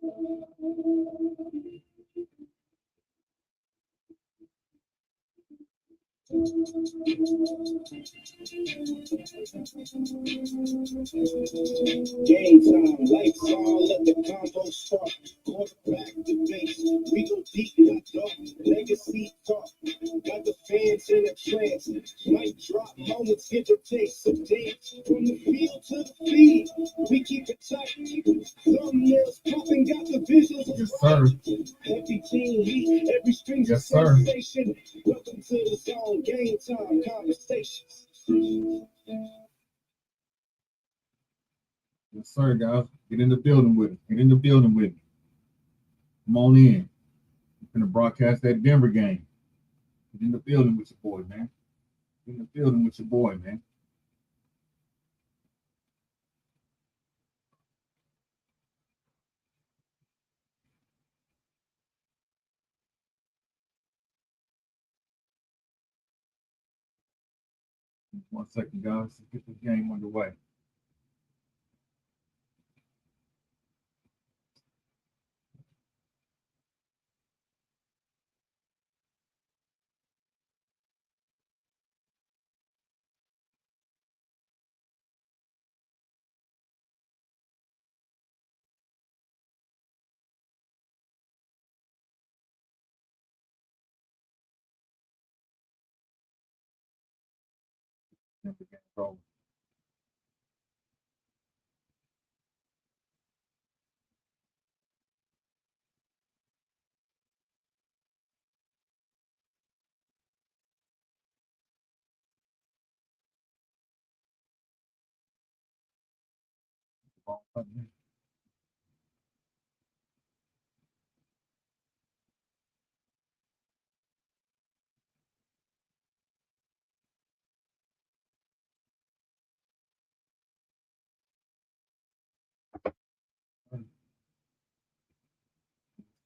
Game time, lights on, let the combo start. Quarterback debate, we go deep, not dark. Legacy talk, got the fans in a trance. Might drop moments, get the taste of dance. From the field to the feed, we keep it tight. Thumbnails popping, got the visuals of Happy team heat, every string's a sensation. Welcome to the zone, game time conversations. Yes, sir, guys. Get in the building with me. Get in the building with me. Come on in. I'm going to broadcast that Denver game. Get in the building with your boy, man. Get in the building with your boy, man. One second, guys. Let's get this game underway. Denver game rolling.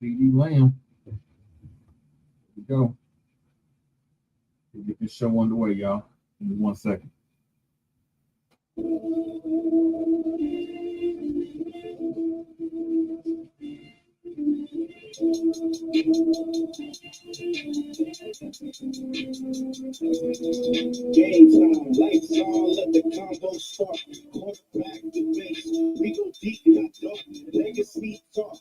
TD Lamb. Here we go. We'll get this show underway, y'all. Give me 1 second. Game time, lights on, let the combo start. Quarterback debate, we go deep, not dark. Legacy talk,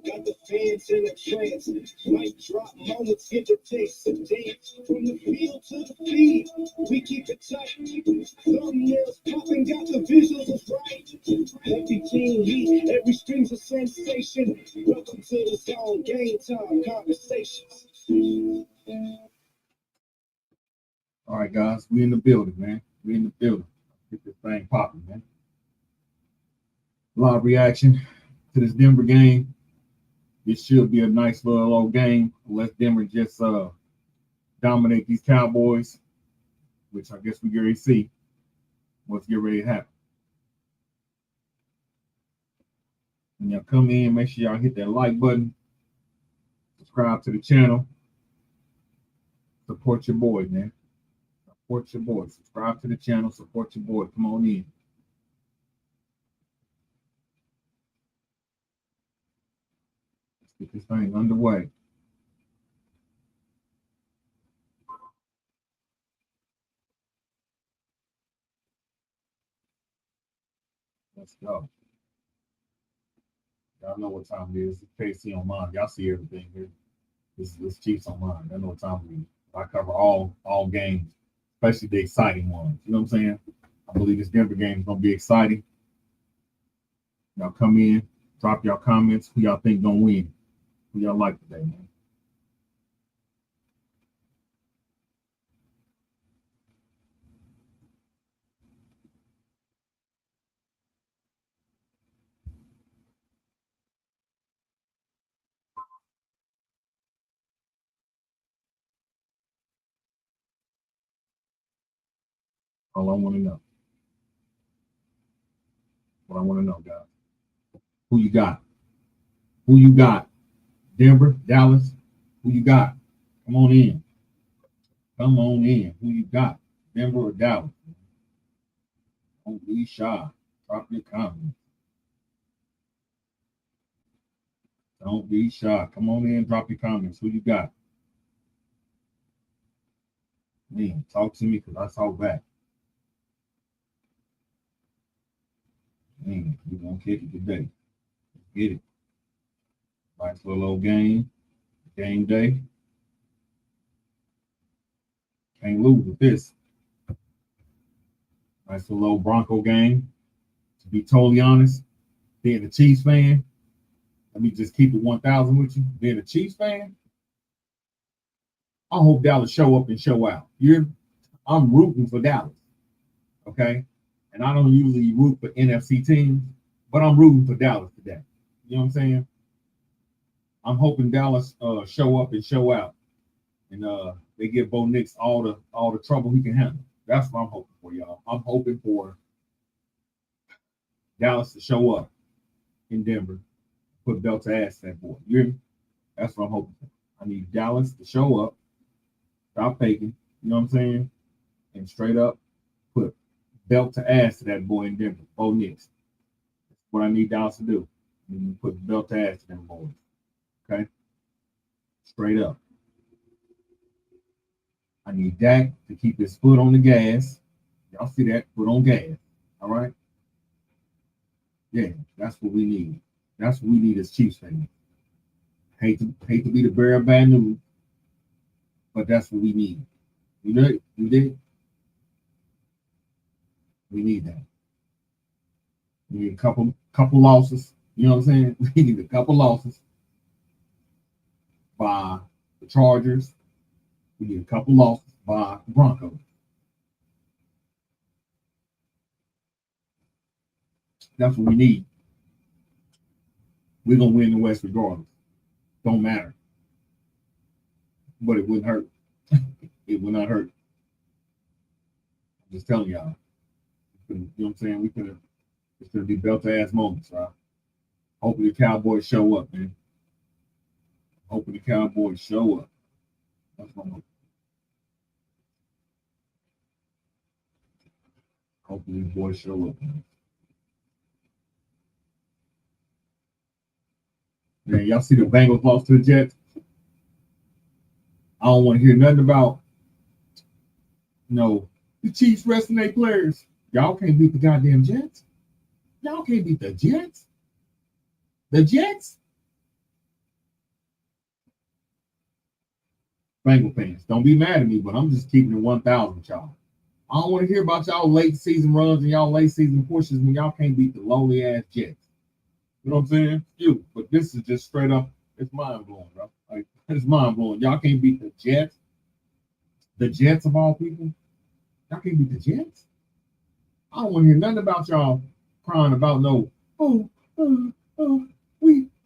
got the fans in a trance. Might drop moments, get the taste of dance. From the field to the feed, we keep it tight. Thumbnails popping, got the visuals of right. Happy team heat, every string's a sensation. Welcome to the zone, game time conversations. All right, guys. We in the building, man. We in the building. Get this thing popping, man. Live reaction to this Denver game. This should be a nice little old game. Unless Denver just dominate these Cowboys, which I guess we already see. Let's get ready to happen. When y'all come in, make sure y'all hit that like button. Subscribe to the channel. Support your boy, man. Support your boy. Subscribe to the channel. Support your boy. Come on in. Let's get this thing underway. Let's go. Y'all know what time it is. It's KC on mine. Y'all see everything here. This Chiefs on mine. Y'all know what time it is. I cover all games, especially the exciting ones. You know what I'm saying? I believe this Denver game is gonna be exciting. Y'all come in, drop y'all comments. Who y'all think gonna win? Who y'all like today, man? All I want to know. What I want to know, guys. Who you got? Who you got? Denver, Dallas? Who you got? Come on in. Come on in. Who you got? Denver or Dallas? Don't be shy. Drop your comments. Don't be shy. Come on in, drop your comments. Who you got? Man, talk to me because I talk back. Man, we're going to kick it today. Get it. Nice little old game. Game day. Can't lose with this. Nice little old Bronco game. To be totally honest, being a Chiefs fan, let me just keep it 1,000 with you. Being a Chiefs fan, I hope Dallas show up and show out. I'm rooting for Dallas, okay? And I don't usually root for NFC teams, but I'm rooting for Dallas today. You know what I'm saying? I'm hoping Dallas show up and show out, and they give Bo Nix all the trouble he can handle. That's what I'm hoping for, y'all. I'm hoping for Dallas to show up in Denver, put belt to ass that boy. You hear me? That's what I'm hoping for. I need Dallas to show up, stop faking, you know what I'm saying, and straight up put belt to ass to that boy in Denver, Bo Nix. That's what I need Dallas to do. I need to put belt to ass to them boys. Okay? Straight up. I need Dak to keep his foot on the gas. Y'all see that? Foot on gas. All right? Yeah, that's what we need. That's what we need as Chiefs fans. Hate to be the bearer of bad news, but that's what we need. You know, you did. We need that. We need a couple losses. You know what I'm saying? We need a couple losses by the Chargers. We need a couple losses by the Broncos. That's what we need. We're gonna win the West regardless. Don't matter. But it wouldn't hurt. It would not hurt. I'm just telling y'all. You know what I'm saying? It's gonna be belt to ass moments, right? Hopefully the Cowboys show up, man. Hopefully the Cowboys show up. That's what I'm hoping. Hopefully these boys show up, man. Man, y'all see the Bengals lost to the Jets? I don't want to hear nothing about, the Chiefs resting their players. Y'all can't beat the goddamn Jets. Y'all can't beat the Jets. The Jets? Bengal fans, don't be mad at me, but I'm just keeping it 1,000, y'all. I don't want to hear about y'all late season runs and y'all late season pushes when y'all can't beat the lowly ass Jets. You know what I'm saying? But this is just straight up, it's mind blowing, bro. Like, it's mind blowing. Y'all can't beat the Jets. The Jets of all people. Y'all can't beat the Jets. I don't want to hear nothing about y'all crying about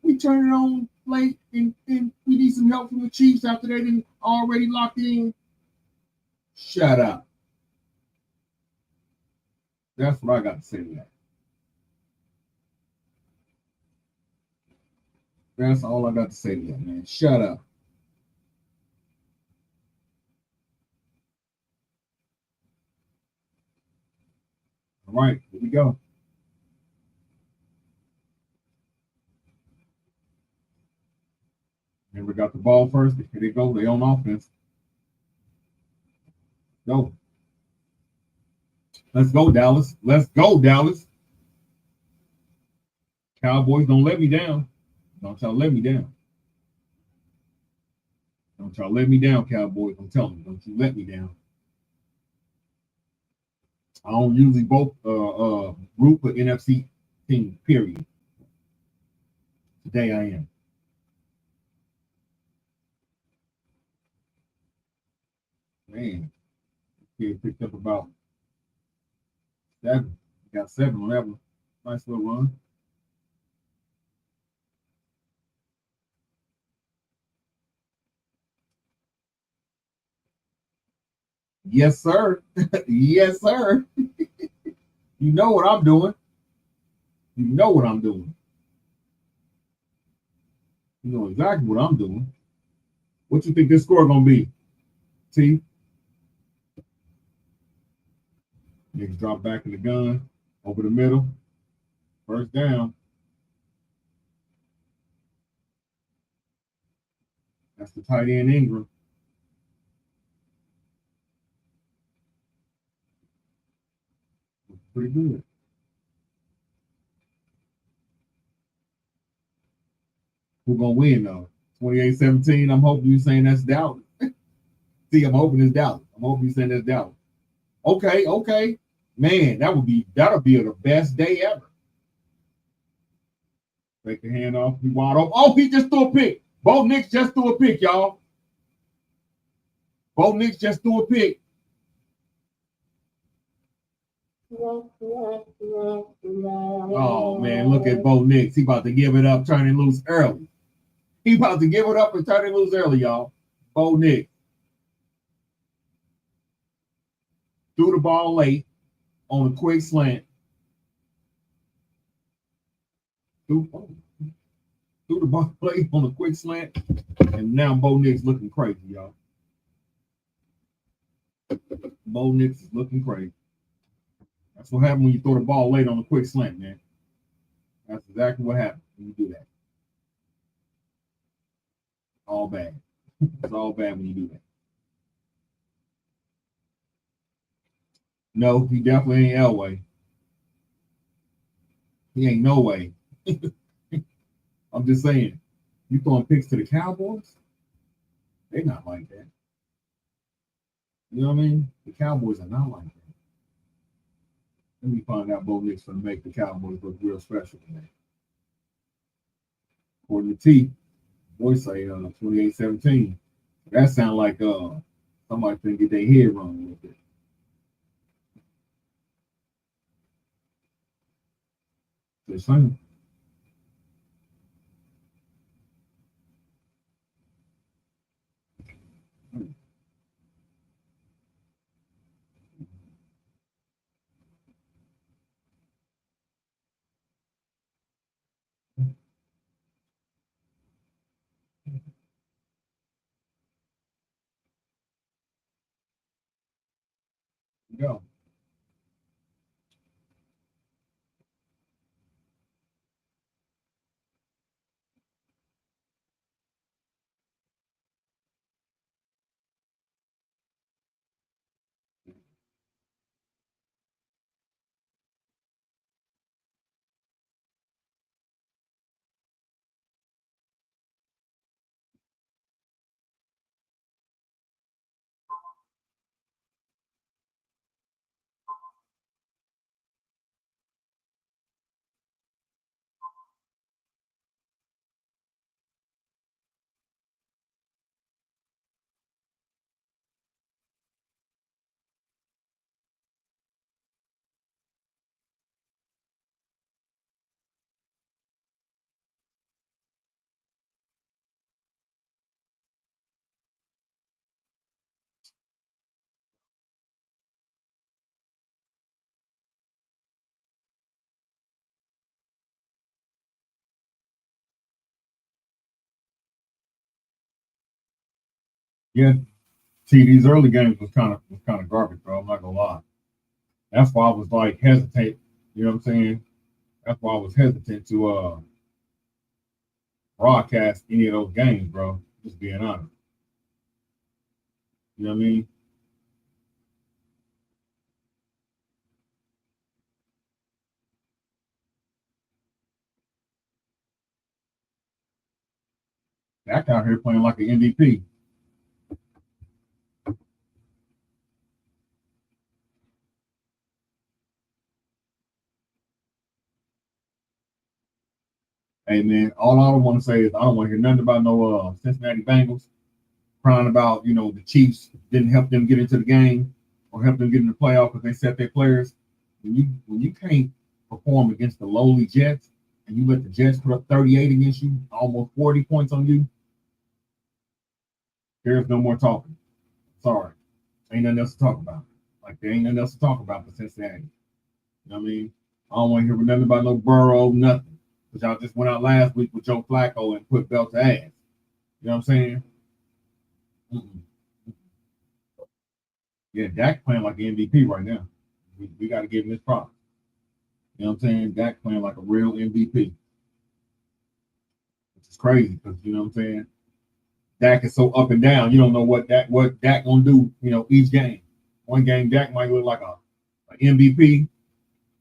we turn it on late and we need some help from the Chiefs after they didn't already locked in. Shut up. That's what I got to say to that. That's all I got to say to that, man. Shut up. All right, here we go. Denver got the ball first. Here they go. They on offense. Go. Let's go, Dallas. Let's go, Dallas. Cowboys, don't let me down. Don't y'all let me down. Don't y'all let me down, Cowboys. I'm telling you, don't you let me down. I don't usually both root for NFC teams, period. Today I am. Man, kid picked up about 7. Got 7 on that one. Nice little run. Yes, sir. Yes, sir. You know what I'm doing. You know what I'm doing. You know exactly what I'm doing. What you think this score gonna be? T. Niggas drop back in the gun. Over the middle. First down. That's the tight end Ingram. Pretty good. Who's gonna win though? 28-17. I'm hoping you're saying that's Dallas. See, I'm hoping it's Dallas. I'm hoping you're saying that's Dallas. Okay. Man, that'll be the best day ever. Take the hand off. He wide open. Oh, he just threw a pick. Bo Nix just threw a pick, y'all. Bo Nix just threw a pick. Oh man, look at Bo Nix. He about to give it up, turning loose early. He about to give it up and turn it loose early, y'all. Bo Nix threw the ball late on a quick slant. Threw the ball late on a quick slant, and now Bo Nix looking crazy, y'all. Bo Nix is looking crazy. That's what happens when you throw the ball late on a quick slant, man. That's exactly what happens when you do that. All bad. It's all bad when you do that. No, he definitely ain't Elway. He ain't no way. I'm just saying, you throwing picks to the Cowboys? They're not like that. You know what I mean? The Cowboys are not like that. Let me find out Bo Nix going to make the Cowboys look real special today. According to T, boys say 28-17. That sounds like somebody finna get their head wrong a little bit. Just saying. Go. Yeah, TD's early games was kind of garbage, bro. I'm not gonna lie. That's why I was like hesitant. You know what I'm saying? That's why I was hesitant to broadcast any of those games, bro. Just being honest. You know what I mean? Dak out here playing like an MVP. Hey man, all I want to say is I don't want to hear nothing about no Cincinnati Bengals crying about the Chiefs didn't help them get into the game or help them get in the playoff because they set their players. When you can't perform against the lowly Jets and you let the Jets put up 38 against you, almost 40 points on you, there's no more talking. Sorry, ain't nothing else to talk about. Like there ain't nothing else to talk about for Cincinnati. You know what I mean? I don't want to hear nothing about no Burrow, nothing. Because y'all just went out last week with Joe Flacco and put belt to ass. You know what I'm saying? Yeah, Dak playing like an MVP right now. We got to give him his props. You know what I'm saying? Dak playing like a real MVP. Which is crazy because, you know what I'm saying? Dak is so up and down. You don't know what Dak gonna do. Each game. One game Dak might look like a MVP.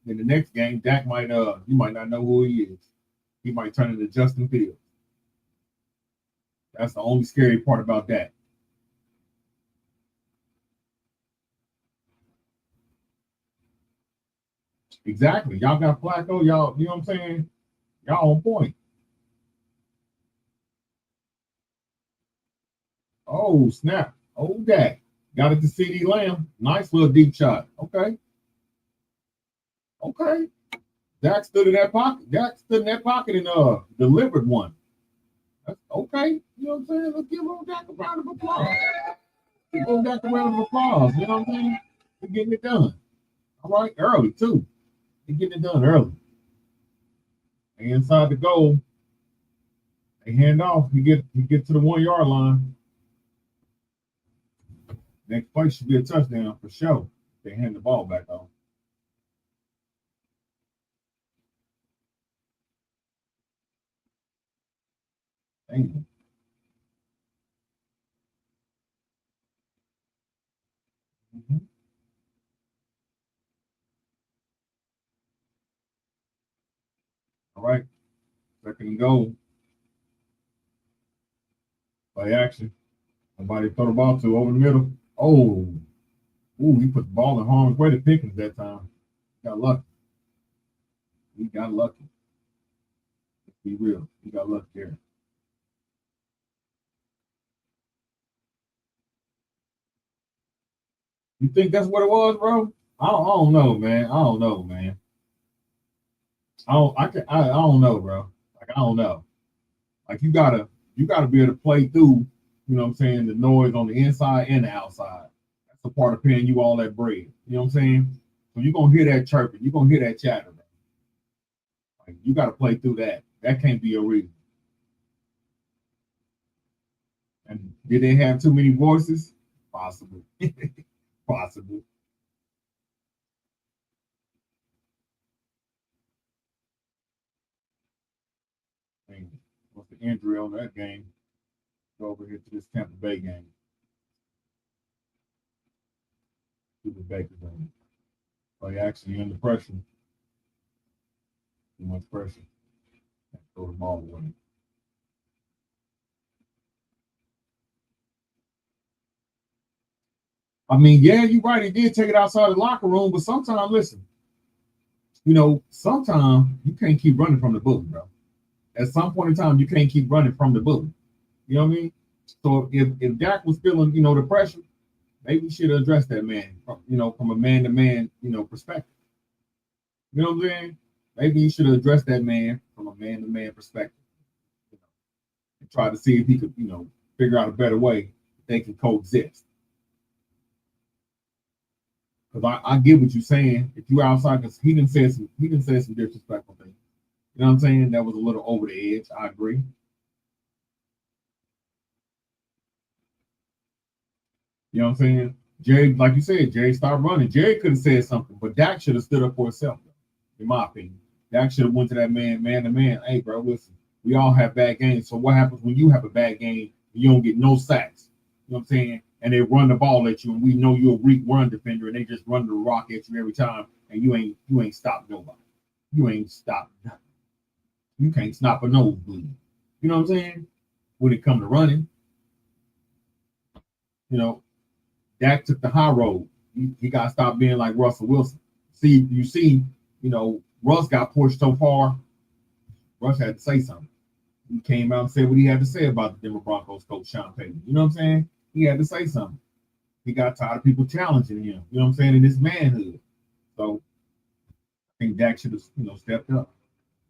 In the next game, Dak might you might not know who he is. He might turn into Justin Fields. That's the only scary part about that. Exactly. Y'all got Flacco. Y'all, you know what I'm saying? Y'all on point. Oh, snap. Oh, Dak. Got it to CD Lamb. Nice little deep shot. Okay. Okay. Dak stood in that pocket. Dak stood in that pocket and delivered one. That's okay. You know what I'm saying? Let's give Dak a round of applause. Give Dak a round of applause. You know what I'm saying? We're getting it done. All right. Early, too. They're getting it done early. And inside the goal, they hand off. He get to the 1 yard line. Next play should be a touchdown for sure. They hand the ball back off. Damn. Mm-hmm. All right. Second and goal. Play action. Somebody throw the ball to over the middle. Oh. Ooh, he put the ball in harm's way to Pickens that time. Got lucky. He got lucky. Let's be real. He got lucky there. You think that's what it was, bro? I don't know, man. I don't know, man. I don't know, bro. Like I don't know. Like you gotta be able to play through, you know what I'm saying, the noise on the inside and the outside. That's the part of paying you all that bread. You know what I'm saying? So you're gonna hear that chirping, you're gonna hear that chatter, bro. Like you gotta play through that. That can't be your reason. And did they have too many voices? Possible. Possible. I mean, what's the injury on that game? Go over here to this Tampa Bay game. To the Baker game. Play actually under pressure. Too much pressure. Throw the ball away. I mean, yeah, you're right. He did take it outside the locker room, but sometimes, listen, sometimes you can't keep running from the bully, bro. At some point in time, you can't keep running from the bully. You know what I mean? So if Dak was feeling, the pressure, maybe we should address that man, from a man to man, perspective. You know what I'm saying? Maybe you should address that man from a man to man perspective, and try to see if he could, figure out a better way they can coexist. Because I get what you're saying. If you're outside, because he didn't say some disrespectful things. You know what I'm saying? That was a little over the edge. I agree. You know what I'm saying? Jerry, like you said, Jerry started running. Jerry could have said something, but Dak should have stood up for himself, in my opinion. Dak should have went to that man to man. Hey, bro, listen, we all have bad games. So what happens when you have a bad game and you don't get no sacks? You know what I'm saying? And they run the ball at you, and we know you're a weak run defender, and they just run the rock at you every time, and you ain't stopped nobody. You ain't stopped nothing. You can't stop a nosebleed. You know what I'm saying? When it comes to running, you know, Dak took the high road. He got to stop being like Russell Wilson. Russ got pushed so far. Russ had to say something. He came out and said what he had to say about the Denver Broncos coach Sean Payton. You know what I'm saying? He had to say something. He got tired of people challenging him. You know what I'm saying? In his manhood. So I think Dak should have, stepped up.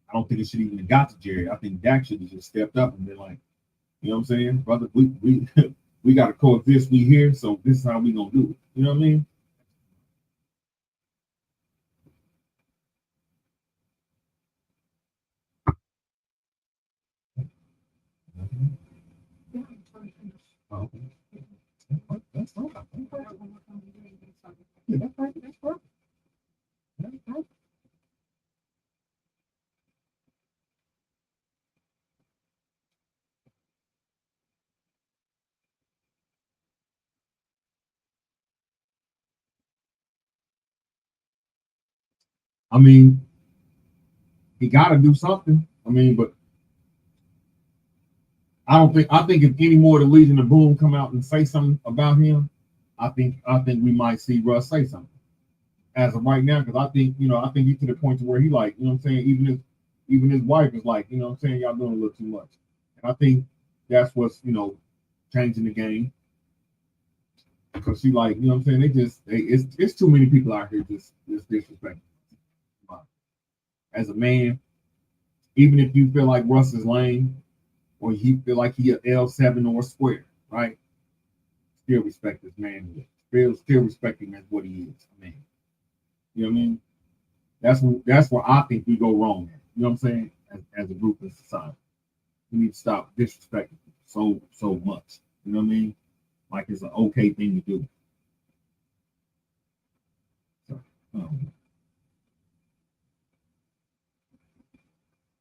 I don't think it should even have got to Jerry. I think Dak should have just stepped up and been like, you know what I'm saying, brother, we we got to coexist. We here, so this is how we gonna do it. You know what I mean? Oh, that's right. Yeah, that's right. That's right. That's right. I mean, he got to do something. I mean, but I don't think. I think if any more of the Legion of Boom come out and say something about him, I think we might see Russ say something. As of right now, because I think he's to the point to where he like, you know what I'm saying, even his wife is like, you know what I'm saying, y'all doing a little too much. And I think that's what's, changing the game. Because she like, you know what I'm saying, it's too many people out here just disrespecting. As a man, even if you feel like Russ is lame or you feel like he a L7 or a square, right? Still respect this man. Still respect him as what he is. I mean, you know what I mean? That's where I think we go wrong at. You know what I'm saying? As a group in society, we need to stop disrespecting so much. You know what I mean? Like it's an okay thing to do. So,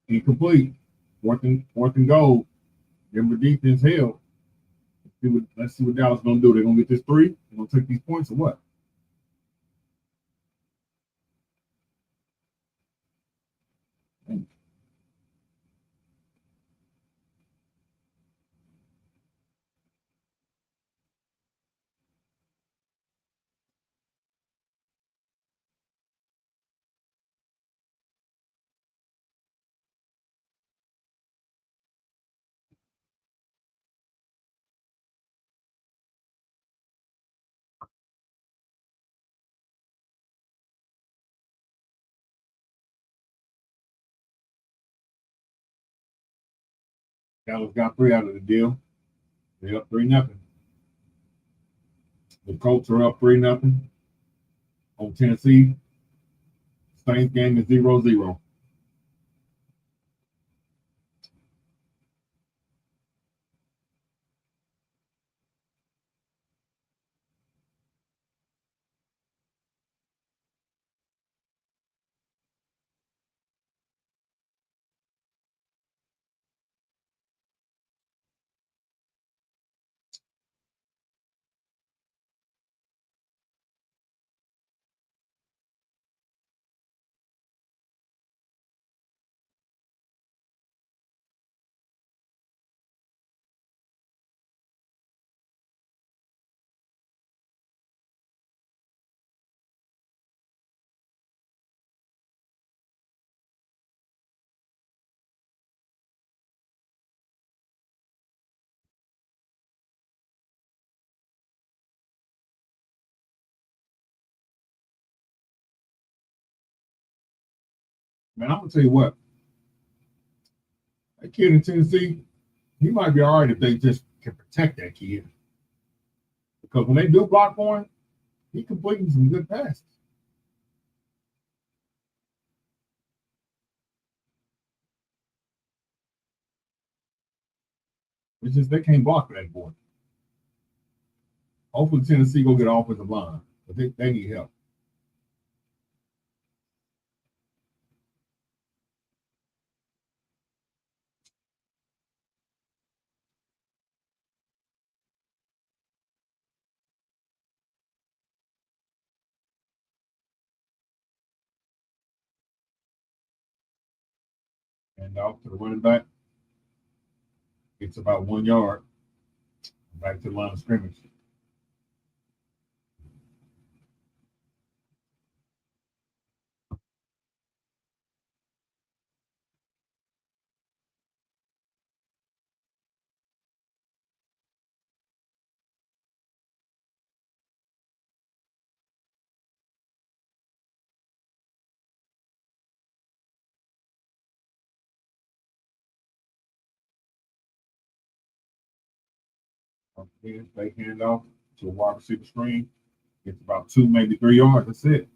incomplete. Fourth and goal. Denver defense held. Let's see what Dallas gonna do. They're gonna get this three. They're gonna take these points or what? Dallas got three out of the deal. They're up 3-0. The Colts are up 3-0 on Tennessee. Saints game is 0-0. Man, I'm gonna tell you what. That kid in Tennessee, he might be all right if they just can protect that kid. Because when they do block for him, he completing some good passes. It's just they can't block for that boy. Hopefully Tennessee go get an offensive line, but they need help. And off to the running back, it's about 1 yard back to the line of scrimmage. Fake handoff to a wide receiver screen. It's about 2, maybe 3 yards. That's it.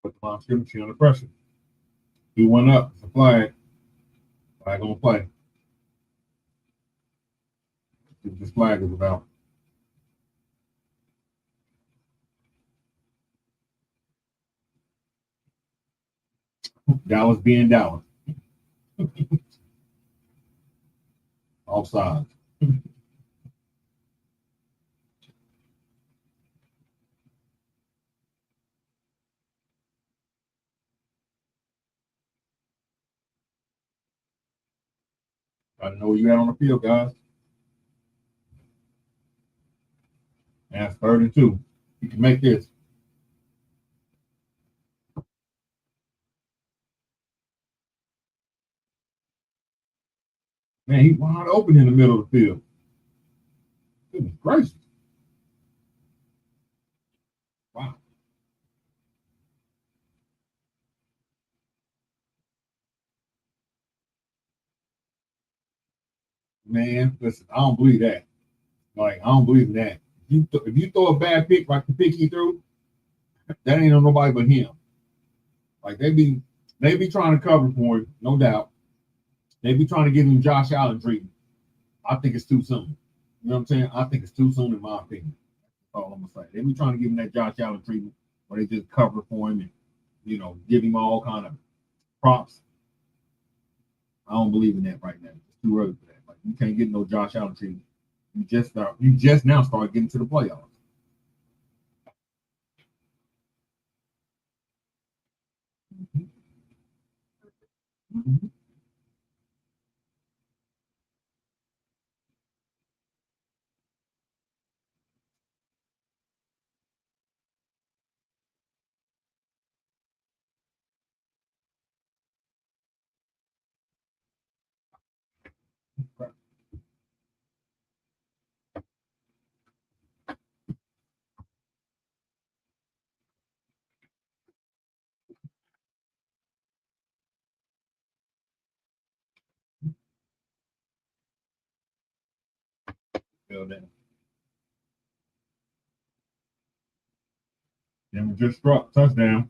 Put the line of scrimmage under pressure. He went up. It's a flag. Flag on play. What this flag is about. Dallas being Dallas. Offside. Gotta know where you at on the field, guys. And that's 3rd and 2. You can make this. Man, he wide open in the middle of the field. Goodness gracious. Wow. Man, listen, I don't believe that. Like, I don't believe in that. If you throw a bad pick like the pick he threw, that ain't on nobody but him. Like, they be trying to cover for him, no doubt. They be trying to give him Josh Allen treatment. I think it's too soon. You know what I'm saying? I think it's too soon in my opinion. That's all I'm gonna say. They be trying to give him that Josh Allen treatment where they just cover for him and, you know, give him all kind of props. I don't believe in that right now. It's too early for that. Like, you can't get no Josh Allen treatment. You just now start getting to the playoffs. Mm-hmm. Mm-hmm. Feel that. Then we just struck touchdown.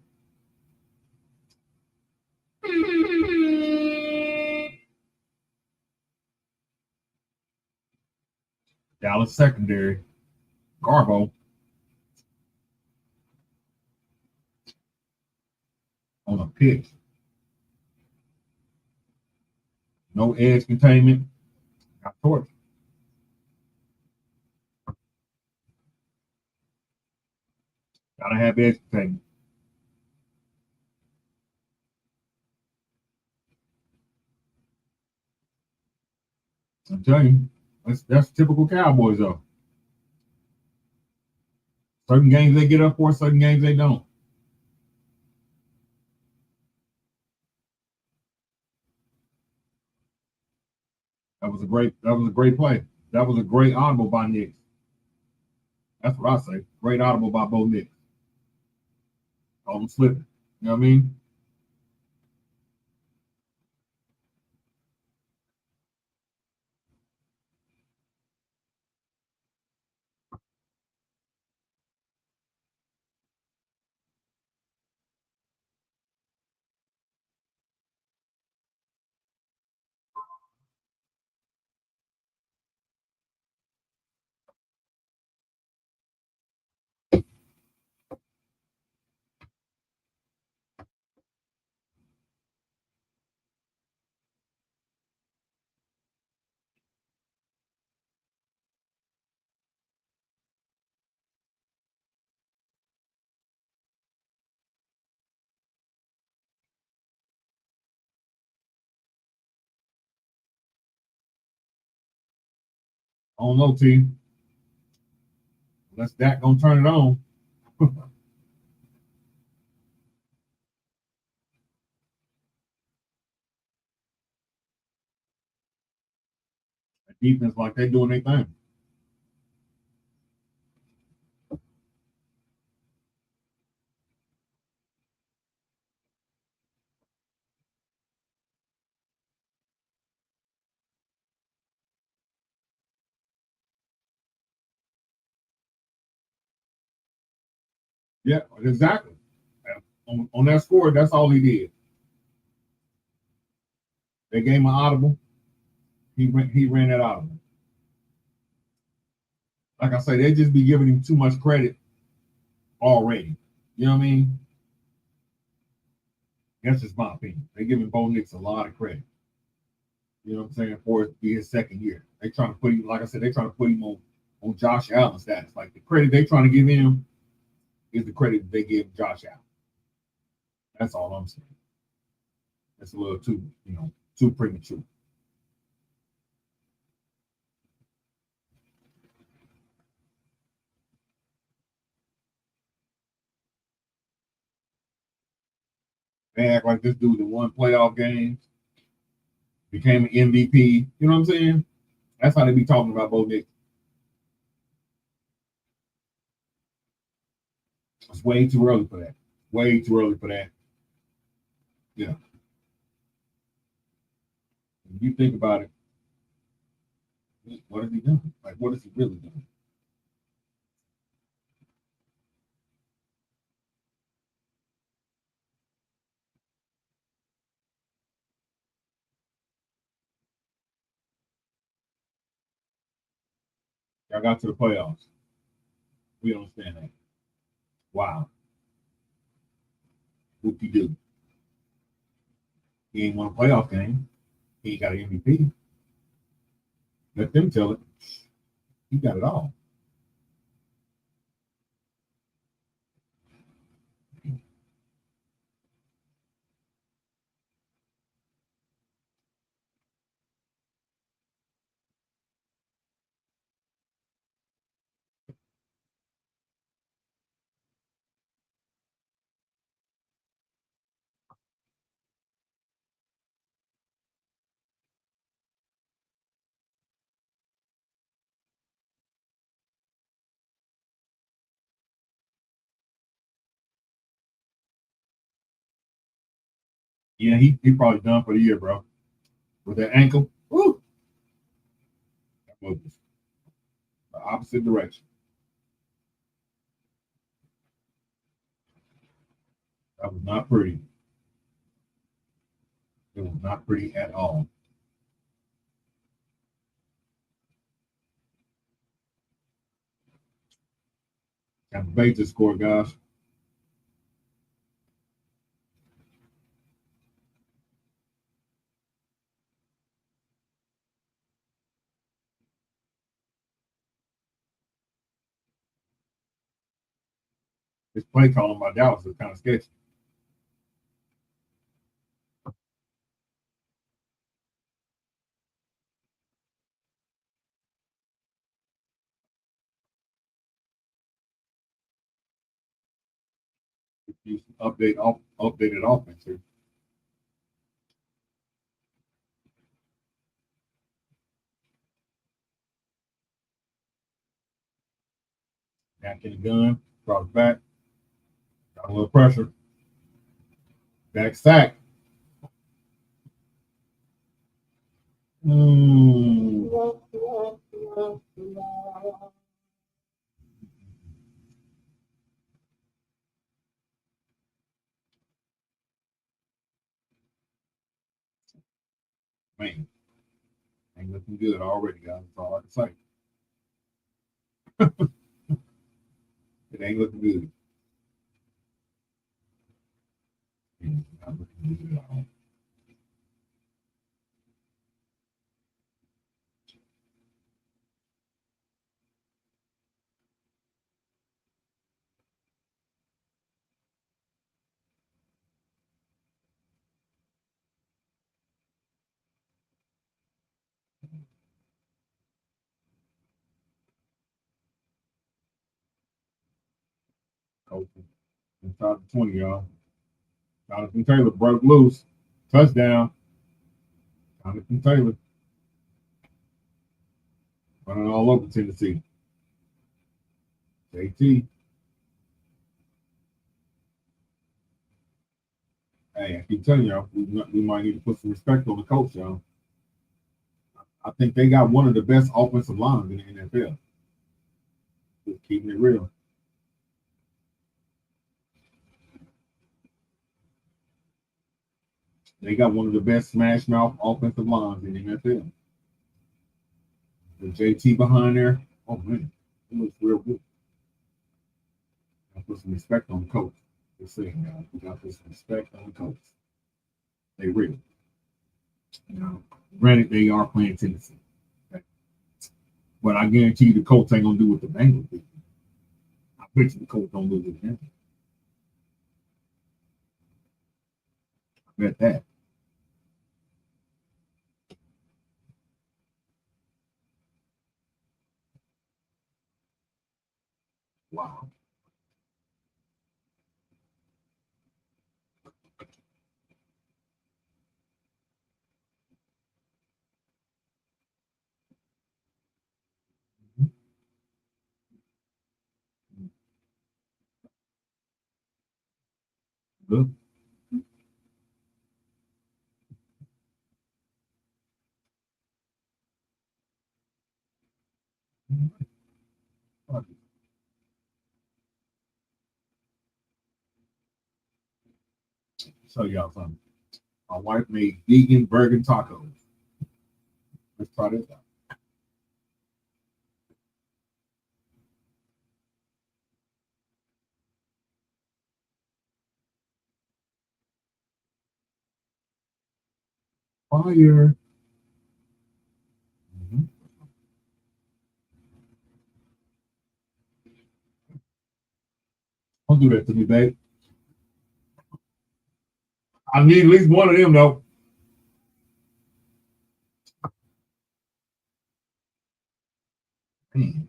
Dallas secondary. Garbo on a pitch. No edge containment. Got torched. Gotta have edge containment. I'm telling you, that's typical Cowboys though. Certain games they get up for, certain games they don't. That was a great play. That was a great audible by Nix. That's what I say. Great audible by Bo Nix. Call him slipping. You know what I mean? I don't know, team. Unless Dak gonna turn it on. Defense like they doing their thing. Yeah, exactly. on that score, that's all he did. They gave him an audible. He ran that audible. Like I say, they just be giving him too much credit already. You know what I mean? That's just my opinion. They giving Bo Nix a lot of credit. You know what I'm saying? For it to be his second year. They trying to put him, like I said, they trying to put him on Josh Allen status. Like the credit they trying to give him is the credit they give Josh Allen. That's all I'm saying. That's a little too premature. They act like this dude that won playoff games, became an MVP. You know what I'm saying? That's how they be talking about Bo Nix. It's way too early for that. Way too early for that. Yeah. If you think about it, what has he done? Like, what has he really done? Y'all got to the playoffs. We understand that. Wow. Whoop-de-doo. He ain't won a playoff game. He ain't got an MVP. Let them tell it. He got it all. Yeah, he probably done for the year, bro. With that ankle, woo, that was the opposite direction. That was not pretty. It was not pretty at all. Got the Bates score, guys. This play calling by Dallas is kind of sketchy. Updated offense here. Back in the gun, brought it back. Got a little pressure. Back sack. Man, ain't looking good already, guys. That's all I can say. It ain't looking good. It's not looking good at all. Coaching. Inside the 20, y'all. Jonathan Taylor broke loose. Touchdown. Jonathan Taylor. Running all over Tennessee. JT. Hey, I keep telling y'all, we might need to put some respect on the coach, y'all. I think they got one of the best offensive lines in the NFL. Just keeping it real. They got one of the best smash mouth offensive lines in the NFL. The JT behind there, oh man, it looks real good. I put some respect on the coach. Just saying, guys, we got to put some respect on the coach. They real. You know, granted, they are playing Tennessee, okay? But I guarantee you the coach ain't gonna do what the Bengals do. I bet you the coach don't do what the Bengals. I bet that. Wow. Good. So y'all something. My wife made vegan burger tacos. Let's try this out. Fire. Mm-hmm. Don't do that to me, babe. I need at least one of them though. Man.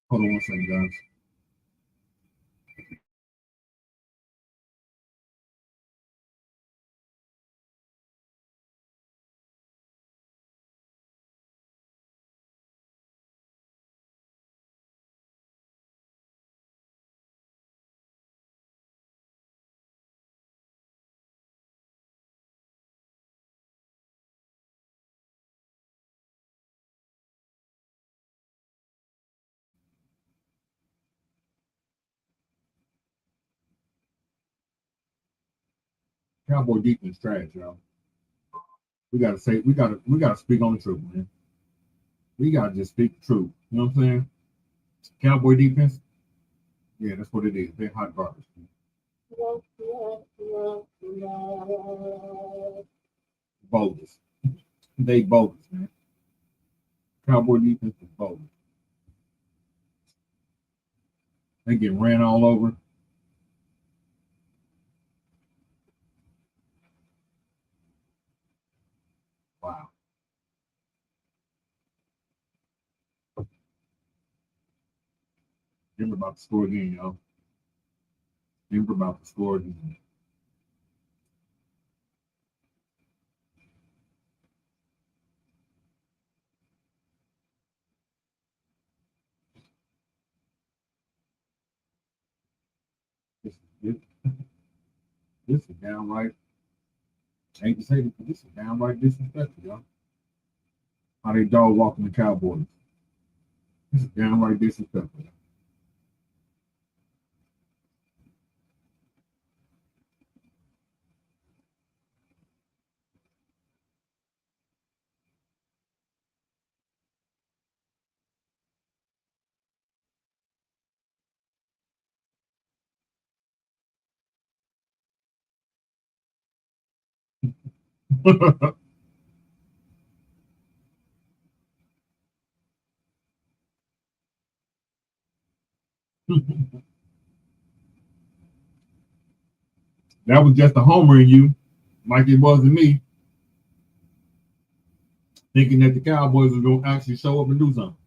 Hold on one second, guys. Cowboy defense trash, y'all. We gotta speak on the truth, man. We gotta just speak the truth. You know what I'm saying? Cowboy defense, yeah, that's what it is. They're hot garbage. Bogus. They bogus, man. Cowboy defense is bogus. They get ran all over. Wow. Denver about to score again, y'all. Denver about to score again. This is, this is downright. I hate to say this, but this is downright disrespectful, y'all. How they dog walking the Cowboys. This is downright disrespectful. That was just a homer in you, like it wasn't me, thinking that the Cowboys were going to actually show up and do something.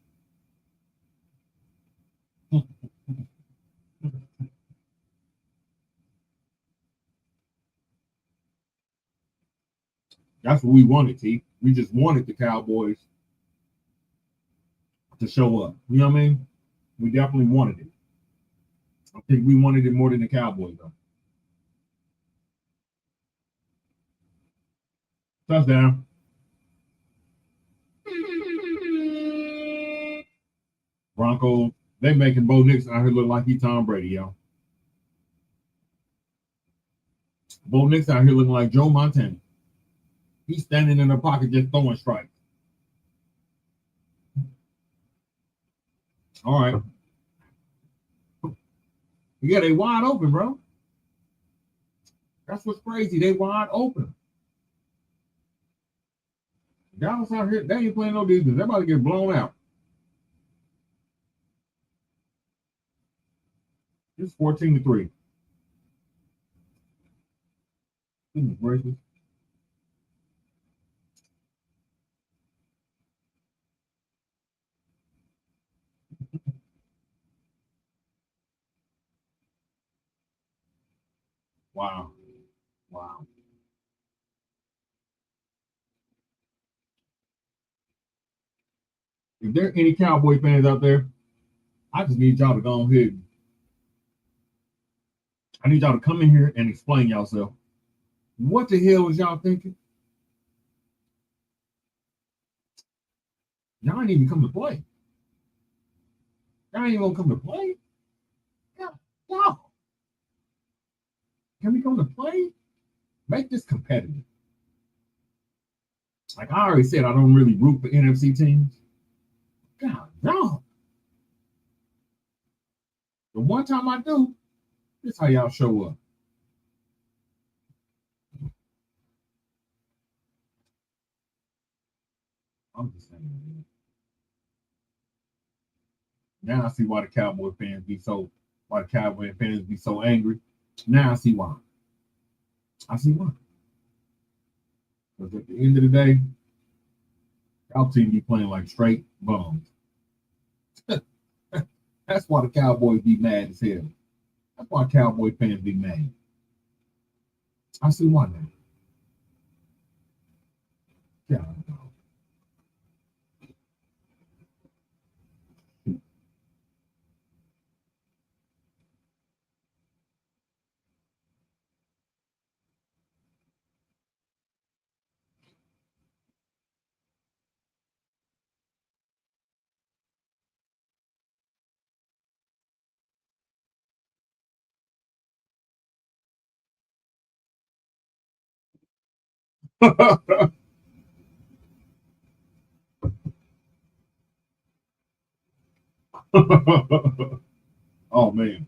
That's what we wanted, T. We just wanted the Cowboys to show up. You know what I mean? We definitely wanted it. I think we wanted it more than the Cowboys, though. Touchdown. Broncos, they making Bo Nix out here look like he Tom Brady, y'all. Bo Nix out here looking like Joe Montana. He's standing in the pocket just throwing strikes. All right. Yeah, they wide open, bro. That's what's crazy. They wide open. Dallas out here, they ain't playing no defense. They're about to get blown out. It's 14-3. Goodness gracious. Wow. Wow. If there are any Cowboy fans out there, I just need y'all to go ahead. I need y'all to come in here and explain yourself. What the hell was y'all thinking? Y'all ain't even come to play. Y'all ain't even gonna come to play. No. Can we come to play? Make this competitive. Like I already said, I don't really root for NFC teams. God, no. The one time I do, this is how y'all show up. I'm just saying. Man. Now I see why the Cowboy fans be so angry. Now I see why. Because at the end of the day, our team be playing like straight bums. That's why the Cowboys be mad as hell. That's why Cowboy fans be mad. I see why now. Yeah. Oh man.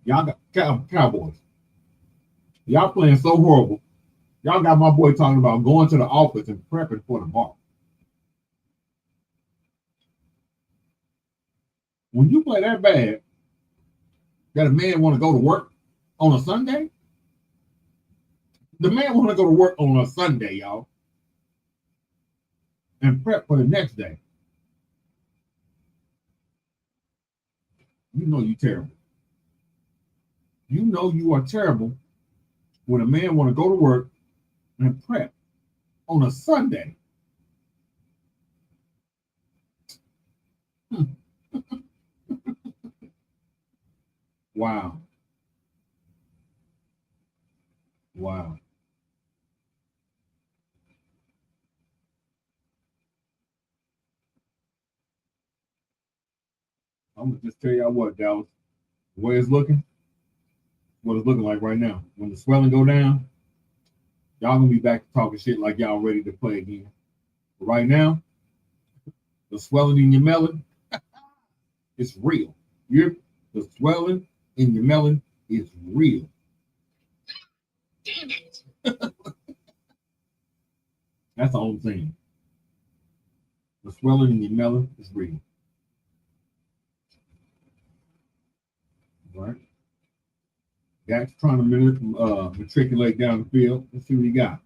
Y'all got Cowboys. Y'all playing so horrible. Y'all got my boy talking about going to the office and prepping for the ball. When you play that bad, that a man want to go to work on a Sunday? The man want to go to work on a Sunday, y'all, and prep for the next day. You know you terrible. You know you are terrible when a man want to go to work and prep on a Sunday. Wow. Wow. I'm gonna just tell y'all what, Dallas, the way it's looking, what it's looking like right now. When the swelling go down, y'all gonna be back to talking shit like y'all ready to play again. But right now, the swelling in your melon, it's real. The swelling in your melon is real. Damn it. That's the only thing. The swelling in your melon is real. All right. Guy's trying to matriculate down the field. Let's see what he got.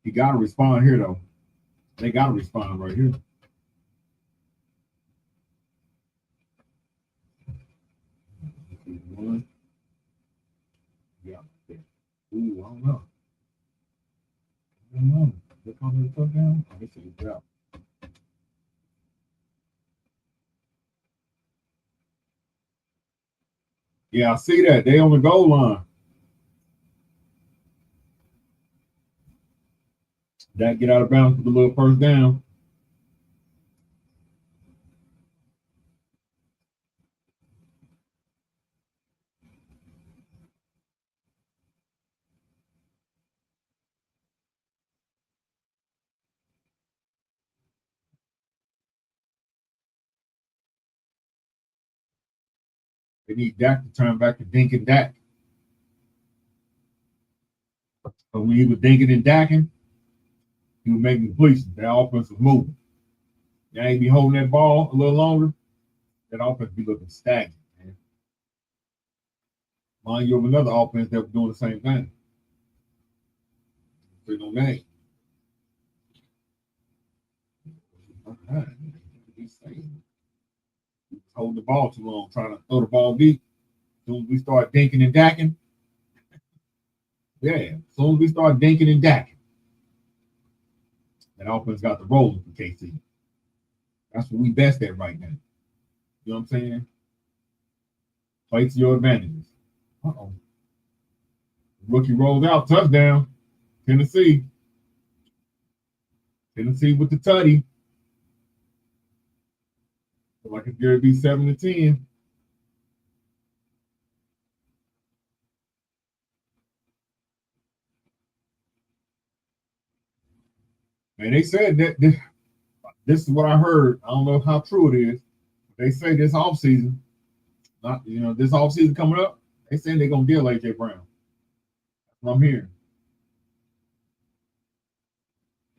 He got to respond here, though. They got to respond right here. One. Yeah. Ooh, I don't know. Look on the touchdown. I guess it's out. Yeah, I see that. They on the goal line. That get out of bounds for the little first down. They need Dak to turn back to dinking Dak. But when he was dinking and dacking, he was making completions. That offense was moving. You ain't be holding that ball a little longer, that offense be looking stagnant, man. Mind you of another offense that was doing the same thing. There's no name. Holding the ball too long, trying to throw the ball deep. As soon as we start dinking and dacking, as soon as we start dinking and dacking, that offense got the rolling for KC. That's what we best at right now. You know what I'm saying? Play to your advantages. Uh-oh. Rookie rolls out, touchdown. Tennessee. Tennessee with the tutty. Feel like it's going to be 7-10. Man, they said that this is what I heard. I don't know how true it is. They say this offseason, this offseason coming up, they saying they're going to deal AJ Brown. That's what I'm hearing.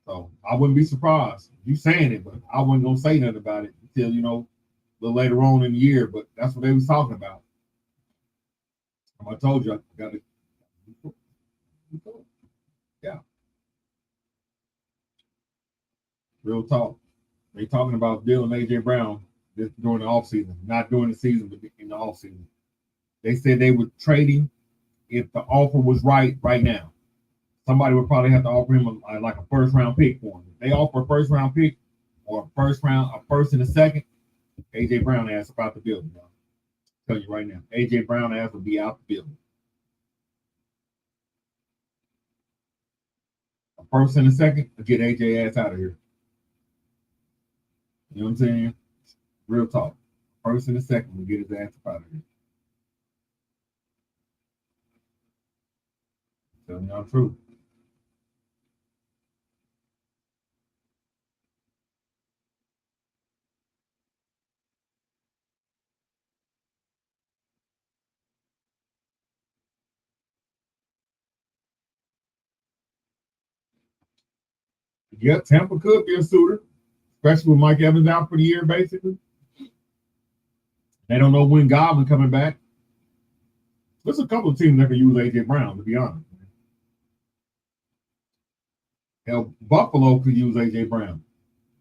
So I wouldn't be surprised. You saying it, but I wasn't going to say nothing about it until, a little later on in the year. But that's what they was talking about. I told you I got it. Yeah. Real talk. They talking about dealing AJ Brown during the offseason, not during the season, but in the offseason. They said they would trade him if the offer was right now. Somebody would probably have to offer him like a first round pick for him. If they offer a first round pick or a first and a second, AJ Brown ass about the building. I'll tell you right now, AJ Brown ass will be out the building. A first and a second to get AJ ass out of here. You know what I'm saying? Real talk. First and a second will get his ass out of here. Telling y'all the truth. Yeah, Tampa could be a suitor, especially with Mike Evans out for the year, basically. They don't know when Godwin coming back. There's a couple of teams that can use AJ Brown, to be honest. Hell, Buffalo could use AJ Brown.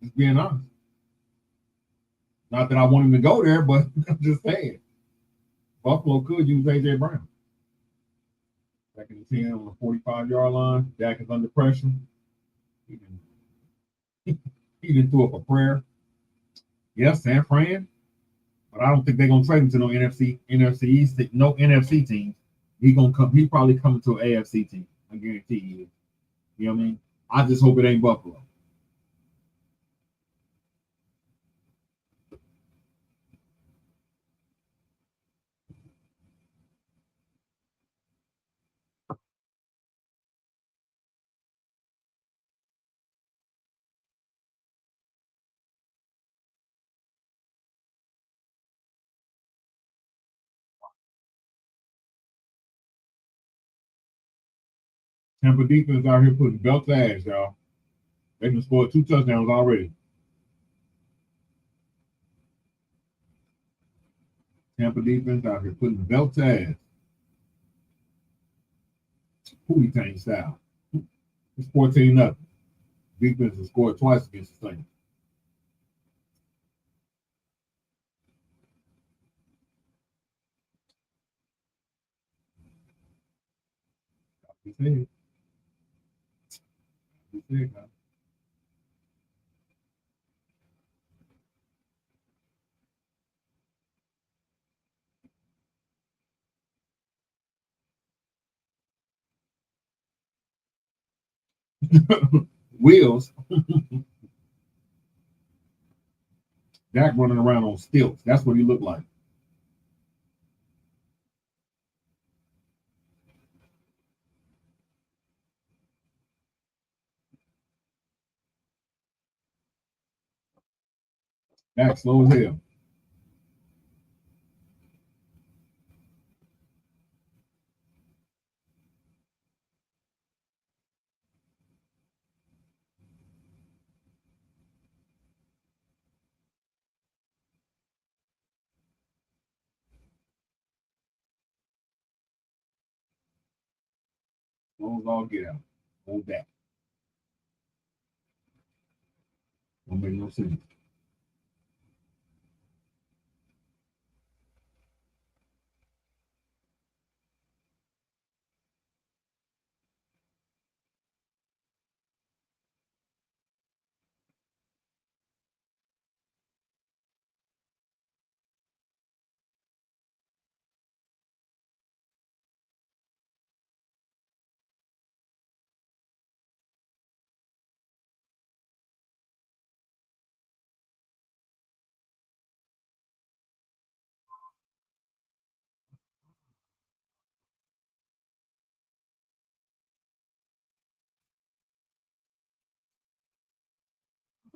Just being honest. Not that I want him to go there, but I'm just saying. Buffalo could use AJ Brown. Back in the 10 on the 45-yard line. Dak is under pressure. He didn't throw up a prayer. Yes, San Fran. But I don't think they're gonna trade him to no NFC East, no NFC team. He probably coming to an AFC team. I guarantee you. You know what I mean? I just hope it ain't Buffalo. Tampa defense out here putting belt to ass, y'all. They can score 2 touchdowns already. Tampa defense out here putting belt to ass. Pootie Tang style. It's 14-0. defense has scored twice against the Saints. He said. He said, guys. Wheels. Dak running around on stilts. That's what he looked like. Dak slow as hell. Slow as all get out. Hold that. Don't make no sense.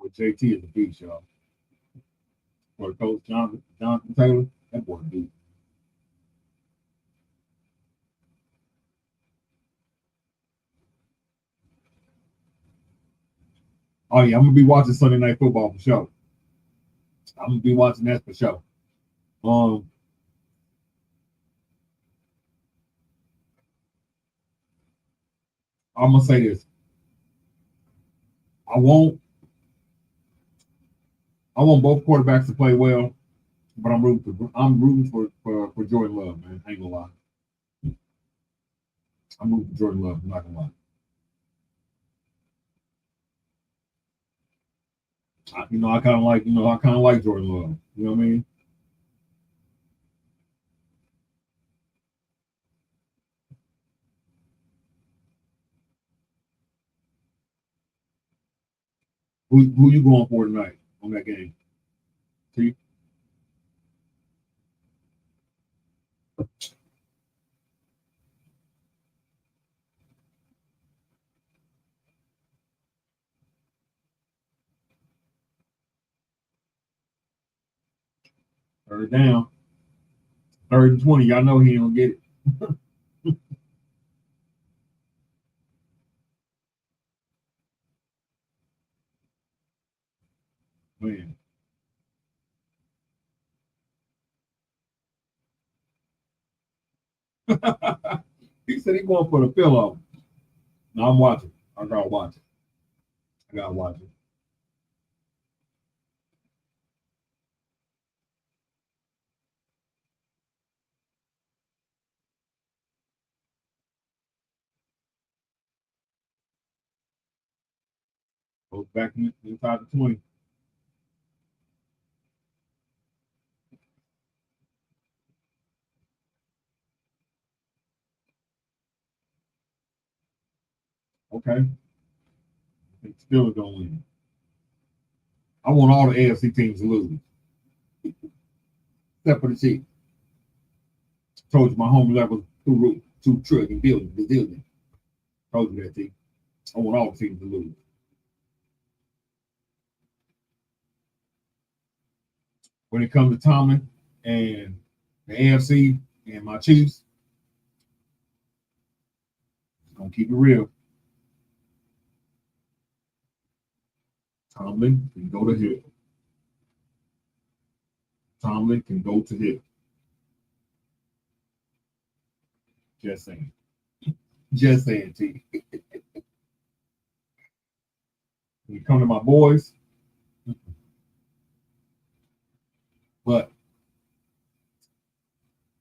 With JT is a beast, y'all. For Coach Jonathan Taylor, that boy beast. Oh yeah, I'm gonna be watching Sunday Night Football for sure. I'm gonna be watching that for sure. I'm gonna say this. I want both quarterbacks to play well, but I'm rooting for Jordan Love, man. I ain't gonna lie. I'm rooting for Jordan Love. I'm not gonna lie. I kind of like Jordan Love. You know what I mean? Who you going for tonight on that game? T? Third down. 3rd and 20. Y'all know he ain't gonna get it. Man. He said he going for the pillow. No, I'm watching. I gotta watch it. I gotta watch it. Goes back inside the 20. Okay. I think Steelers gonna win. I want all the AFC teams to lose. Except for the Chiefs. Told you my home level two trillion billion. Told you that, T. I want all the teams to lose. When it comes to Tomlin and the AFC and my Chiefs, gonna keep it real. Tomlin can go to hell. Tomlin can go to hell. Just saying. Just saying, T. when you come to my boys. But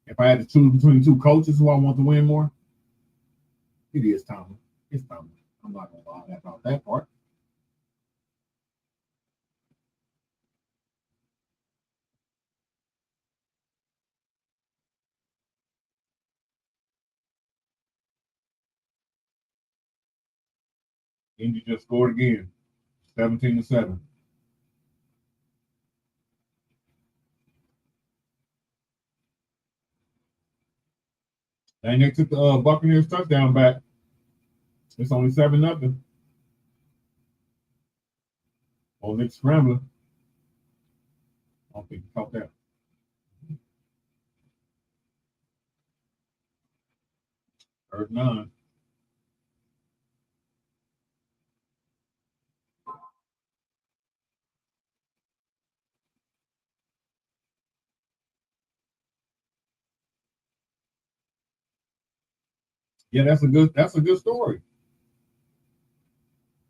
if I had to choose between two coaches who I want to win more, it is Tomlin. It's Tomlin. I'm not gonna lie about that part. Indy just scored again, 17-7. And they took the Buccaneers touchdown back. It's only 7-0. Oh, Nick Scrambler. I don't think he caught that. Third 9. Yeah, that's a good story.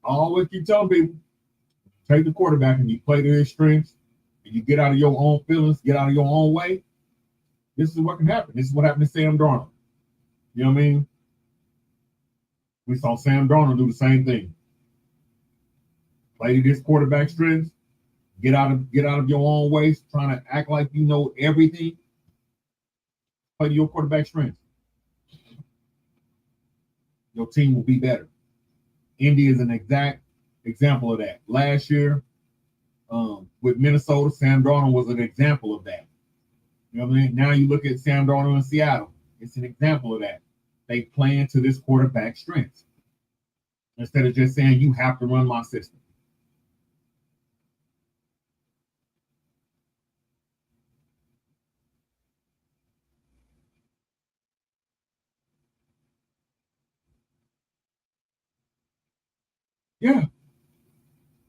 I always keep telling people, take the quarterback and you play to his strengths, and you get out of your own feelings, get out of your own way. This is what can happen. This is what happened to Sam Darnold. You know what I mean? We saw Sam Darnold do the same thing. Play to his quarterback strengths, get out of your own ways, trying to act like you know everything. Play to your quarterback strengths. Your team will be better. Indy is an exact example of that. Last year, with Minnesota, Sam Darnold was an example of that. You know what I mean? Now you look at Sam Darnold in Seattle. It's an example of that. They play into this quarterback strengths instead of just saying you have to run my system. Yeah,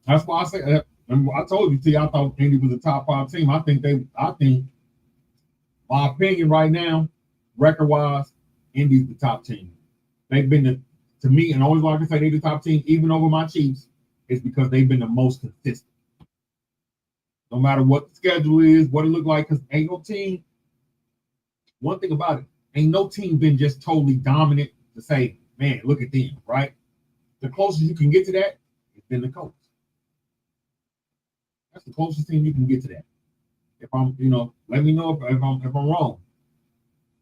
that's why I say that. I told you, I thought Indy was a top 5 team. I think my opinion right now, record wise, Indy's the top team. They've been to me, and always like I say, they're the top team, even over my Chiefs, is because they've been the most consistent. No matter what the schedule is, what it look like, because ain't no team. One thing about it, ain't no team been just totally dominant to say, man, look at them, right? The closest you can get to that has been the Colts. That's the closest team you can get to that. If I'm, let me know if I'm wrong.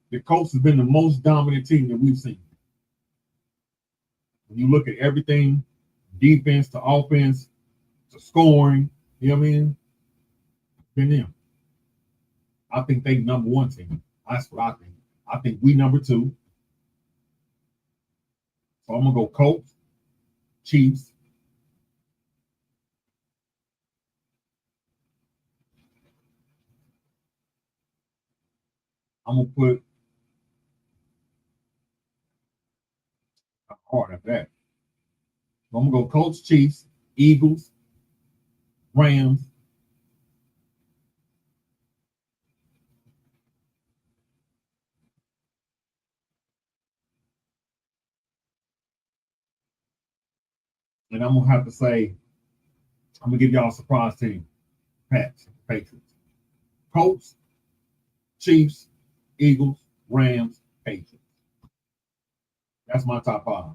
The Colts has been the most dominant team that we've seen. When you look at everything, defense to offense to scoring, you know what I mean? It's been them. I think they number 1 team. That's what I think. I think we number 2. So I'm gonna go Colts, Chiefs. I'm gonna put hard at that. So I'm gonna go Colts, Chiefs, Eagles, Rams. And I'm gonna have to say, I'm gonna give y'all a surprise team. Pats, Patriots. Colts, Chiefs, Eagles, Rams, Patriots. That's my top 5.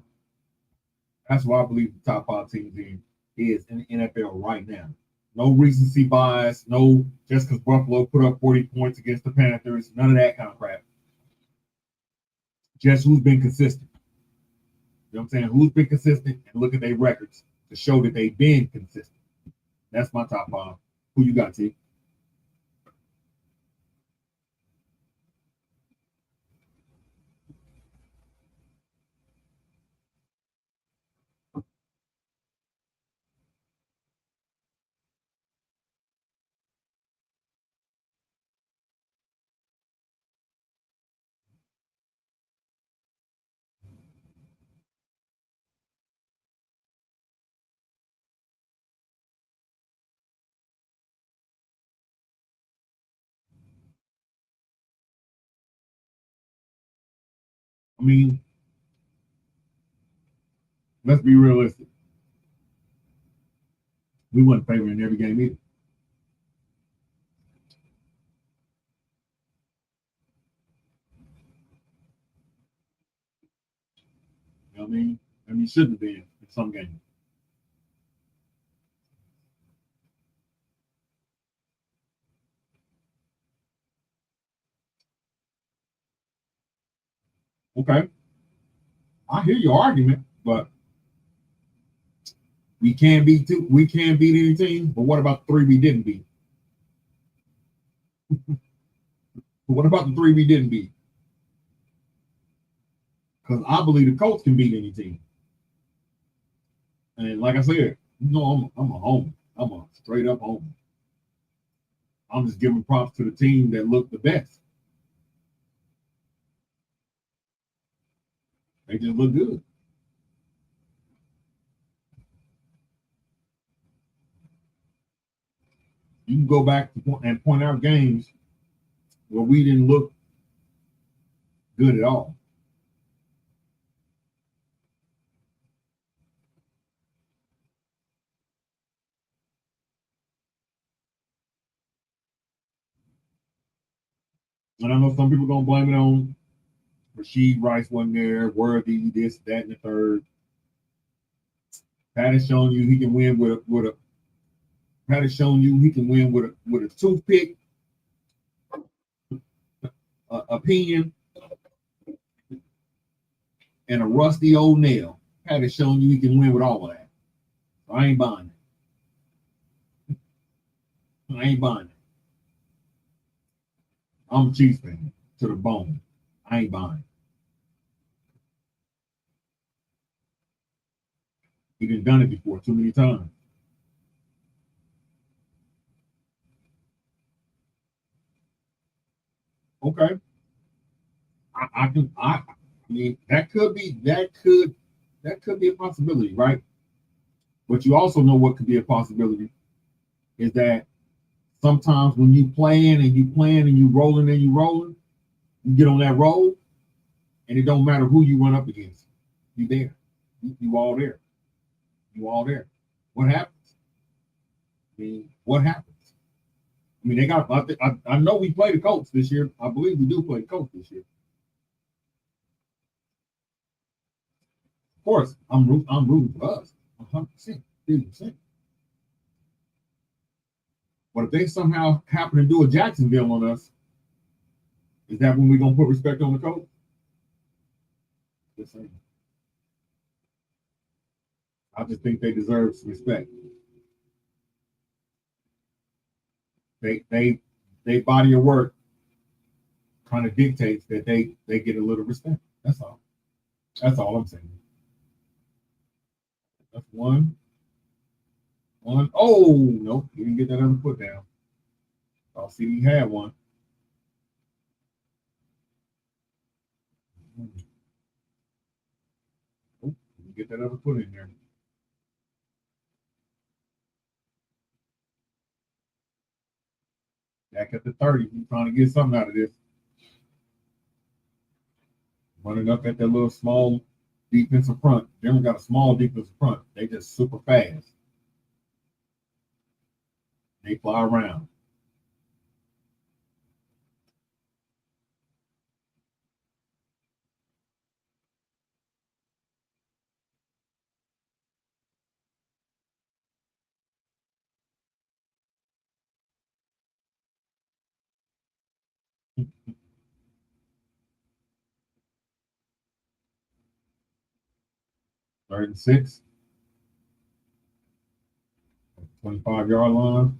That's what I believe the top 5 teams is in the NFL right now. No recency bias, no just because Buffalo put up 40 points against the Panthers, none of that kind of crap. Just who's been consistent. You know what I'm saying? Who's been consistent and look at their records to show that they've been consistent. That's my top 5. Who you got, T? I mean, let's be realistic. We wasn't favoring every game either. You know what I mean? And we shouldn't have been in some games. Okay. I hear your argument, but we can't beat any team. But what about the 3 we didn't beat? What about the 3 we didn't beat? Because I believe the Colts can beat any team. And like I said, you know, I'm a homer. I'm a straight up homer. I'm just giving props to the team that looked the best. They just look good. You can go back and point out games where we didn't look good at all. And I know some people are gonna blame it on Rashid Rice wasn't there, Worthy, this, that, and the third. Pat has shown you he can win with a Pat has shown you he can win with a toothpick, opinion, and a rusty old nail. Pat has shown you he can win with all of that. So I ain't buying it. I ain't buying it. I'm a Chiefs fan to the bone. I ain't buying it. He done it before too many times. Okay. I mean that could be a possibility, right? But you also know what could be a possibility is that sometimes when you playing and you rolling, you get on that roll, and it don't matter who you run up against. You there. You all there. You all there. What happens? I mean, what happens? I mean, they got. I know we play the Colts this year. I believe we do play the Colts this year. Of course, I'm rooting for us, 100%, 50%. But if they somehow happen to do a Jacksonville on us, is that when we're gonna put respect on the Colts? Just saying. I just think they deserve some respect. They body of work kind of dictates that they get a little respect. That's all. That's all I'm saying. That's one. Oh no, he didn't get that other foot down. I'll see he had one. Oh, get that other foot in there. Back at the 30, he's trying to get something out of this. Running up at that little small defensive front. Denver got a small defensive front. They just super fast. They fly around. Third and 6. 25-yard line.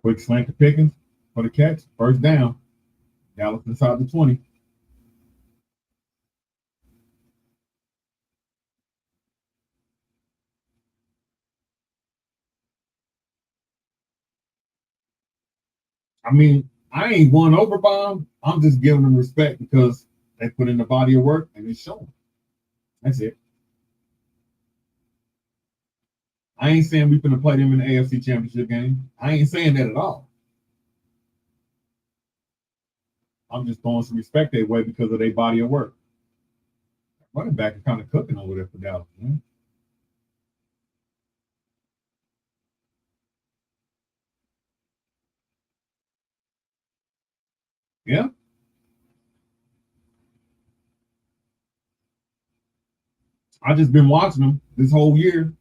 Quick slant to Pickens for the catch. First down. Dallas inside the 20. I mean, I ain't won over Bob. I'm just giving them respect because they put in the body of work and it's showing. That's it. I ain't saying we're going to play them in the AFC Championship game. I ain't saying that at all. I'm just throwing some respect their way because of their body of work. Running back is kind of cooking over there for Dallas, man. Yeah. I just been watching them this whole year,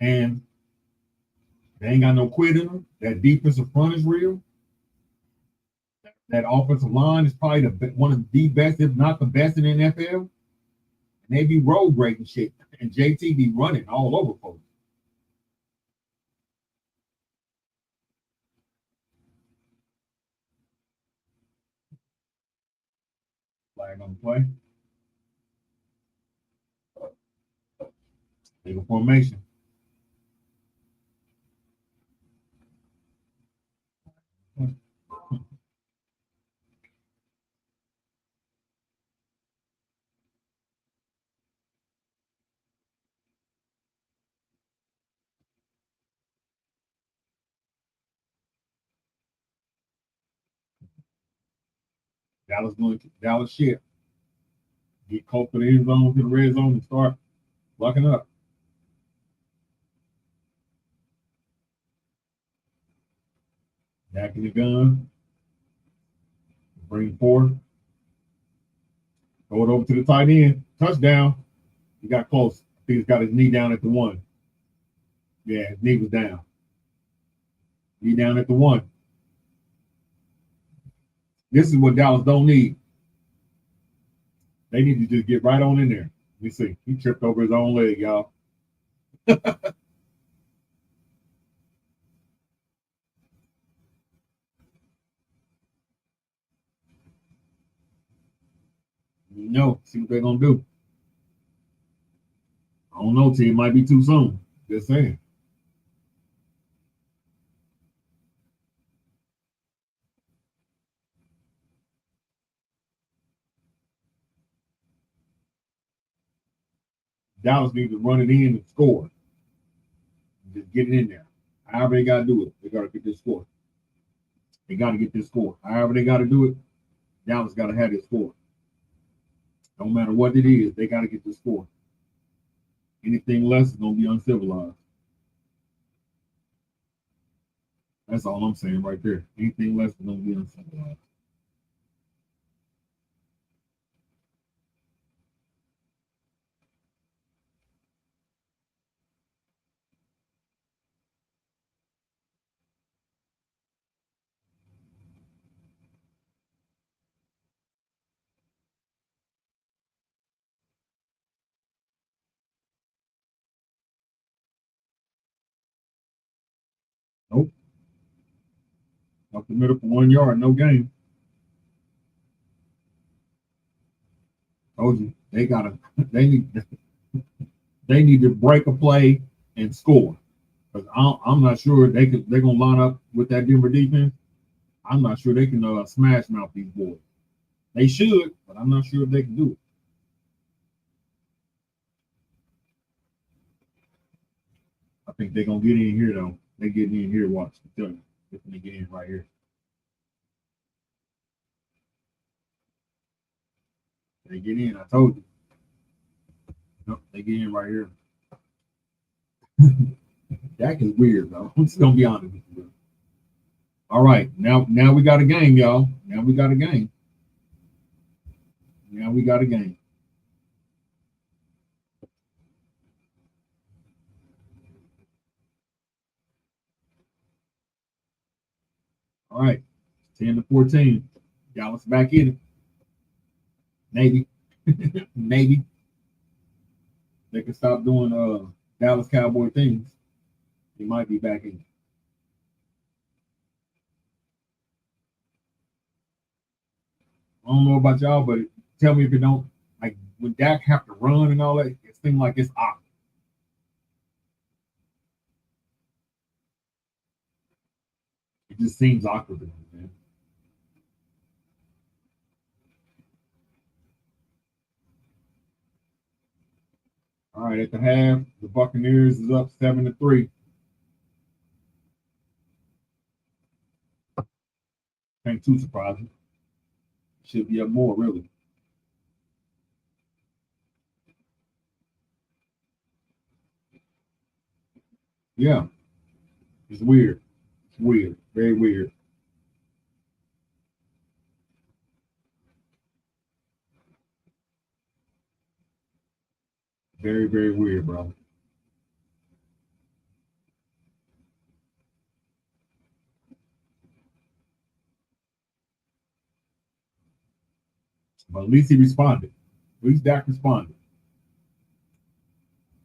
and they ain't got no quit in them. That defensive front is real. That offensive line is probably one of the best, if not the best in the NFL. And they be road breaking shit. And JT be running all over folks. Flag on the play. Take a formation. Dallas shit. Get close to the end zone, to the red zone, and start locking up. Back in the gun. Bring forward. Throw it over to the tight end. Touchdown. He got close. I think he's got his knee down at the 1. Yeah, his knee was down. Knee down at the 1. This is what Dallas don't need. They need to just get right on in there. Let me see. He tripped over his own leg, y'all. No, see what they're gonna do. I don't know, T. It might be too soon. Just saying. Dallas needs to run it in and score. Just get it in there. However they gotta do it, they gotta get this score. They gotta get this score. However they gotta do it, Dallas gotta have this score. No matter what it is, they gotta get this score. Anything less is gonna be uncivilized. That's all I'm saying right there. Anything less is gonna be uncivilized. Nope. Up the middle for 1 yard, no game. Told you they need to break a play and score. Because I'm not sure they're gonna line up with that Denver defense. I'm not sure they can smash mouth these boys. They should, but I'm not sure if they can do it. I think they're gonna get in here though. They're getting in here. Watch, I'm telling you, they're gonna get in right here. They get in. I told you. Nope, they get in right here. Dak is weird though. I'm just gonna be honest with you. All right, now we got a game, y'all. Now we got a game. Now we got a game. All right, 10-14. Dallas back in it. Maybe, maybe they can stop doing Dallas Cowboy things. They might be back in it. I don't know about y'all, but tell me if it don't, like when Dak have to run and all that, it seems like it's awkward. It just seems awkward to me, man. All right, at the half, the Buccaneers is up 7-3. Ain't too surprising. Should be up more, really. Yeah, it's weird. It's weird. Very weird. Very, very weird, bro. But at least he responded. At least Dak responded.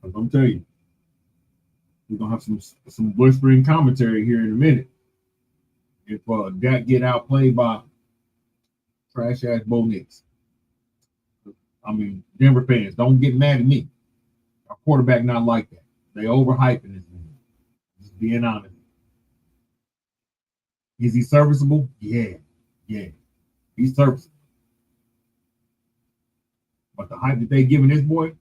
Because I'm telling you, we're gonna have some blistering commentary here in a minute. If Dak get outplayed by trash ass Bo Nix. I mean, Denver fans, don't get mad at me. Our quarterback not like that. They overhyping this man. Just being honest. Is he serviceable? Yeah. He's serviceable. But the hype that they giving this boy,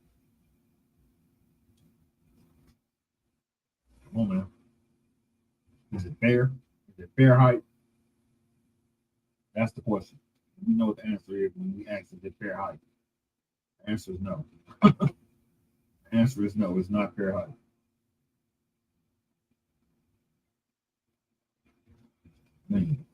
come on, man. Is it fair? Is it fair hype? That's the question. We know what the answer is when we ask is it fair hype. The answer is no. The answer is no, it's not fair hype. Man.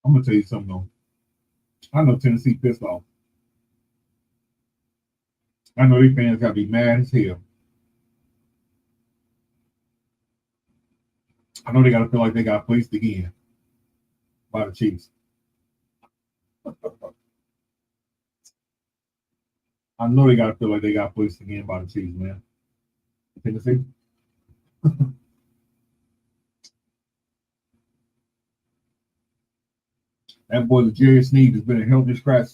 I'm gonna tell you something though. I know Tennessee pissed off. I know these fans gotta be mad as hell. I know they gotta feel like they got fleeced again by the Chiefs. I know they gotta feel like they got fleeced again by the Chiefs, man. Tennessee. That boy, Jerry Sneed, has been a healthy scratch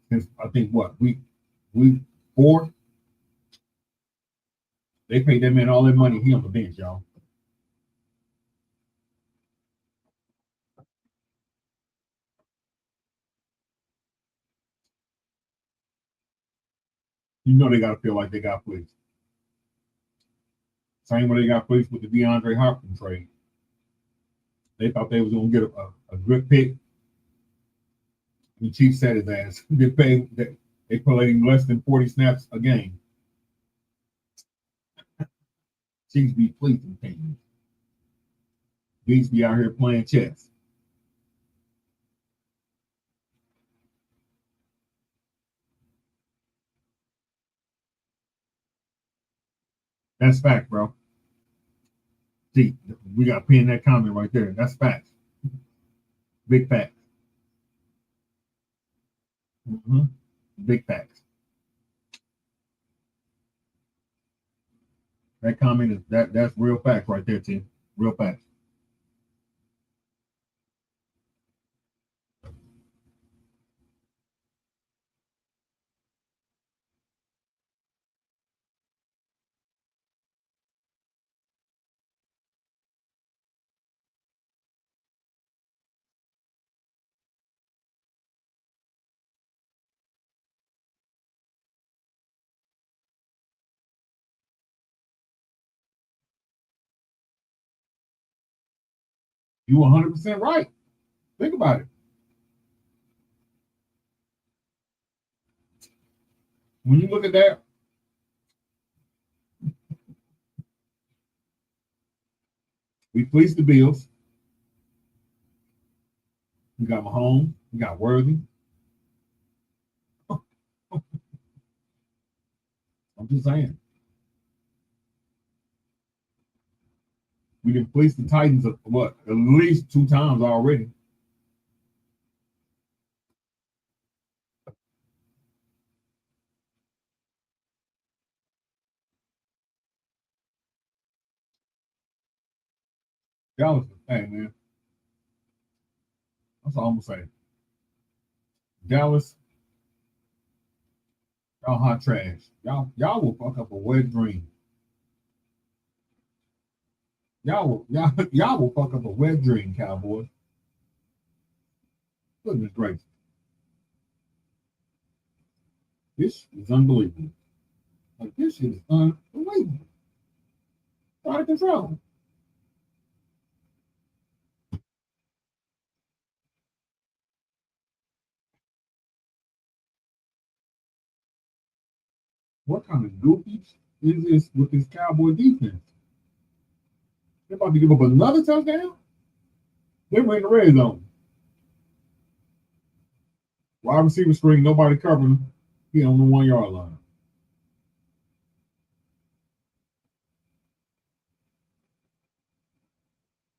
since I think what week 4. They paid that man all that money. He on the bench, y'all. You know they gotta feel like they got fleeced. Same way they got fleeced with the DeAndre Hopkins trade. They thought they was gonna get a good pick. The Chiefs said his ass. They played him less than 40 snaps a game. Chiefs be fleecing teams. Beats be out here playing chess. That's fact, bro. See, we got to pin that comment right there. That's facts. Big facts. Mm-hmm. Big facts. That comment is that's real facts right there, Tim. Real facts. You 100% right. Think about it. When you look at that, we fleeced the Bills. We got Mahomes. We got Worthy. I'm just saying. We didn't fleece the Titans of what? At least 2 times already. Dallas, hey man. That's all I'm gonna say. Dallas, y'all hot trash. Y'all will fuck up a wet dream. Y'all will fuck up a wet dream, Cowboys. Goodness gracious. This is unbelievable. Like, this is unbelievable. Out of control. What kind of goofy is this with this Cowboy defense? They're about to give up another touchdown? They're in the red zone. Wide receiver screen, nobody covering him. He on the 1 yard line.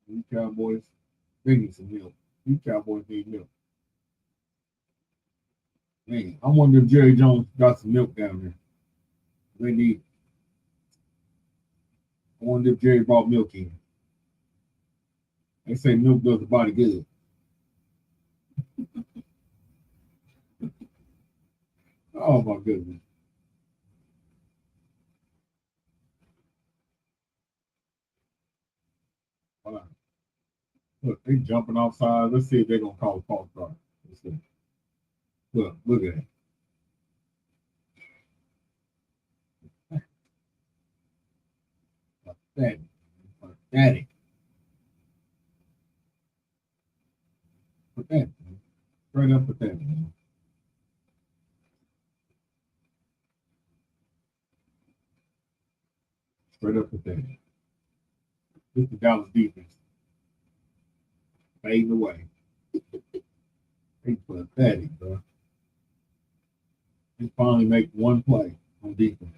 These Cowboys, they need some milk. These Cowboys need milk. Man, I wonder if Jerry Jones got some milk down there. They need. I wonder if Jerry brought milk in. They say milk does the body good. Oh my goodness. Wow. Look, they jumping off sides. Let's see if they're gonna call a false start. Let's see. Look at it. Pathetic. Pathetic. Pathetic. Straight up pathetic. Straight up pathetic. This is the Dallas defense. Fading away. They pathetic, bro. They finally make one play on defense.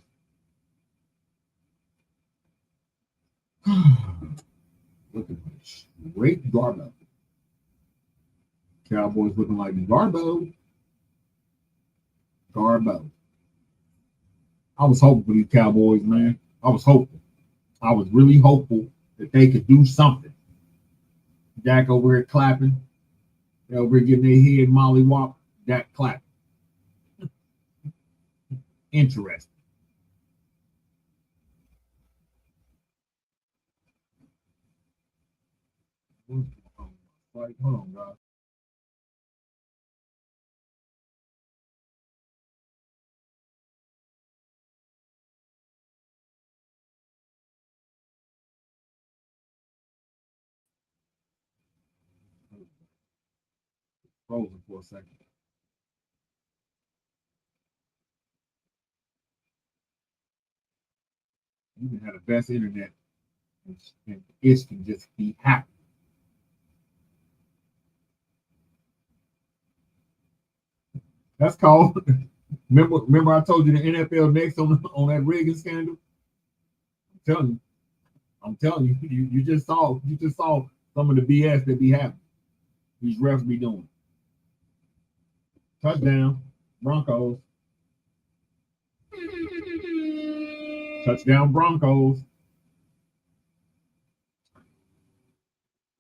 Look at this. Great Garbo. Cowboys looking like Garbo. Garbo. I was hoping for these Cowboys, man. I was hopeful. I was really hopeful that they could do something. Dak over here clapping. They over here getting their head mollywop. Dak clapping. Interesting. Hold on, guys. Frozen for a second. You can have the best internet, and it can just be happy. That's called. Remember, I told you the NFL next on that rigging scandal. I'm telling you, you just saw some of the BS that be happening. These refs be doing. Touchdown, Broncos. Touchdown, Broncos.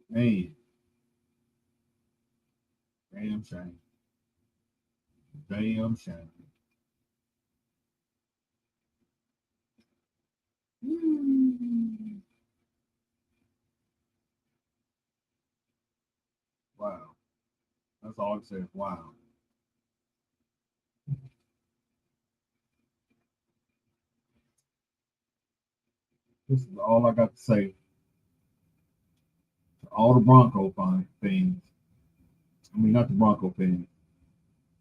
Man, damn shame. Damn shame. Wow. That's all I said. Wow. This is all I got to say. All the Bronco things. I mean, not the Bronco things,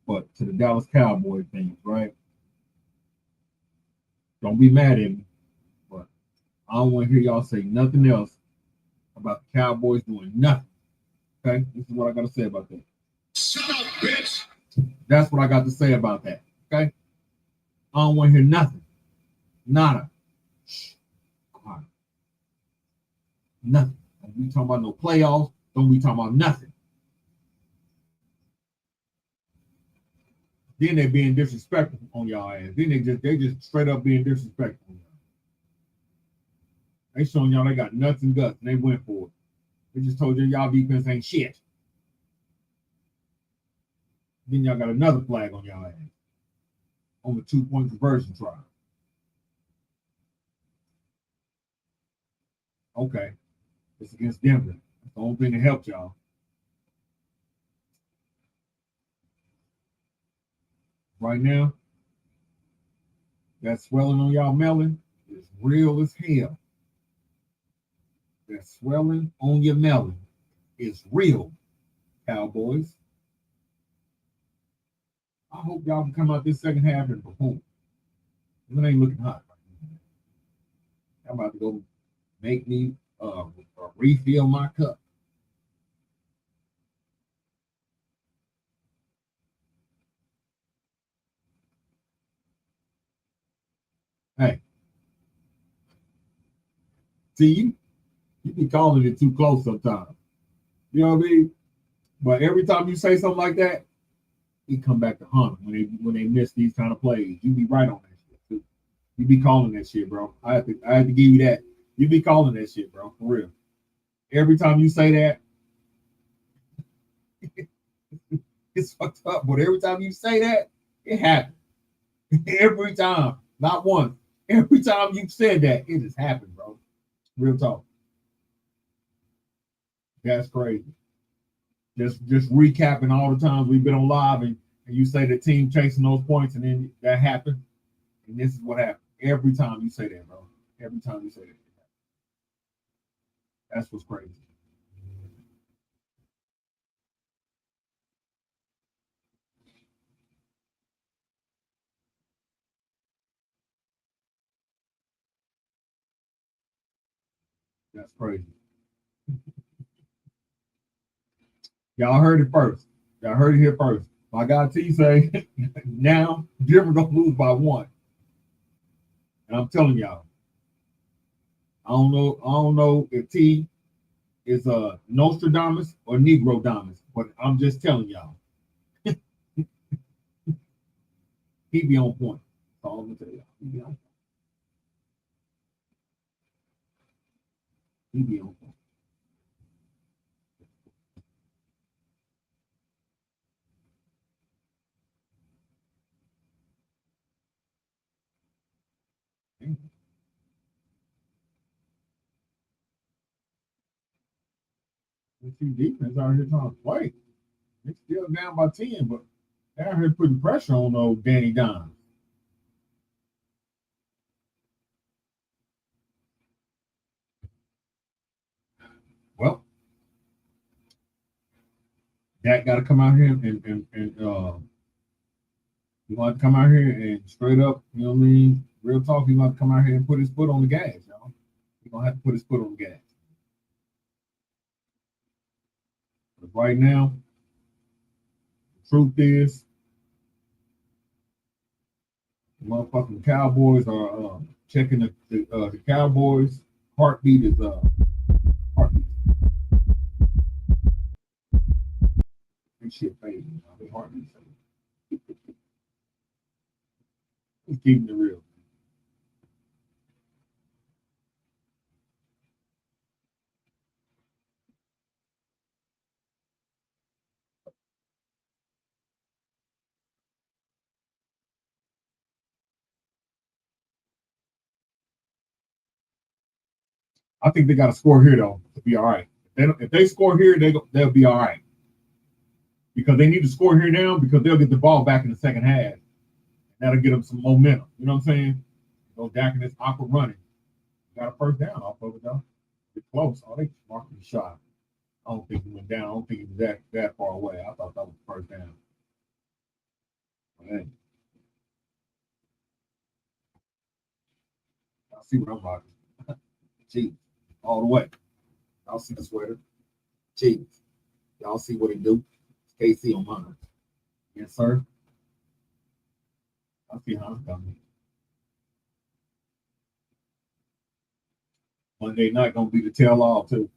but to the Dallas Cowboy things, right? Don't be mad at me, but I don't want to hear y'all say nothing else about the Cowboys doing nothing. Okay? This is what I got to say about that. Shut up, bitch. That's what I got to say about that. Okay? I don't want to hear nothing. Nada. Shh. Quiet. Nothing. Don't be talking about no playoffs. Don't be talking about nothing. Then they being disrespectful on y'all ass. Then they just straight up being disrespectful on y'all. They showing y'all they got nuts and guts and they went for it. They just told you y'all defense ain't shit. Then y'all got another flag on y'all ass on the 2-point conversion trial. Okay, it's against Denver. That's the only thing that helped y'all. right now, that swelling on y'all melon is real as hell. That swelling on your melon is real, Cowboys. I hope y'all can come out this second half and perform. It ain't looking hot. I'm about to go make me refill my cup. Hey, see, you be calling it too close sometimes. You know what I mean? But every time you say something like that, he come back to hunt when they miss these kind of plays. You be right on that shit too. You be calling that shit, bro. I have to give you that. You be calling that shit, bro, for real. Every time you say that, it's fucked up. But every time you say that, it happens. Every time, not once. Every time you said that, it has happened, bro. Real talk. That's crazy. Just recapping all the times we've been on live, and you say the team chasing those points, and then that happened, and this is what happened. Every time you say that, bro. Every time you say that. That's what's crazy. That's crazy. Y'all heard it first. Y'all heard it here first. My guy T say, now Denver gonna lose by 1. And I'm telling y'all, I don't know if T is a Nostradamus or Negrodamus, but I'm just telling y'all. He be on point. That's all I'm gonna tell y'all. He be on point. He be on point. The team defense out here trying to play. They're still down by 10, but they're out here putting pressure on old Danny Dimes. Well, Dak got to come out here and you want to come out here and straight up, you know what I mean? Real talk, you want to come out here and put his foot on the gas, y'all. He's going to have to put his foot on the gas. But right now, the truth is, the motherfucking Cowboys are checking the Cowboys' heartbeat is heartbeat. This shit fading. Their heartbeat fading. He's keeping it real. I think they got to score here though to be all right. If they score here, they'll be all right because they need to score here now because they'll get the ball back in the second half. That'll get them some momentum. You know what I'm saying? Go Dak in this awkward running. Got a first down off of it though. It's close. Oh, they marked the shot. I don't think he went down. I don't think he was that far away. I thought that was the first down. Hey. I see what I'm rocking. Jeez. All the way. Y'all see the sweater. Jeez. Y'all see what it do. It's KC on mine. Yes, sir. I see how it's coming. Monday night gonna be the tell all too.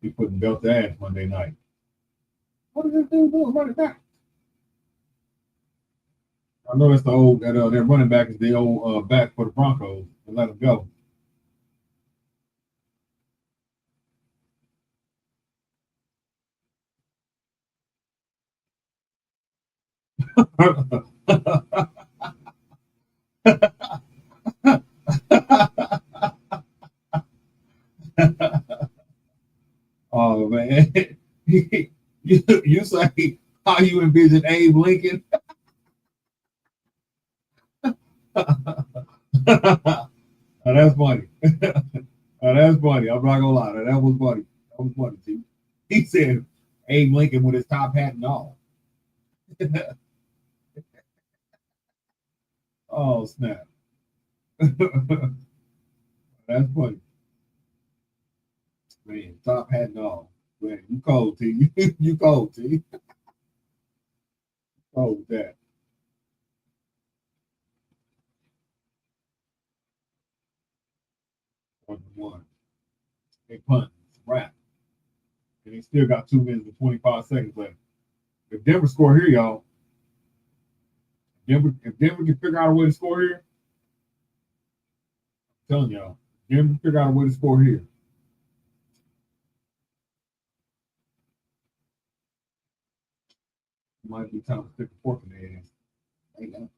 He putting belt to ass Monday night. What is this dude doing running back? I know that's the old that their running back is the old back for the Broncos and let him go. Oh man, you say how you envision Abe Lincoln. That's funny. That's funny. I'm not gonna lie. That was funny. That was funny too. He said Abe Lincoln with his top hat and all. Oh snap. That's funny. Man, top hat and all. Man, you cold, T. You cold, T. Cold with that. One. They punt. It's a wrap. And they still got 2 minutes and 25 seconds left. If Denver score here, y'all, if Denver can figure out a way to score here, I'm telling y'all, Denver can figure out a way to score here. It might be time to stick a fork in their ass. Ain't that?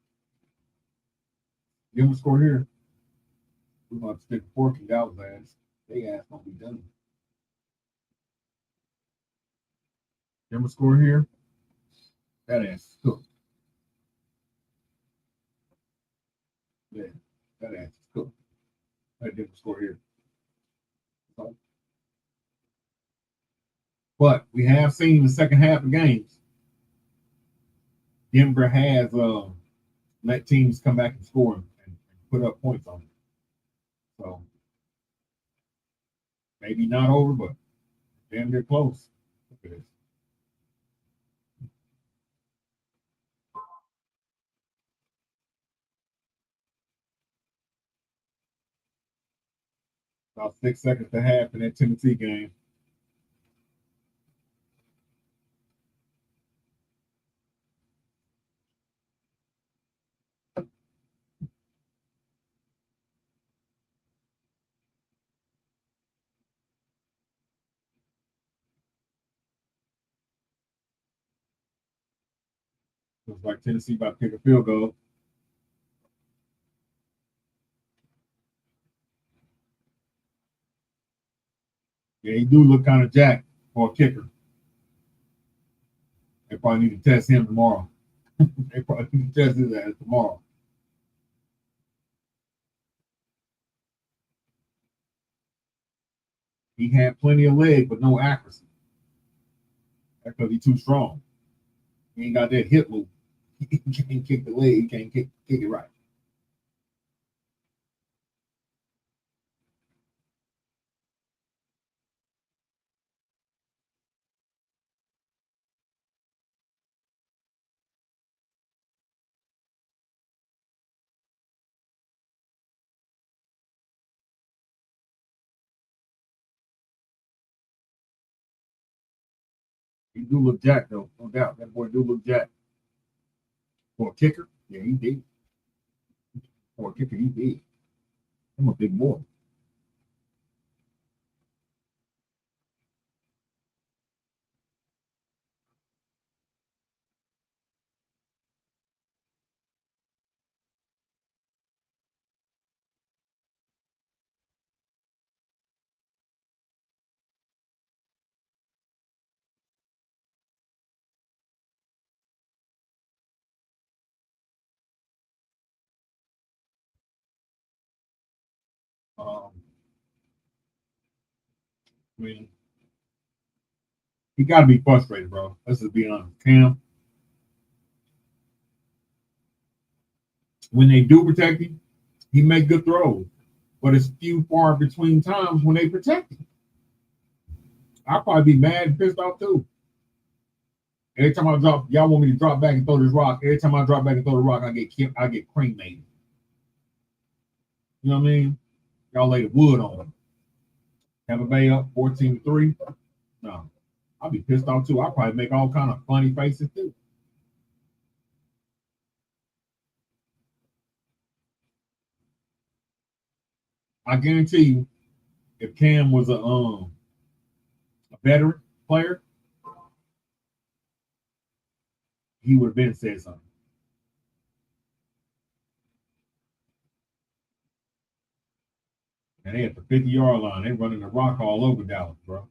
Denver score here, we're going to stick a fork in Dallas' ass. They ass gonna be done. Denver score here, that ass is cooked. Yeah, that ass is cooked. That Denver score here. But we have seen in the second half of games, Denver has let teams come back and score and put up points on it. So maybe not over, but damn near close. Look at this. About 6 seconds to half in that Tennessee game. Looks like Tennessee about to kick a field goal. Yeah, he do look kind of jacked for a kicker. They probably need to test him tomorrow. They probably need to test his ass tomorrow. He had plenty of leg, but no accuracy. That's because he's too strong. He ain't got that hip move. He can't kick the leg. He can't kick it right. He do look jacked, though. No doubt. That boy do look jacked. For a kicker, yeah, he did. For a kicker, he did. I'm a big boy. I mean, he got to be frustrated, bro. Let's just be honest. Cam, when they do protect him, he make good throws, but it's few far between times when they protect him. I'll probably be mad and pissed off too. Every time I drop, y'all want me to drop back and throw this rock. Every time I drop back and throw the rock, I get cremated. You know what I mean? Y'all lay the wood on them. Tampa Bay up 14-3. No, I'll be pissed off too. I'll probably make all kind of funny faces too. I guarantee you, if Cam was a veteran player, he would have been said something. And they at the 50-yard line. They running the rock all over Dallas, bro.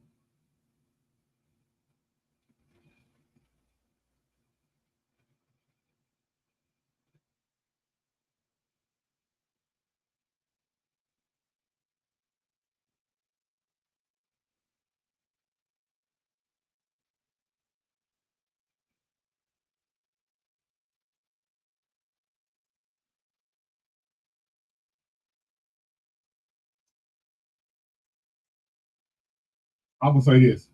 I would say this.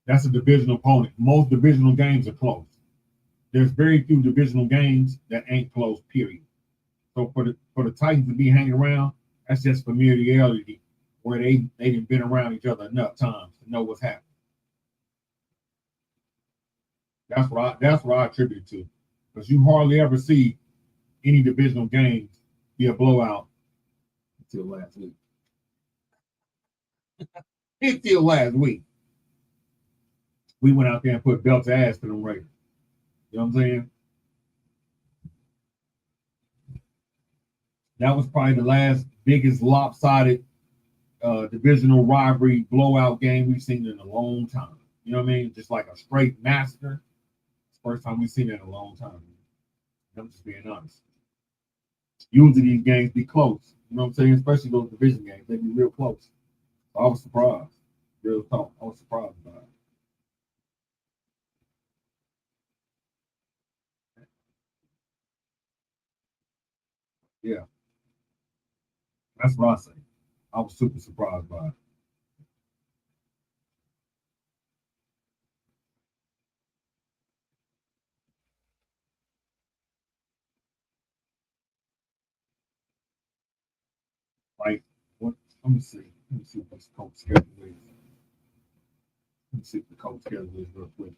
That's a divisional opponent. Most divisional games are close. There's very few divisional games that ain't close, period. So for the Titans to be hanging around, that's just familiarity where they've been around each other enough times to know what's happening. That's what I attribute it to. Because you hardly ever see any divisional games be a blowout until last week. Until last week. We went out there and put belts ass to them Raiders. You know what I'm saying? That was probably the last biggest lopsided divisional rivalry blowout game we've seen in a long time. You know what I mean? Just like a straight massacre. It's the first time we've seen it in a long time. I'm just being honest. Usually these games be close. You know what I'm saying? Especially those division games. They be real close. So I was surprised. Real talk. I was surprised by it. Yeah. That's what I say. I was super surprised by it. Like, what? Let me see. Let me see what this coach schedule is. Let me see what the coach schedule is real quick.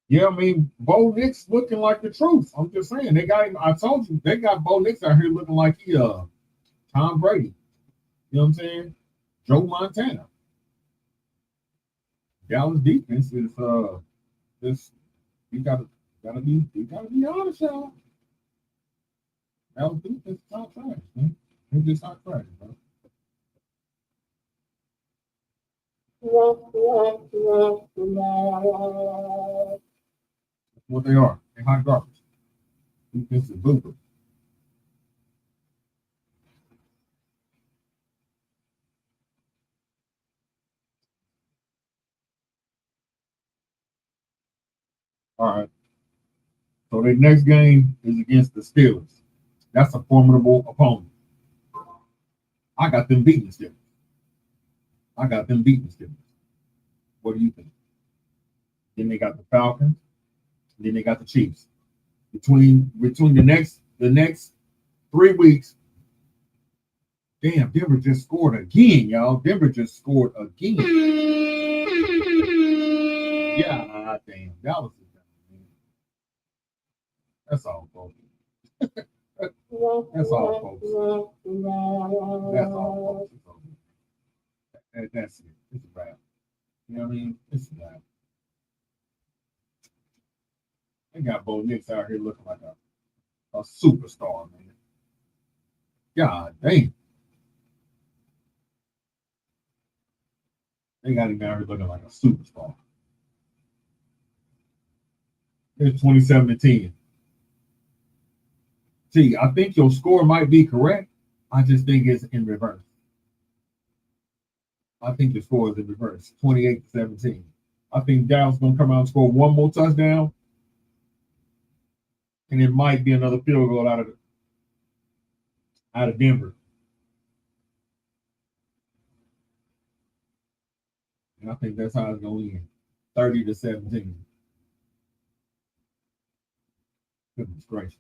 Yeah, I mean, Bo Nix looking like the truth. I'm just saying, they got him. I told you, they got Bo Nix out here looking like he Tom Brady. You know what I'm saying? Joe Montana. Dallas defense is this you gotta be honest, y'all. Dallas defense is top trash, man. They just top trash, bro. That's what they are. They're hot garbage. Defense is booper. All right. So their next game is against the Steelers. That's a formidable opponent. I got them beating the Steelers. I got them beating the Steelers. What do you think? Then they got the Falcons. Then they got the Chiefs. Between the next 3 weeks, damn, Denver just scored again, y'all. Denver just scored again. Yeah, damn, that was it. That's all, folks. That's all, folks. That's all, folks. That's it. It's a wrap. You know what I mean? It's a wrap. They got Bo Nix out here looking like a superstar, man. God damn. They got him out here looking like a superstar. It's 27-10. See, I think your score might be correct. I just think it's in reverse. I think the score is in reverse, 28-17. I think Dallas gonna come out and score one more touchdown, and it might be another field goal out of Denver. And I think that's how it's gonna end, 30-17. Goodness gracious,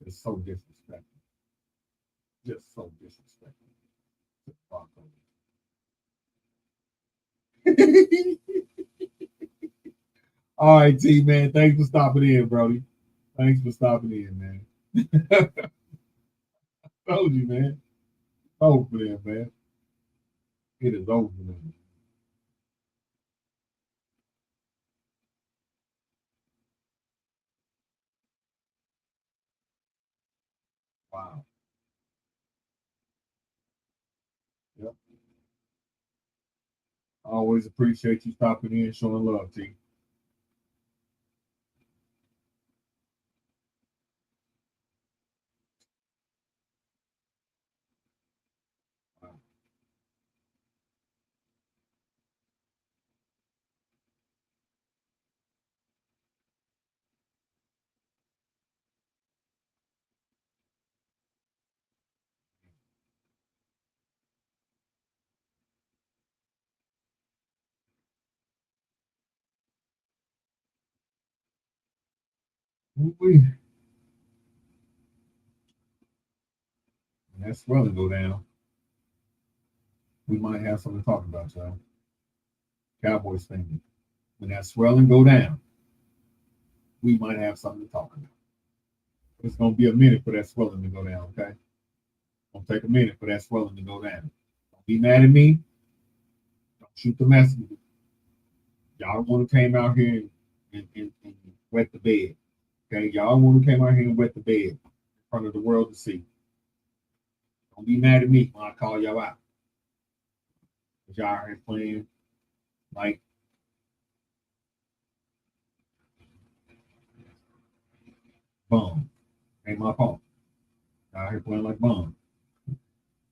it's so disrespectful, just so disrespectful. All right, T man. Thanks for stopping in, Brody. Thanks for stopping in, man. Told you, man. Over there, man. It is over, man. Wow. Yep. I always appreciate you stopping in, showing love, T. When that swelling go down, we might have something to talk about, y'all. Cowboys fan. When that swelling go down, we might have something to talk about. It's gonna be a minute for that swelling to go down, okay? It's gonna take a minute for that swelling to go down. Don't be mad at me. Don't shoot the messenger. Y'all want to came out here and wet the bed. Okay, y'all want to came out here and wet the bed in front of the world to see. Don't be mad at me when I call y'all out. Cause y'all are here playing like bum. Ain't my fault. Y'all out here playing like bum.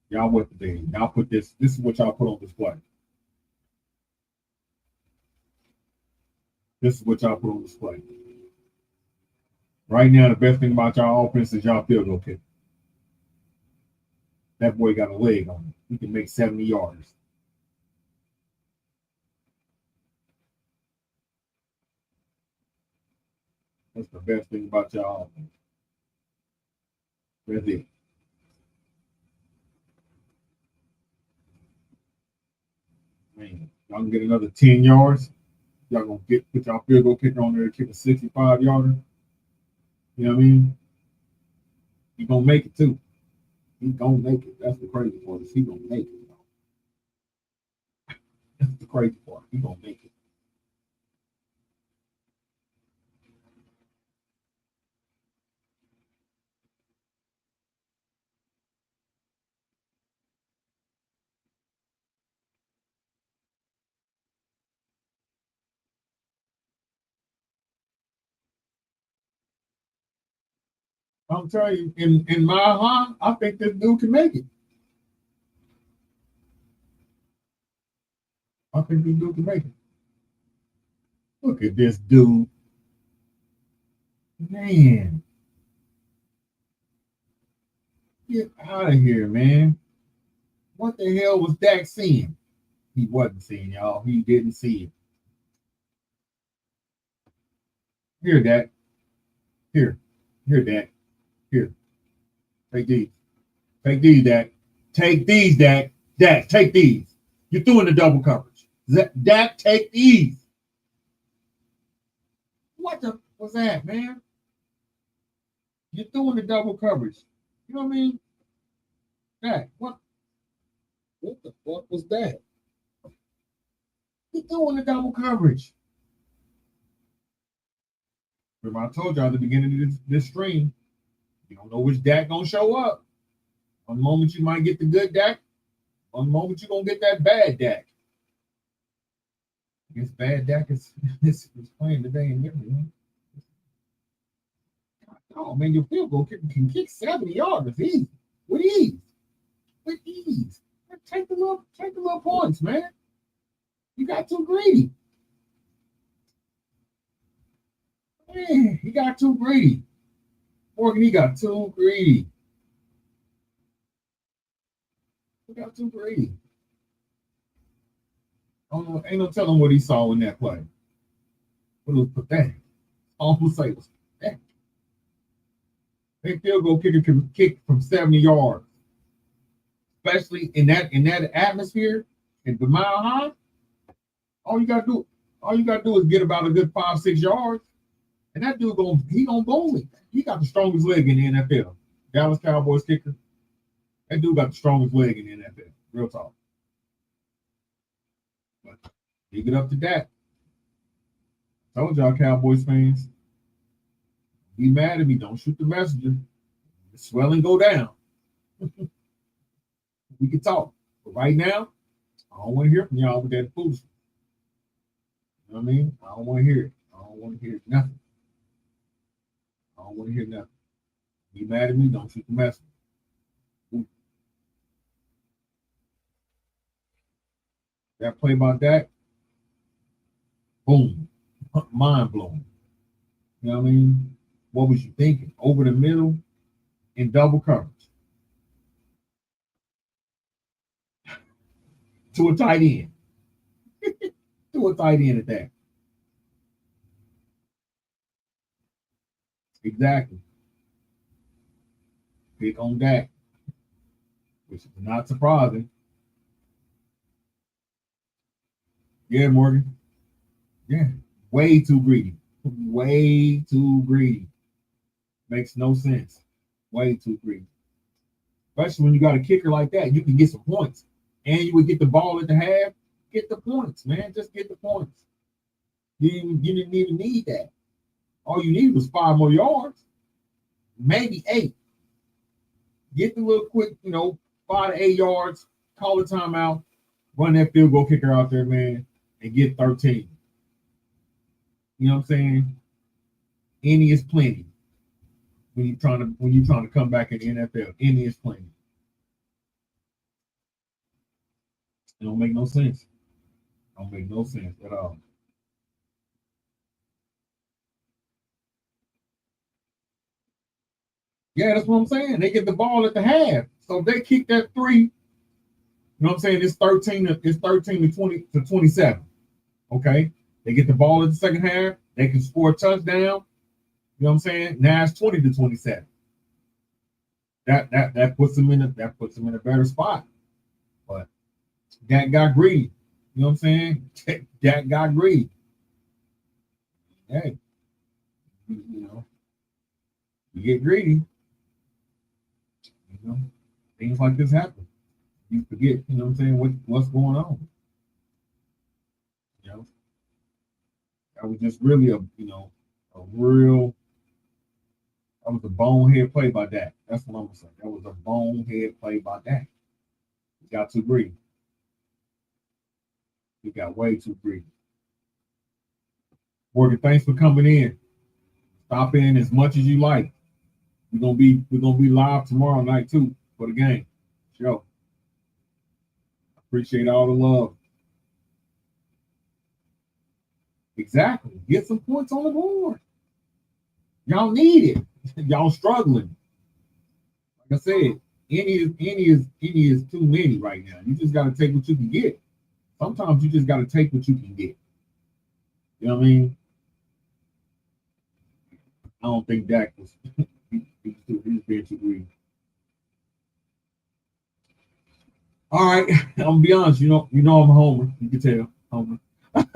Y'all wet the bed. Y'all put this. This is what y'all put on display. This is what y'all put on display. Right now, the best thing about y'all offense is y'all field goal kick. That boy got a leg on him. He can make 70 yards. That's the best thing about y'all offense. That's it. Man, y'all can get another 10 yards. Y'all gonna put y'all field goal kicker on there to kick a 65-yarder. You know what I mean? He gonna make it too. He gonna make it. That's the crazy part. Is he gonna make it? That's the crazy part. He gonna make it. I'm telling you, in my heart, I think this dude can make it. I think this dude can make it. Look at this dude. Man. Get out of here, man. What the hell was Dak seeing? He wasn't seeing, y'all. He didn't see it. Here, Dak. Here, Dak. Here. Take these. Take these, Dak. Take these, Dak. Dak, take these. You're doing the double coverage. Dak, take these. What the was that, man? You're doing the double coverage. You know what I mean? Dak, what the fuck was that? You're doing the double coverage. Remember, I told y'all at the beginning of this stream, you don't know which Dak gonna show up. One moment you might get the good Dak. One moment you're gonna get that bad Dak. I guess bad Dak is playing today in Denver. Oh man, your field goal can kick 70 yards with ease. With ease. With ease. Take the little points, man. You got too greedy. Man, he got too greedy. Morgan, he got too greedy. He got too greedy. I don't know, ain't no telling what he saw in that play. But it was pathetic. All I'm say was pathetic. That field goal kicker can kick from 70 yards. Especially in that atmosphere, in the mile high. All you gotta do is get about a good 5-6 yards. And that dude gonna bowl it. He got the strongest leg in the NFL. Dallas Cowboys kicker. That dude got the strongest leg in the NFL. Real talk. But leave it up to that. Told y'all Cowboys fans. Be mad at me. Don't shoot the messenger. The swelling go down. We can talk. But right now, I don't want to hear from y'all with that foolishness. You know what I mean? I don't want to hear it. I don't want to hear nothing. I don't want to hear nothing. Be mad at me, don't shoot the messenger. That play about that, boom, mind blowing. You know what I mean? What was you thinking? Over the middle in double coverage. To a tight end. To a tight end at that. Exactly. Pick on Dak, which is not surprising. Yeah, Morgan. Yeah, way too greedy. Way too greedy. Makes no sense. Way too greedy. Especially when you got a kicker like that, you can get some points. And you would get the ball at the half. Get the points, man. Just get the points. You didn't even need that. All you need was 5 more yards. Maybe 8. Get the little quick, 5 to 8 yards, call a timeout, run that field goal kicker out there, man, and get 13. You know what I'm saying? Any is plenty when you're trying to come back in the NFL. Any is plenty. It don't make no sense. Don't make no sense at all. Yeah, that's what I'm saying. They get the ball at the half. So if they kick that 3, you know what I'm saying? It's 13 to 20 to 27. Okay. They get the ball at the second half. They can score a touchdown. You know what I'm saying? Now it's 20 to 27. That puts them in a better spot. But Dak got greedy. You know what I'm saying? Dak got greedy. Hey, you get greedy. Things like this happen. You forget, you know what I'm saying, what's going on. That was just really that was a bonehead play by Dak. That's what I'm gonna say. That was a bonehead play by Dak. He got too greedy. He got way too greedy. Morgan, thanks for coming in. Stop in as much as you like. We're gonna be live tomorrow night too for the game. Show. Appreciate all the love. Exactly. Get some points on the board. Y'all need it. Y'all struggling. Like I said, any is too many right now. You just got to take what you can get. Sometimes you just got to take what you can get. You know what I mean? I don't think Dak was. He's being too greedy. All right, I'm gonna be honest. I'm a homer. You can tell, homer. I'm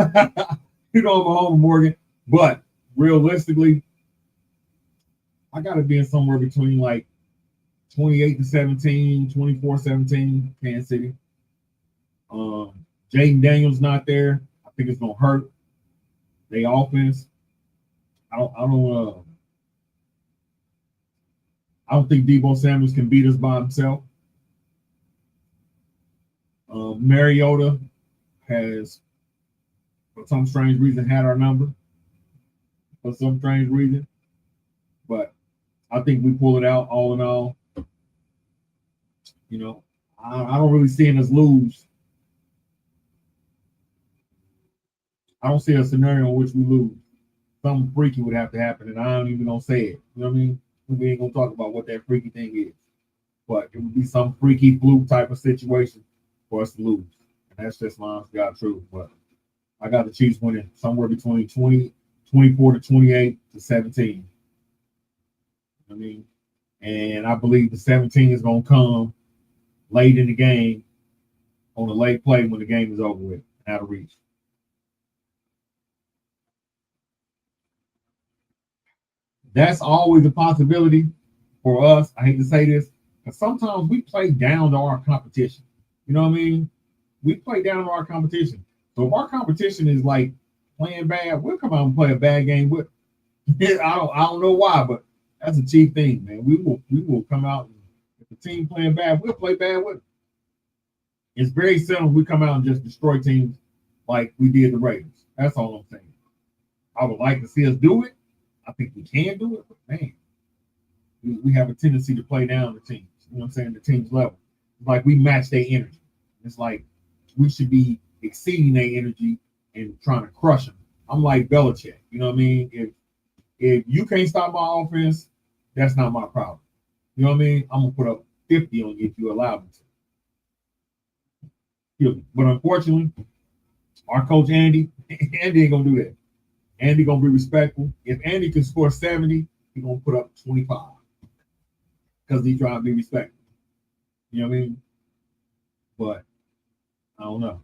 a homer, Morgan. But realistically, I got to be in somewhere between like 28-17, 24-17, Kansas City. Jaden Daniels not there. I think it's gonna hurt their offense. I don't think Deebo Samuels can beat us by himself. Mariota has, for some strange reason, had our number. For some strange reason. But I think we pull it out all in all. I don't really see us lose. I don't see a scenario in which we lose. Something freaky would have to happen, and I ain't even gonna say it. You know what I mean? We ain't gonna talk about what that freaky thing is. But it would be some freaky fluke type of situation for us to lose. And that's just my honest God truth. But I got the Chiefs winning somewhere between 24 to 28 to 17. You know what I mean? And I believe the 17 is gonna come late in the game on a late play when the game is over with, out of reach. That's always a possibility for us. I hate to say this, but sometimes we play down to our competition. You know what I mean? We play down to our competition. So if our competition is like playing bad, we'll come out and play a bad game with. I don't know why, but that's a cheap thing, man. We will come out and if the team playing bad, we'll play bad with it. It's very seldom we come out and just destroy teams like we did the Raiders. That's all I'm saying. I would like to see us do it. I think we can do it, but man, we have a tendency to play down the teams. You know what I'm saying? The team's level. It's like we match their energy. It's like we should be exceeding their energy and trying to crush them. I'm like Belichick. You know what I mean? If you can't stop my offense, that's not my problem. You know what I mean? I'm gonna put up 50 on you if you allow me to. But unfortunately, our coach Andy ain't gonna do that. Andy gonna be respectful. If Andy can score 70 He's gonna put up 25 because he's trying to be respected. You know what I mean? But I don't know.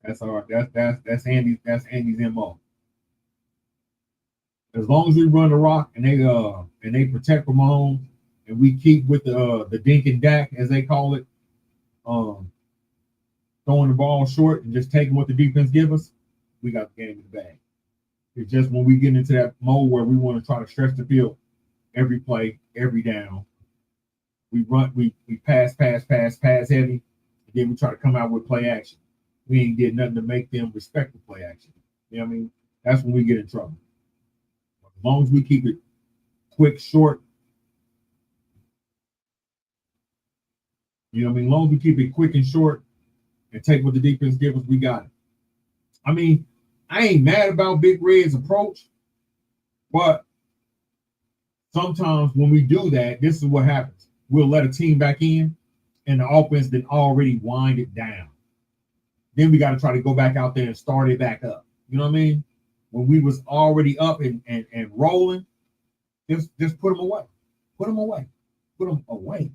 That's all right. That's Andy's MO. As long as we run the rock and they protect Mahomes and we keep with the dink and dack as they call it, throwing the ball short and just taking what the defense give us, we got the game in the bag. It's just when we get into that mode where we want to try to stretch the field every play, every down, we pass heavy, and then we try to come out with play action. We ain't did nothing to make them respect the play action. You know what I mean? That's when we get in trouble. But as long as we keep it quick, short, you know what I mean? As long as we keep it quick and short and take what the defense gives us, we got it. I mean, I ain't mad about Big Red's approach, but sometimes when we do that, this is what happens. We'll let a team back in, and the offense then already wind it down. Then we got to try to go back out there and start it back up. You know what I mean? When we was already up and rolling, just put them away. Put them away. Put them away.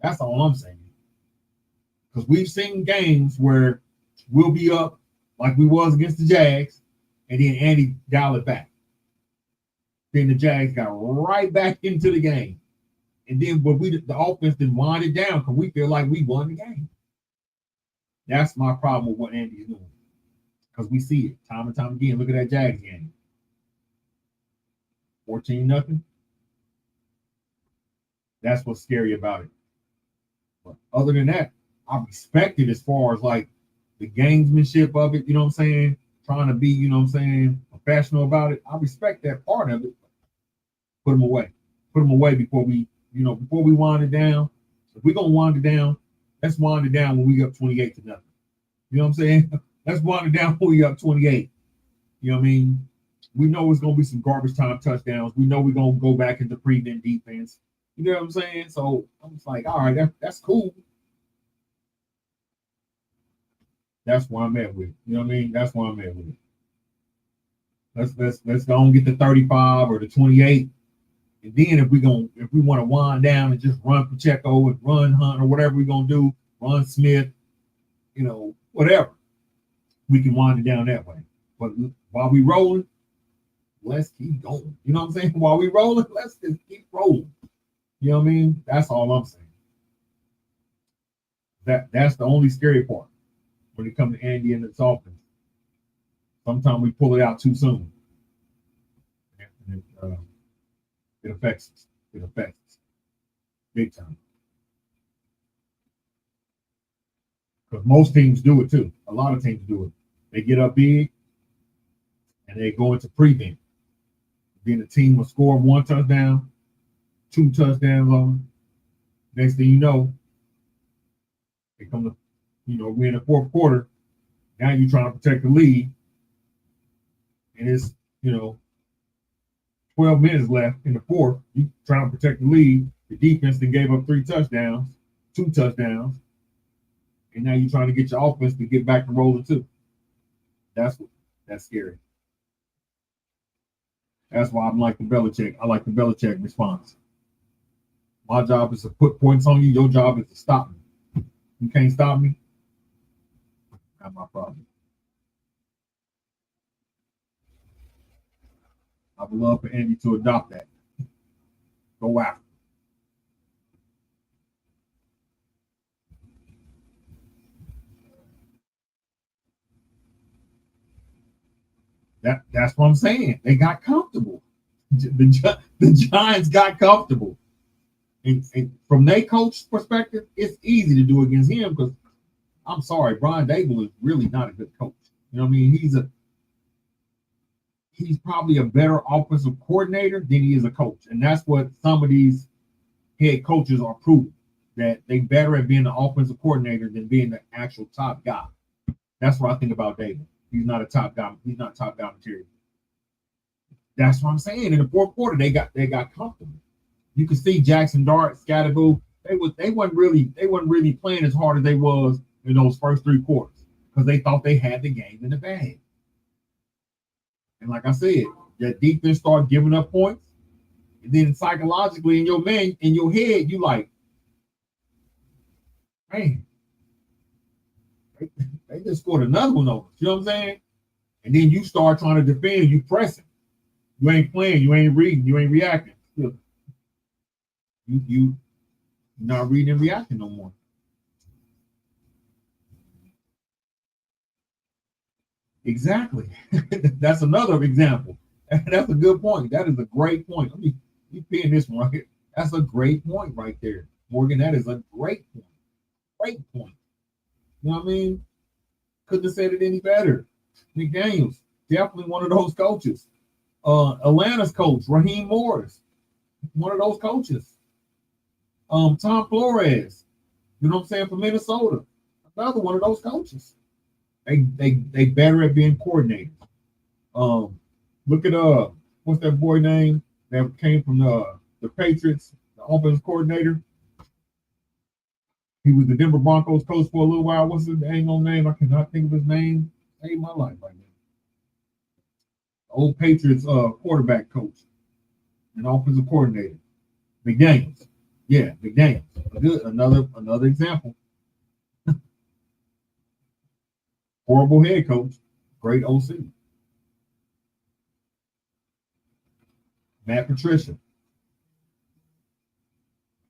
That's all I'm saying. Because we've seen games where we'll be up like we was against the Jags, and then Andy dial it back. Then the Jags got right back into the game. And then but the offense didn't wind it down because we feel like we won the game. That's my problem with what Andy's doing. Because we see it time and time again. Look at that Jags game. 14-0. That's what's scary about it. But other than that, I respect it as far as like the gamesmanship of it, you know what I'm saying? Trying to be, you know what I'm saying, professional about it. I respect that part of it. Put them away. Put them away before we wind it down. If we're going to wind it down, let's wind it down when we up 28-0. You know what I'm saying? Let's wind it down when we up 28. You know what I mean? We know it's going to be some garbage time touchdowns. We know we're going to go back into prevent defense. You know what I'm saying? So I'm just like, all right, that's cool. That's where I'm at with it. You know what I mean? That's where I'm at with it. Let's go and get the 35 or the 28. And then if we want to wind down and just run Pacheco and run Hunt or whatever we're gonna do, run Smith, you know, whatever, we can wind it down that way. But while we rolling, let's keep going. You know what I'm saying? While we rolling, let's just keep rolling. You know what I mean? That's all I'm saying. That's the only scary part when it comes to Andy and its offense. Sometimes we pull it out too soon. And it affects us. It affects us big time. Because most teams do it too. A lot of teams do it. They get up big and they go into prevent. Then the team will score 1 touchdown, 2 touchdowns on them. Next thing you know, they come to, we're in the fourth quarter. Now you're trying to protect the lead. And it's, 12 minutes left in the fourth. You trying to protect the lead. The defense then gave up 3 touchdowns, 2 touchdowns. And now you're trying to get your offense to get back to rolling too. That's scary. That's why I'm like the Belichick. I like the Belichick response. My job is to put points on you. Your job is to stop me. You can't stop me. Not my problem. I would love for Andy to adopt that. Go after. That's what I'm saying. They got comfortable. The Giants got comfortable. And from their coach's perspective, it's easy to do against him because I'm sorry, Brian Dable is really not a good coach. You know what I mean? He's probably a better offensive coordinator than he is a coach. And that's what some of these head coaches are proving, that they better at being the offensive coordinator than being the actual top guy. That's what I think about Dable. He's not a top guy. He's not top guy material. That's what I'm saying. In the fourth quarter, they got comfortable. You can see Jackson Dart, Scatterboo. They wasn't really playing as hard as they was in those first 3 quarters because they thought they had the game in the bag. And like I said, that defense started giving up points. And then psychologically in your head, you like, man, they just scored another one over. You know what I'm saying? And then you start trying to defend, you pressing. You ain't playing, you ain't reading, you ain't reacting. You not reading and reacting no more. Exactly. That's another example. That's a good point. That is a great point. Let me pin this one right here. That's a great point right there, Morgan. That is a great point. Great point. You know what I mean? Couldn't have said it any better. McDaniels, definitely one of those coaches. Atlanta's coach, Raheem Morris, one of those coaches. Tom Flores, you know what I'm saying, from Minnesota, another one of those coaches. They better at being coordinators. Look at what's that boy name that came from the Patriots, the offensive coordinator. He was the Denver Broncos coach for a little while. What's his name? I cannot think of his name. Saved my life right now. Old Patriots quarterback coach and offensive coordinator. McDaniels. Yeah, McDaniels. Good. Another example. Horrible head coach. Great OC. Matt Patricia. You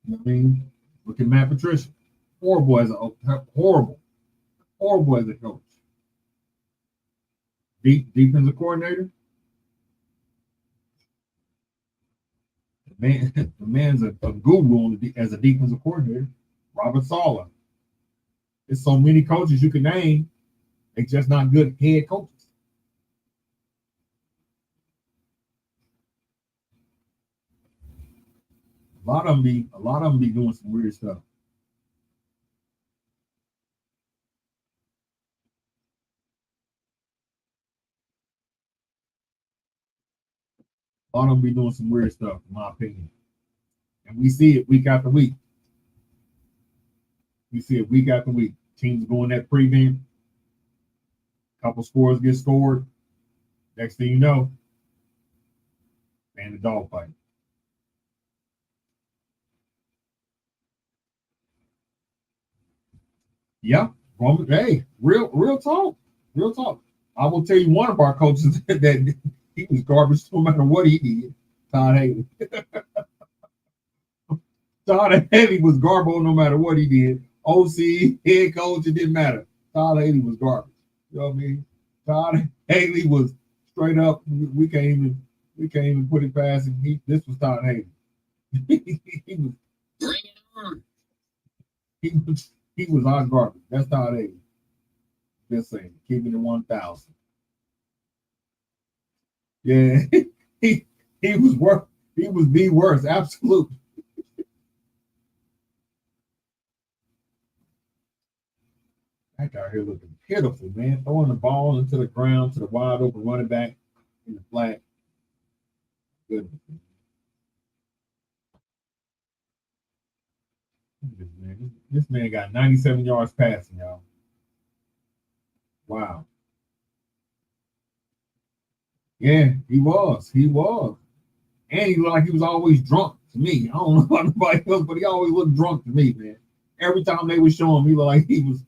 know what I mean? Look at Matt Patricia. Horrible as a coach. Defensive coordinator. The man's a guru as a defensive coordinator. Robert Saleh. There's so many coaches you can name. They're just not good head coaches. A lot of them be doing some weird stuff. A lot of them be doing some weird stuff, in my opinion. And we see it week after week. Teams go in that prevent. Couple scores get scored. Next thing you know, and the dogfight. Yeah. Hey, real talk. Real talk. I will tell you one of our coaches that he was garbage no matter what he did. Todd Haley. Todd Haley was garbage no matter what he did. OC, head coach, it didn't matter. Todd Haley was garbage. You know what I mean? Todd Haley was straight up. We can't even put it past him. This was Todd Haley. he was bring it on. He was our garbage. That's Todd Haley. Just saying, keeping it 1,000. Yeah, he was worse. He was the worst. Absolutely. That guy here looking pitiful, man. Throwing the ball into the ground to the wide open running back in the flat. Goodness. This man got 97 yards passing, y'all. Wow. Yeah, he was. And he looked like he was always drunk to me. I don't know about nobody else, but he always looked drunk to me, man. Every time they would show him, he looked like he was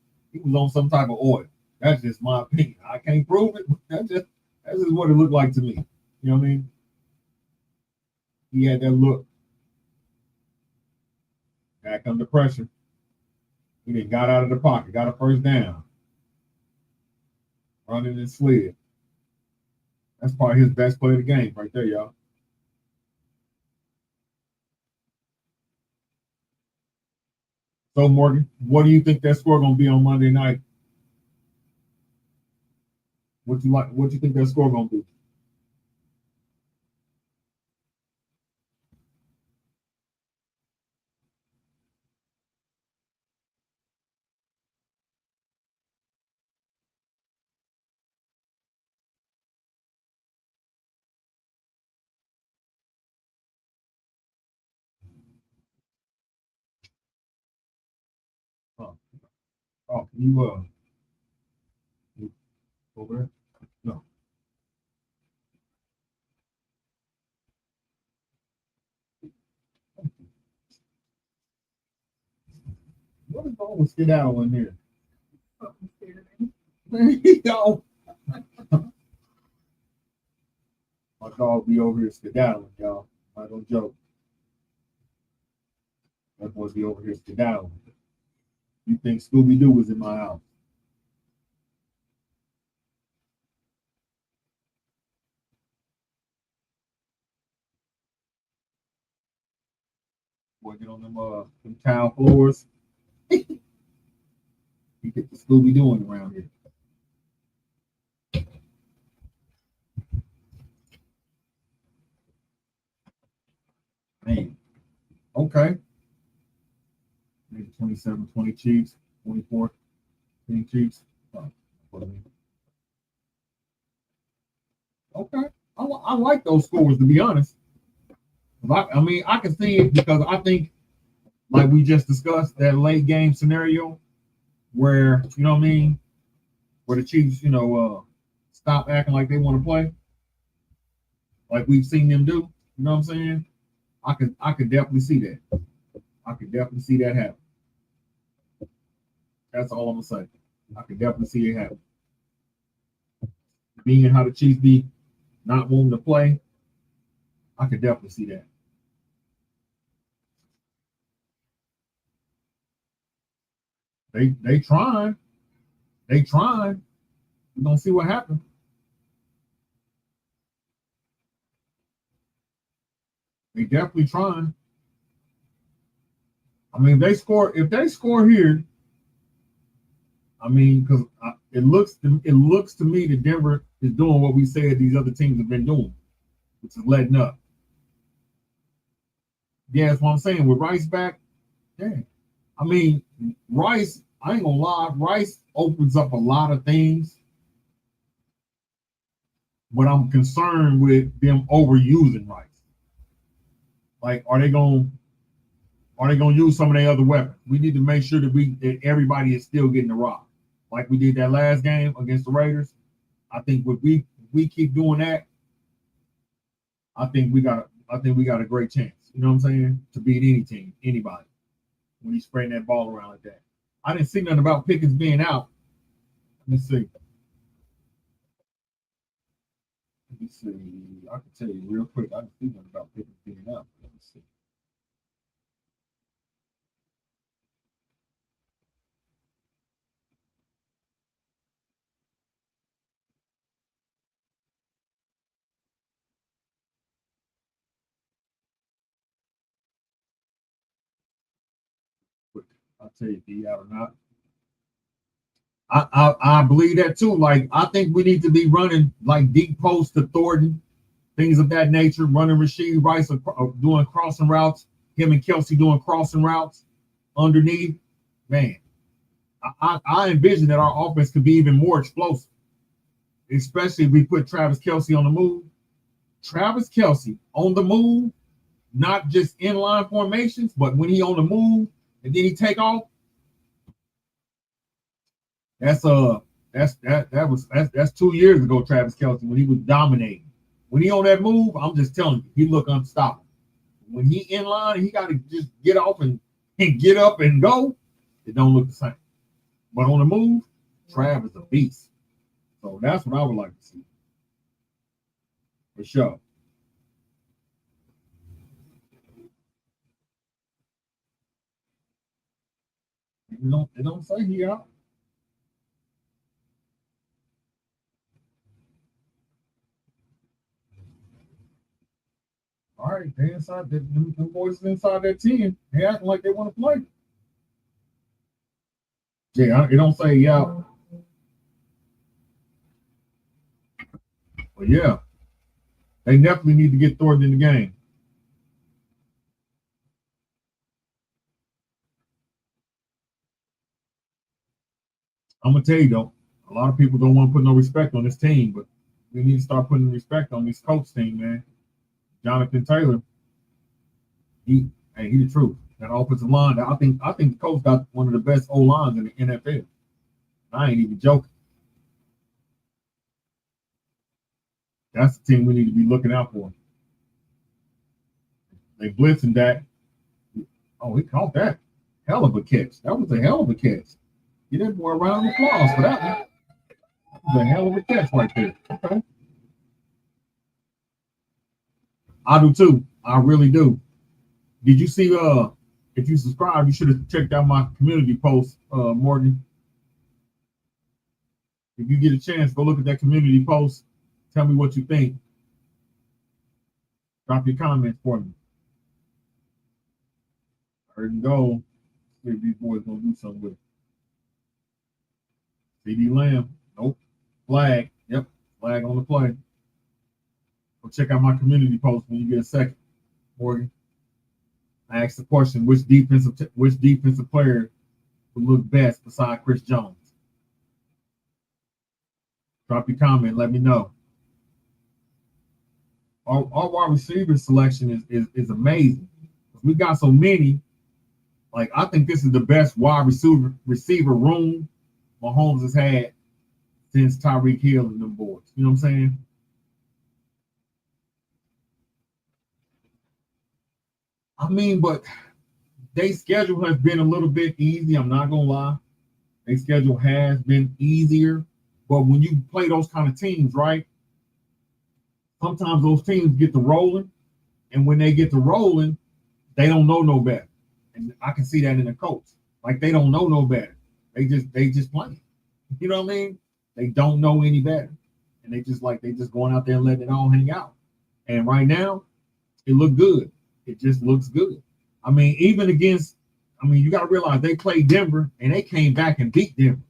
on some type of oil. That's just my opinion. I can't prove it. That's just what it looked like to me. You know what I mean? He had that look. Back under pressure. He then got out of the pocket, got a first down. Running and slid. That's probably his best play of the game right there, y'all. So, Morgan, what do you think that score gonna be on Monday night? What you think that score gonna be? Oh, can you over there? No. What is wrong with skedaddle in here? Yo. My dog be over here skedaddling, y'all. I don't joke. That boy be over here skedaddling. You think Scooby-Doo was in my house? Boy, get on them tile floors. You get the Scooby-Dooing around here. Man. Okay. Maybe 27, 20 Chiefs, 24, 10 Chiefs. Oh, okay. I like those scores, to be honest. I mean, I can see it because I think, like we just discussed, that late game scenario where, you know what I mean, where the Chiefs, stop acting like they want to play, like we've seen them do. You know what I'm saying? I could definitely see that. I could definitely see that happen. That's all I'm gonna say. I could definitely see it happen. Being how the Chiefs be not wanting to play, I could definitely see that. They trying. They trying. We're gonna see what happens. They definitely trying. I mean, if they score here, I mean, because it looks to me that Denver is doing what we said these other teams have been doing, which is letting up. Yeah, that's what I'm saying. With Rice back, yeah. I mean, Rice, I ain't gonna lie, Rice opens up a lot of things, but I'm concerned with them overusing Rice. Like, are they gonna use some of their other weapons? We need to make sure that everybody is still getting the rock, like we did that last game against the Raiders. I think if we keep doing that, I think we got a great chance. You know what I'm saying? To beat any team, anybody, when he's spraying that ball around like that. I didn't see nothing about Pickens being out. Let me see. I can tell you real quick. I didn't see nothing about Pickens being out. Let me see. I'll tell you if he out or not. I believe that too. Like, I think we need to be running like deep post to Thornton, things of that nature, running Rashid Rice doing crossing routes, him and Kelsey doing crossing routes underneath. Man, I envision that our offense could be even more explosive, especially if we put Travis Kelsey on the move. Travis Kelsey on the move, not just inline formations, but when he on the move and then he take off. That's 2 years ago, Travis Kelsey, when he was dominating. When he on that move, I'm just telling you, he look unstoppable. When he in line, he got to just get off and get up and go. It don't look the same. But on the move, Trav is a beast. So that's what I would like to see. For sure. It don't say he out. All right, they inside them boys inside that 10. They acting like they want to play. Yeah, it don't say out. But yeah, they definitely need to get Thornton in the game. I'm gonna tell you though, a lot of people don't want to put no respect on this team, but we need to start putting respect on this coach team, man. Jonathan Taylor, he the truth. That offensive line, I think the coach got one of the best O lines in the NFL. I ain't even joking. That's the team we need to be looking out for. They blitzing that. Oh, he caught that. Hell of a catch. That was a hell of a catch. Get that boy a round of applause for that one. That was a hell of a catch right there. Okay. I do too. I really do. Did you see if you subscribe, you should have checked out my community post, Morgan. If you get a chance, go look at that community post. Tell me what you think. Drop your comments for me. There you go. See if these boys gonna do something with it. CD Lamb. Nope. Flag. Yep. Flag on the play. Go check out my community post when you get a second, Morgan. I asked the question: which defensive player would look best beside Chris Jones? Drop your comment. Let me know. Our wide receiver selection is amazing. We got so many. Like, I think this is the best wide receiver room Mahomes has had since Tyreek Hill and them boys. You know what I'm saying? I mean, but their schedule has been a little bit easy. I'm not gonna lie. Their schedule has been easier. But when you play those kind of teams, right? Sometimes those teams get to rolling, and when they get to rolling, they don't know no better. And I can see that in the coach. Like, they don't know no better. They just playing. You know what I mean? They don't know any better. And they just going out there and letting it all hang out. And right now, it looked good. It just looks good. I mean, even against, you got to realize they played Denver and they came back and beat Denver.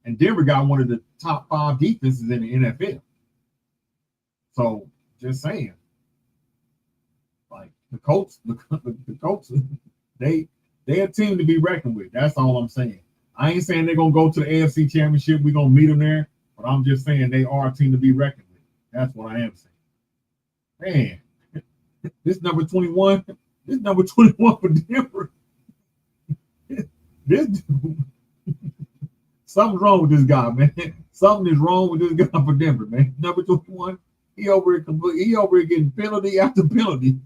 And Denver got one of the top 5 defenses in the NFL. So, just saying. Like, the Colts, they're a team to be reckoned with. That's all I'm saying. I ain't saying they're going to go to the AFC Championship. We're going to meet them there. But I'm just saying they are a team to be reckoned with. That's what I am saying. Man, this number 21 for Denver. Something's wrong with this guy, man. Something is wrong with this guy for Denver, man. Number 21, he over here getting penalty after penalty.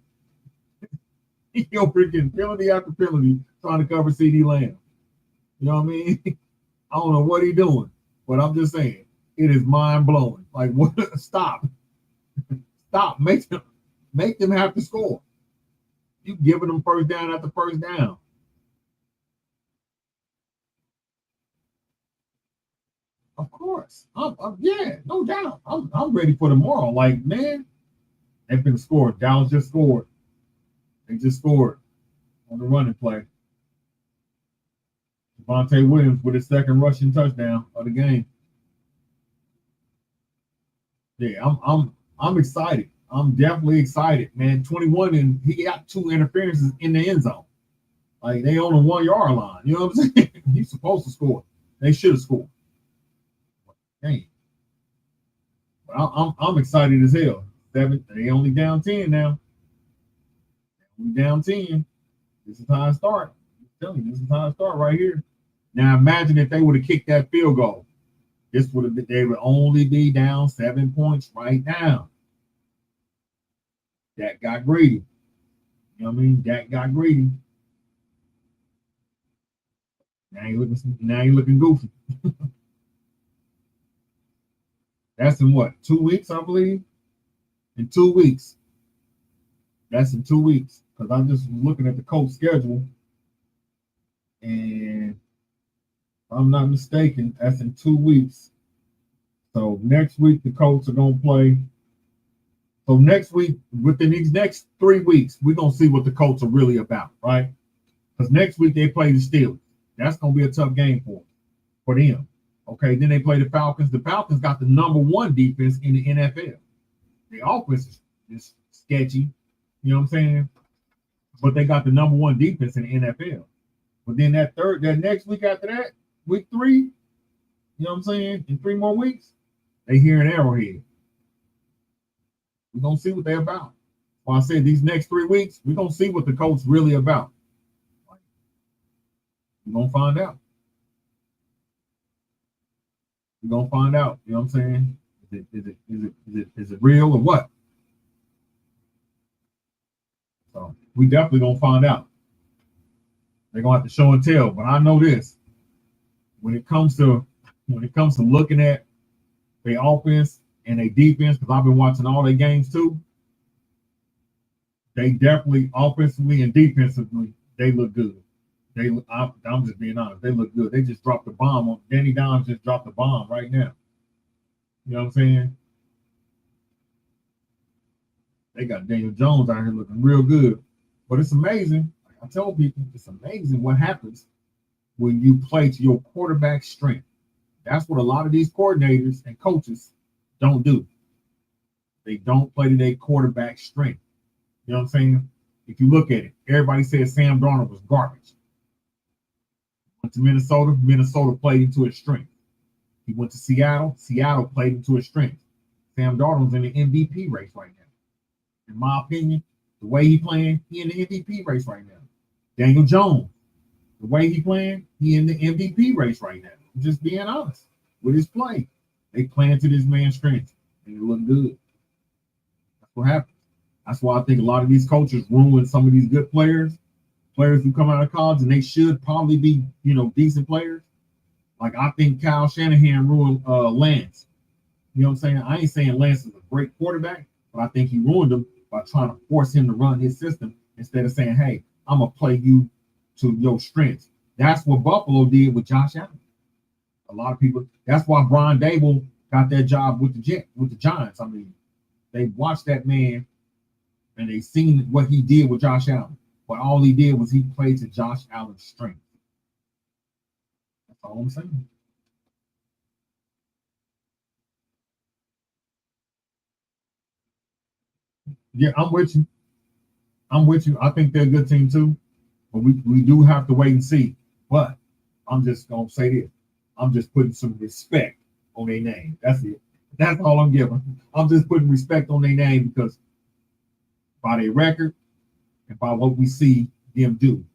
He over here getting penalty after penalty trying to cover CD Lamb. You know what I mean? I don't know what he's doing, but I'm just saying it is mind blowing. Like, what? Stop. Make them have to score. You giving them first down after first down. Of course. Yeah, no doubt. I'm ready for tomorrow. Like, man, they've been scored. Dallas just scored. They just scored on the running play. Devontae Williams with his second rushing touchdown of the game. Yeah, I'm excited. I'm definitely excited, man. 21, and he got 2 interferences in the end zone. Like, they on the 1 yard line. You know what I'm saying? He's supposed to score. They should have scored. Dang. But I'm excited as hell. They only down 10 now. We down 10. This is how it start. I'm telling you, this is how it start right here. Now imagine if they would have kicked that field goal. They would only be down 7 points right now. That got greedy. You know what I mean? That got greedy. Now you looking goofy. That's in what, 2 weeks, I believe? In 2 weeks. That's in 2 weeks. Because I'm just looking at the Colts schedule. And if I'm not mistaken, that's in 2 weeks. So next week, the Colts are going to play. So next week, within these next 3 weeks, we're going to see what the Colts are really about, right? Because next week, they play the Steelers. That's going to be a tough game for them. Okay, then they play the Falcons. The Falcons got the number 1 defense in the NFL. The offense is sketchy, you know what I'm saying? But they got the number 1 defense in the NFL. But then that next week after that, week 3, you know what I'm saying? In 3 more weeks, they here in Arrowhead. We're going to see what they're about. Well, I said these next 3 weeks, we're going to see what the Colts really about. We're going to find out. We're going to find out. You know what I'm saying? Is it real or what? So we definitely going to find out. They're gonna have to show and tell. But I know this: when it comes to looking at their offense and their defense, because I've been watching all their games too, they definitely offensively and defensively they look good. I'm just being honest. They look good. They just dropped the bomb on Danny Dimes. Just dropped the bomb right now. You know what I'm saying? They got Daniel Jones out here looking real good. But it's amazing. Like I tell people, it's amazing what happens when you play to your quarterback's strength. That's what a lot of these coordinators and coaches don't do. They don't play to their quarterback's strength. You know what I'm saying? If you look at it, everybody said Sam Darnold was garbage. Went to Minnesota, Minnesota played into his strength. He went to Seattle, Seattle played into his strength. Sam Darnold's in the MVP race right now. In my opinion, the way he playing, he in the MVP race right now. Daniel Jones, the way he playing, he in the MVP race right now. I'm just being honest with his play. They playing to this man's strength, and it look good. That's what happens. That's why I think a lot of these coaches ruin some of these good players who come out of college, and they should probably be, decent players. Like I think Kyle Shanahan ruined Lance. You know what I'm saying? I ain't saying Lance is a great quarterback, but I think he ruined him by trying to force him to run his system instead of saying, hey, I'm going to play you to your strengths. That's what Buffalo did with Josh Allen. A lot of people, that's why Brian Dable got that job with the Giants. I mean, they watched that man and they seen what he did with Josh Allen. But all he did was he played to Josh Allen's strength. That's all I'm saying. Yeah, I'm with you. I think they're a good team too. But we do have to wait and see. But I'm just going to say this. I'm just putting some respect on their name. That's it. That's all I'm giving. I'm just putting respect on their name because by their record and by what we see them do,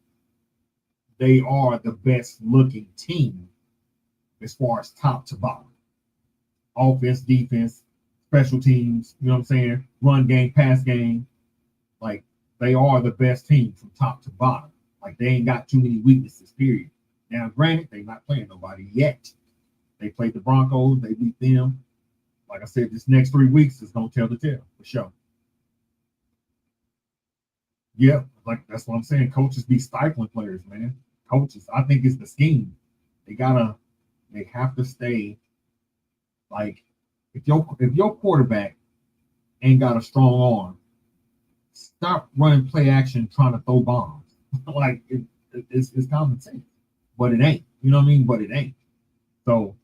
they are the best looking team as far as top to bottom. Offense, defense, special teams, you know what I'm saying? Run game, pass game. Like, they are the best team from top to bottom. Like, they ain't got too many weaknesses, period. Now, granted, they're not playing nobody yet. They played the Broncos. They beat them. Like I said, this next 3 weeks is going to tell the tale, for sure. Yeah, like that's what I'm saying. Coaches be stifling players, man. Coaches, I think it's the scheme. They have to stay. Like, if your quarterback ain't got a strong arm, stop running play action trying to throw bombs. Like it's common sense, but it ain't. You know what I mean? But it ain't. So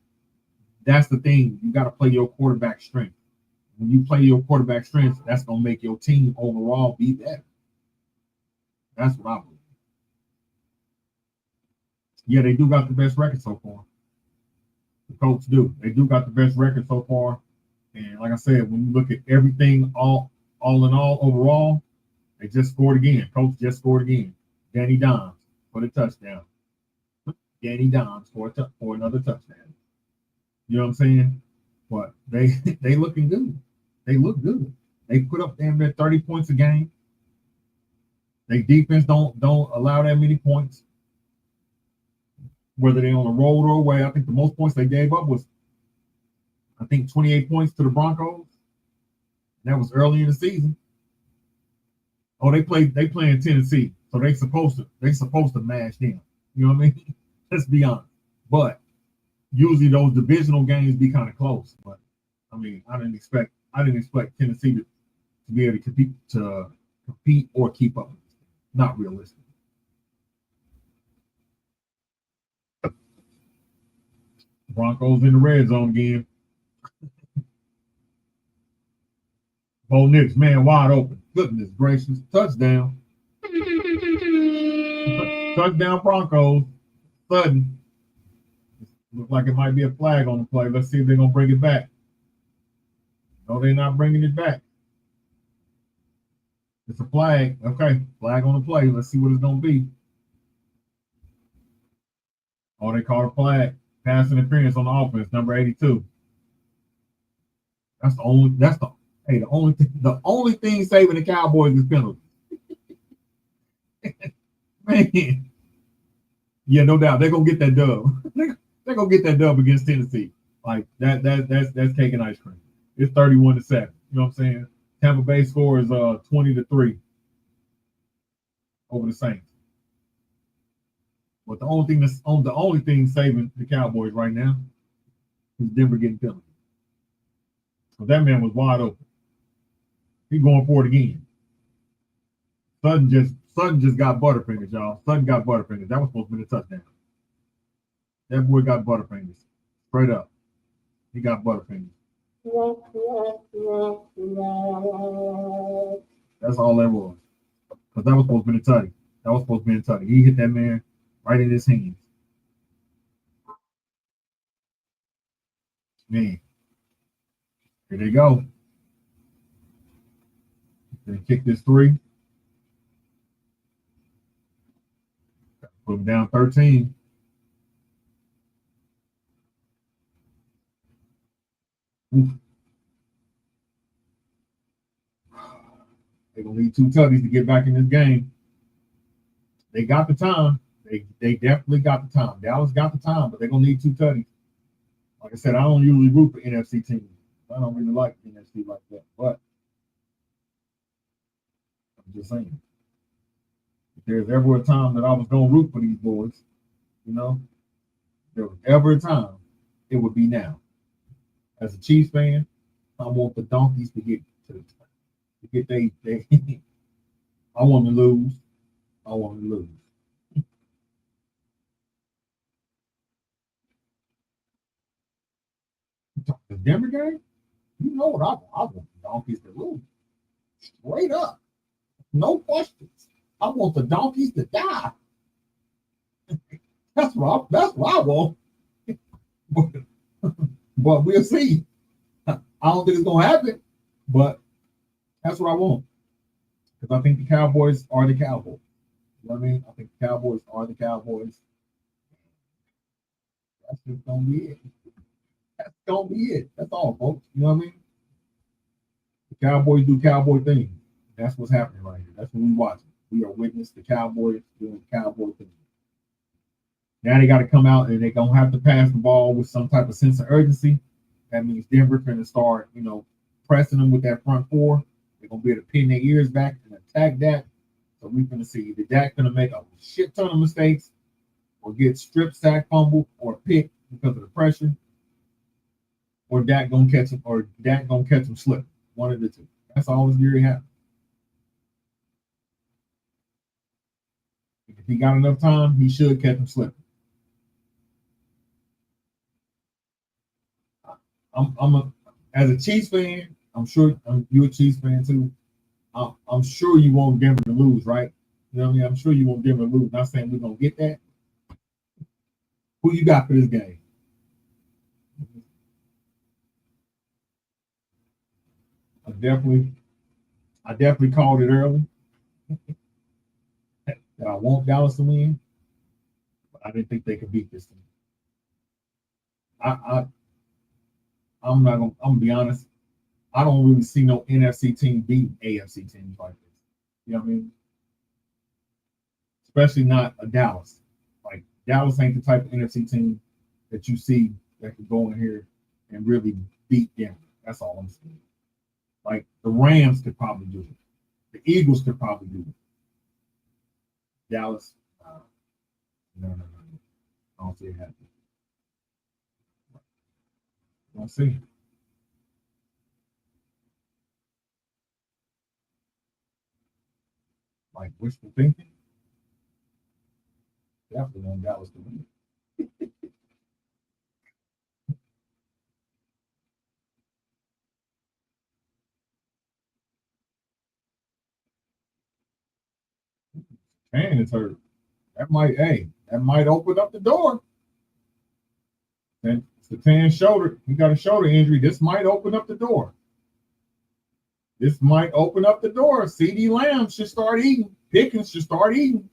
that's the thing. You got to play your quarterback strength. When you play your quarterback strength, that's gonna make your team overall be better. That's what I believe. Yeah, they do got the best record so far. The Colts do. They do got the best record so far. And like I said, when you look at everything all in all overall, they just scored again. Colts just scored again. Danny Dimes for the touchdown. Danny Dimes for another touchdown. You know what I'm saying? But they looking good. They look good. They put up damn near 30 points a game. Their defense don't allow that many points. Whether they're on the road or away, I think the most points they gave up was, I think, 28 points to the Broncos. That was early in the season. Oh, they playing Tennessee, so they supposed to mash them. You know what I mean? Let's be honest. But usually those divisional games be kind of close. But I mean, I didn't expect Tennessee to be able to compete or keep up. Not realistic. Broncos in the red zone again. Bo Nix, man, wide open. Goodness gracious. Touchdown. Touchdown Broncos. Sudden. Looks like it might be a flag on the play. Let's see if they're going to bring it back. No, they're not bringing it back. It's a flag. Okay, flag on the play. Let's see what it's going to be. Oh, they called a flag. Pass interference on the offense, number 82. The only thing saving the Cowboys is penalties. Man, Yeah, no doubt. They're gonna get that dub. They're gonna get that dub against Tennessee. Like that's cake and ice cream. It's 31-7. You know what I'm saying? Tampa Bay score is 20-3 over the Saints. But the only thing saving the Cowboys right now is Denver getting penalties. So that man was wide open. He going for it again. Sutton just got butterfingers, y'all. Sutton got butterfingers. That was supposed to be a touchdown. That boy got butterfingers. Straight up. He got butterfingers. That's all that was. Because that was supposed to be a tutty. That was supposed to be a tutty. He hit that man right in his hands. Man. Here they go. They kick this 3. Put them down 13. Oof. They're gonna need 2 tutties to get back in this game. They got the time. They definitely got the time. Dallas got the time, but they're gonna need 2 tutties. Like I said, I don't usually root for NFC teams. I don't really like NFC like that, but I'm just saying. If there's ever a time that I was gonna root for these boys, you know, if there was ever a time, it would be now. As a Chiefs fan, I want the donkeys to get they I want to lose. I want to lose. The Denver game, you know what I want the donkeys to lose. Straight up. No questions. I want the donkeys to die. That's what I want. But we'll see. I don't think it's gonna happen, but that's what I want. Because I think the Cowboys are the Cowboys. You know what I mean? I think the Cowboys are the Cowboys. That's just gonna be it. That's gonna be it. That's all, folks. You know what I mean? The Cowboys do Cowboy things. That's what's happening right here. That's what we're watching. We are witness the Cowboys doing Cowboy things. Now they got to come out and they're gonna have to pass the ball with some type of sense of urgency. That means Denver's gonna start, pressing them with that front 4. They're gonna be able to pin their ears back and attack that. So we're gonna see either Dak gonna make a shit ton of mistakes, or get strip sack, fumble, or pick because of the pressure, or Dak gonna catch him slip. One of the two. That's always very happens. If he got enough time, he should catch him slipping. As a Chiefs fan, I'm sure you're a Chiefs fan too. I'm sure you want Denver to lose, right? You know what I mean? I'm sure you want Denver to lose. Not saying we're gonna get that. Who you got for this game? I definitely called it early that I want Dallas to win, but I didn't think they could beat this team. I'm gonna be honest. I don't really see no NFC team beating AFC teams like this. You know what I mean? Especially not a Dallas. Like Dallas ain't the type of NFC team that you see that could go in here and really beat Denver. That's all I'm saying. Like the Rams could probably do it. The Eagles could probably do it. Dallas, no. I don't see it happening. We'll see. Like wishful thinking. Definitely want Dallas to win. And it's hurt. That might open up the door. And it's the tan shoulder. He got a shoulder injury. This might open up the door. This might open up the door. CD Lamb should start eating. Pickens should start eating.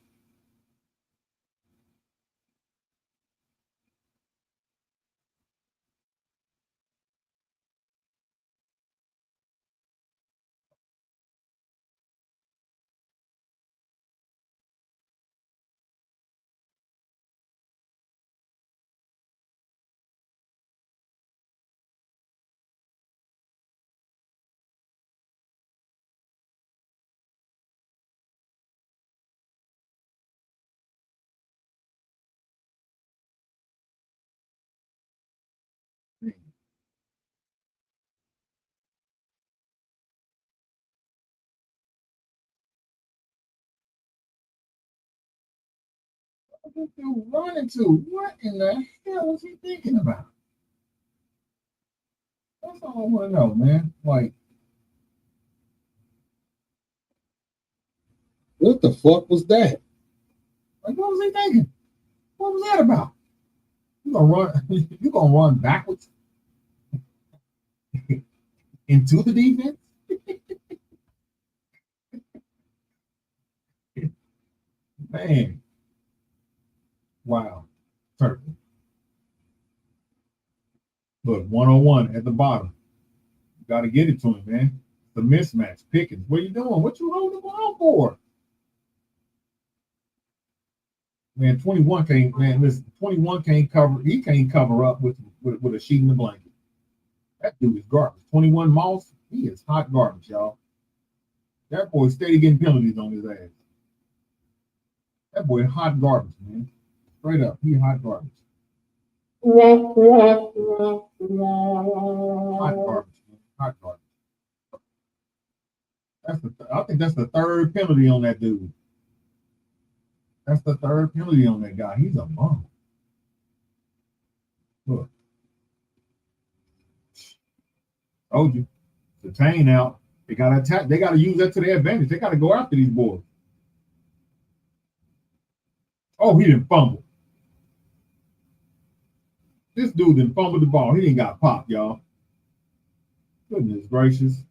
What this dude running to? What in the hell was he thinking about? That's all I want to know, man. Like, What the fuck was that? what was he thinking? What was that about? You gonna run? You gonna run backwards into the defense? Man, wow, turkey. Look, 101 at the bottom. You got to get it to him, man. The mismatch. Pickens, what are you doing? What you holding the ball for? Man, 21 can't. Man, listen, 21 can't cover. He can't cover up with a sheet in the blanket. That dude is garbage. 21 Moss, he is hot garbage, y'all. That boy steady getting penalties on his ass. That boy hot garbage, man. Straight up, he hot garbage. Hot garbage, man. Hot garbage. I think that's the third penalty on that dude. That's the third penalty on that guy. He's a bum. Look. Told you. Detain out. They got to attack. They got to use that to their advantage. They got to go after these boys. Oh, he didn't fumble. This dude didn't fumble the ball. He didn't got popped, y'all. Goodness gracious.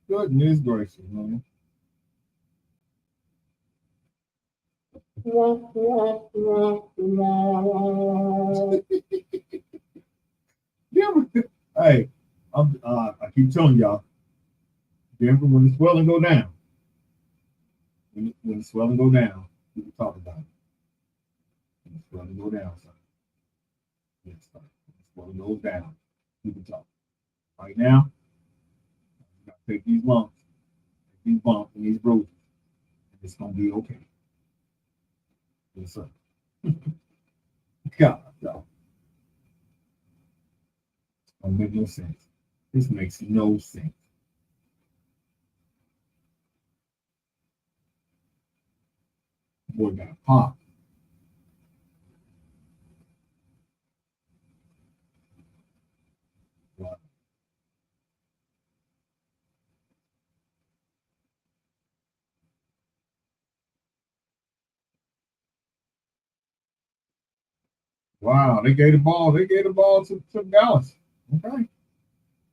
Goodness gracious, man. Hey, I keep telling y'all, Denver, when the swelling go down, when the swelling go down, we can talk about it. When the swelling go down, son. Yes, when the swelling goes down, we can talk. Right now, you gotta take these bumps and these bruises, and it's gonna be okay. Yes, sir. God, y'all. Don't make no sense. This makes no sense. Boy got popped. Wow, they gave the ball. They gave the ball to Dallas. Okay.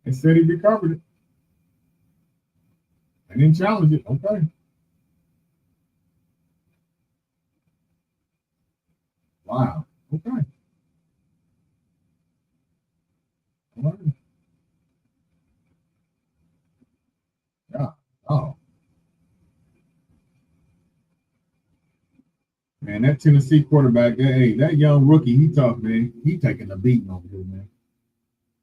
They said he recovered it. They didn't challenge it. Okay. Wow. Okay. All right. Yeah. Oh. Man, that Tennessee quarterback, that young rookie, he tough, man. He taking a beating over here, man.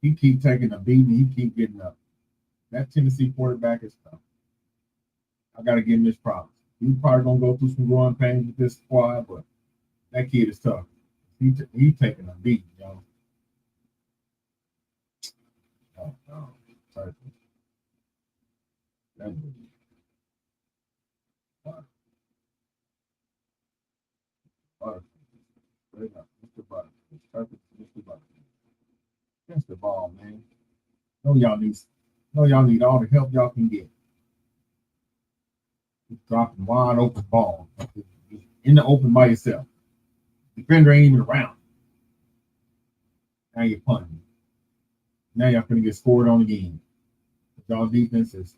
He keep taking a beating. He keep getting up. That Tennessee quarterback is tough. I got to give him his props. He's probably gonna go through some growing pains with this squad, but that kid is tough. He taking a beating, y'all. Oh, no. Sorry. That was Butter. Straight up, Mr. Butter. Perfect, Mr. Butter. That's the ball, man. Know y'all need all the help y'all can get. Just dropping wide open ball. Just in the open by yourself. Defender ain't even around. Now you're punting. Now y'all gonna get scored on again. Y'all defense is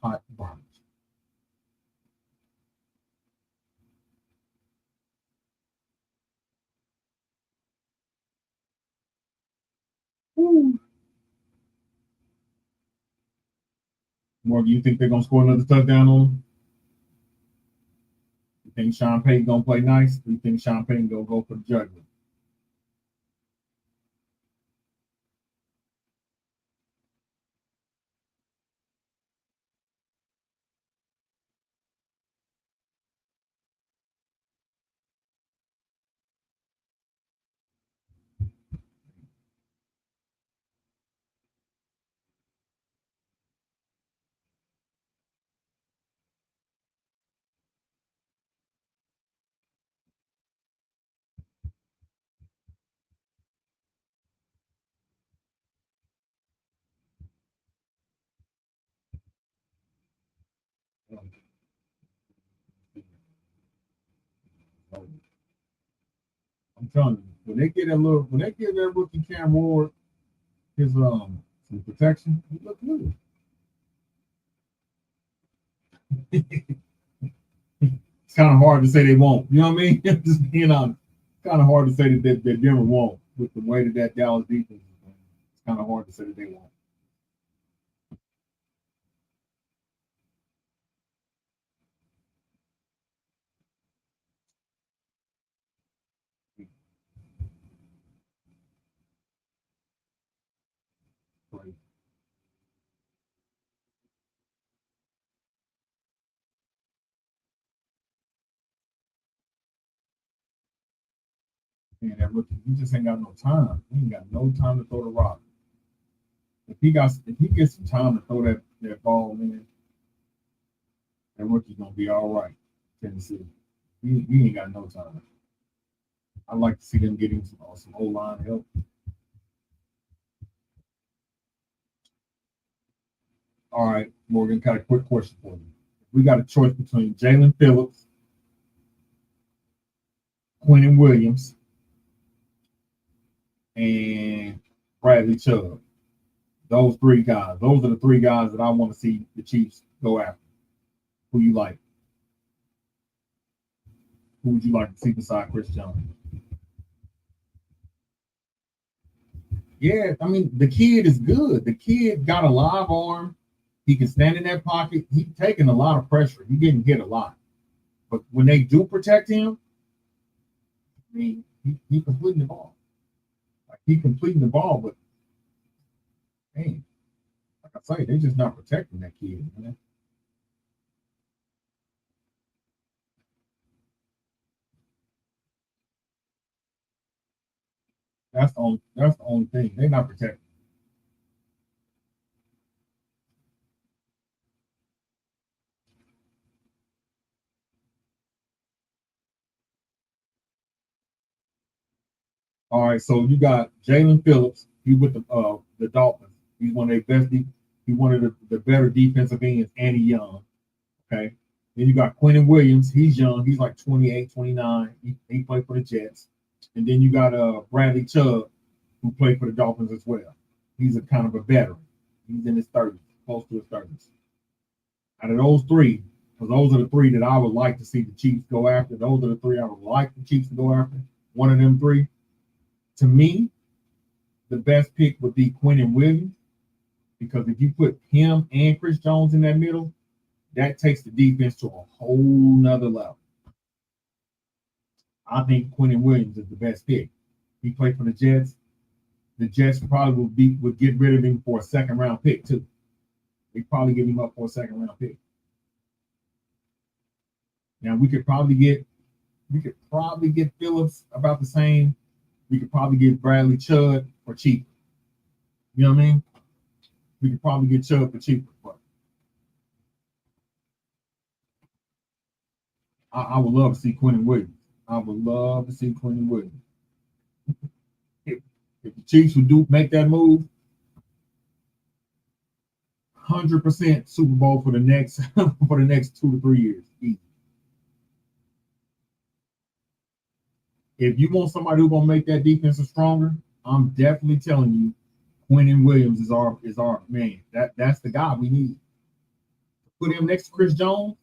hot garbage. Morgan, you think they're gonna score another touchdown on them? You think Sean Payton gonna play nice? Or you think Sean Payton gonna go for the judgment? telling you, when they give that rookie Cam Ward his some protection, he look good. It's kind of hard to say they won't. You know what I mean? Just being honest. It's kind of hard to say that Denver won't with the way that Dallas defense is playing. It's kind of hard to say that they won't. Right. And that rookie, he just ain't got no time. He ain't got no time to throw the rock. If he gets some time to throw that ball in, that rookie's gonna be all right. Tennessee. He ain't got no time. I'd like to see them getting some O-line help. All right, Morgan, got a quick question for you. We got a choice between Jalen Phillips, Quentin Williams, and Bradley Chubb. Those three guys. Those are the three guys that I want to see the Chiefs go after. Who you like? Who would you like to see beside Chris Jones? Yeah, I mean, the kid is good. The kid got a live arm. He can stand in that pocket. He's taking a lot of pressure. He didn't get a lot. But when they do protect him, he completing the ball. Like, he completing the ball, but man, like I say, they're just not protecting that kid, man. That's the only thing. They're not protecting. All right, so you got Jalen Phillips. He's with the Dolphins. He's one of their best. He's one of the better defensive ends, and he's young. Okay. Then you got Quentin Williams. He's young. He's like 28, 29. He played for the Jets. And then you got Bradley Chubb, who played for the Dolphins as well. He's a kind of a veteran. He's in his 30s, close to his 30s. Out of those three, because those are the three that I would like to see the Chiefs go after. Those are the three I would like the Chiefs to go after. One of them three. To me, the best pick would be Quentin Williams, because if you put him and Chris Jones in that middle, that takes the defense to a whole nother level. I think Quentin Williams is the best pick. He played for the Jets. The Jets probably would get rid of him for a second round pick too. They probably give him up for a second round pick. Now we could probably get Phillips about the same. We could probably get Bradley Chubb for cheaper. You know what I mean? We could probably get Chubb for cheaper, but I would love to see Quentin Williams. I would love to see Quentin Williams. If the Chiefs would make that move, 100% Super Bowl for the next 2 to 3 years. Easy. If you want somebody who's gonna make that defense stronger, I'm definitely telling you, Quentin Williams is our man. That's the guy we need. Put him next to Chris Jones,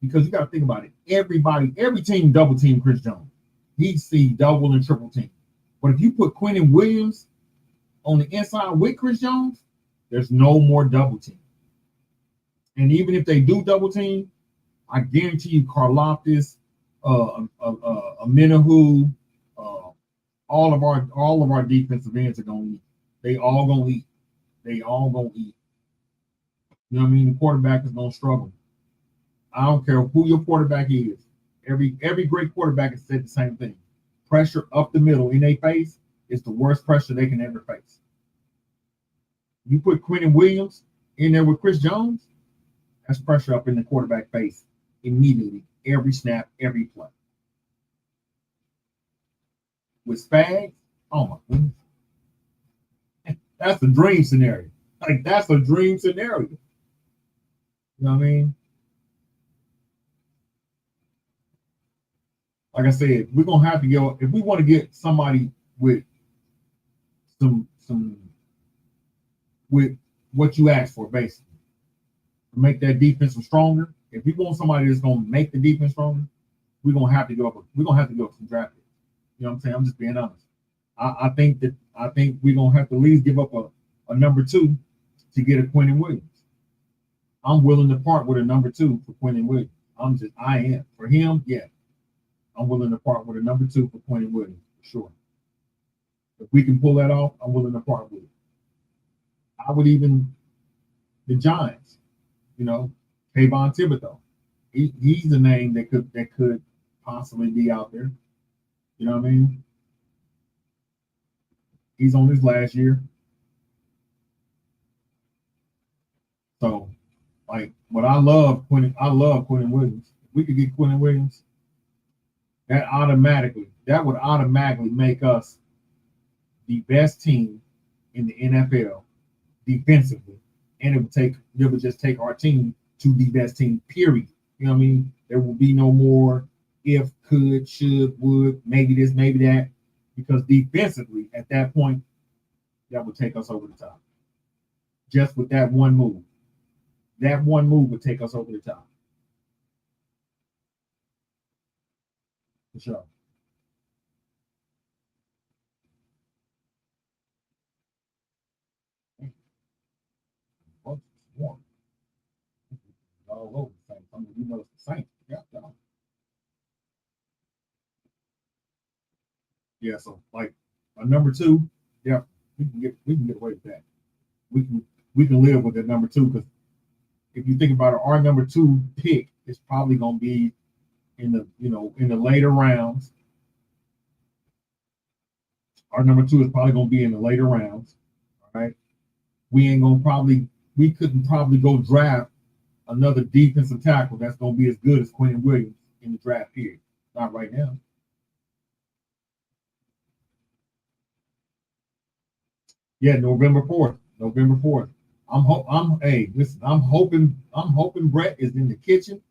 because you got to think about it. Every team double team Chris Jones. He see double and triple team. But if you put Quentin Williams on the inside with Chris Jones, there's no more double team. And even if they do double team, I guarantee you Karlaftis, Amenahu, all of our defensive ends are gonna eat. They all gonna eat. You know what I mean? The quarterback is gonna struggle. I don't care who your quarterback is. Every great quarterback has said the same thing. Pressure up the middle in their face is the worst pressure they can ever face. You put Quentin Williams in there with Chris Jones, that's pressure up in the quarterback face immediately, every snap, every play. With Spags, oh my goodness. That's a dream scenario. Like, that's a dream scenario. You know what I mean? like I said, we're gonna have to go if we want to get somebody with some with what you asked for, basically, to make that defense stronger. If we want somebody that's gonna make the defense stronger, we're gonna have to go up. We're gonna have to go up some draft picks. You know what I'm saying? I'm just being honest. I think we're gonna have to at least give up a number 2 to get a Quentin Williams. I'm willing to part with a number 2 for Quentin Williams. I am. For him, yeah. I'm willing to part with a number 2 for Quentin Williams, for sure. If we can pull that off, I'm willing to part with it. I would even the Giants, you know, Kayvon Thibodeau. He's a name that could possibly be out there. You know what I mean? He's on his last year. So, like, what I love Quentin Williams. If we could get Quentin Williams, that would automatically make us the best team in the NFL defensively, and it would just take our team to the best team, period. You know what I mean? There will be no more if, could, should, would, maybe this, maybe that, because defensively at that point, that would take us over the top. Just with that one move. That one move would take us over the top. For sure. All over the same. I mean, you know it's the same. Yeah, so like a number 2, yeah, we can get away with that. We can live with that number 2, because if you think about it, our number 2 pick is probably gonna be in the later rounds. Our number 2 is probably gonna be in the later rounds. All right. We couldn't probably go draft another defensive tackle that's going to be as good as Quentin Williams in the draft period. Not right now. Yeah, November 4th. I'm hoping Brett is in the kitchen.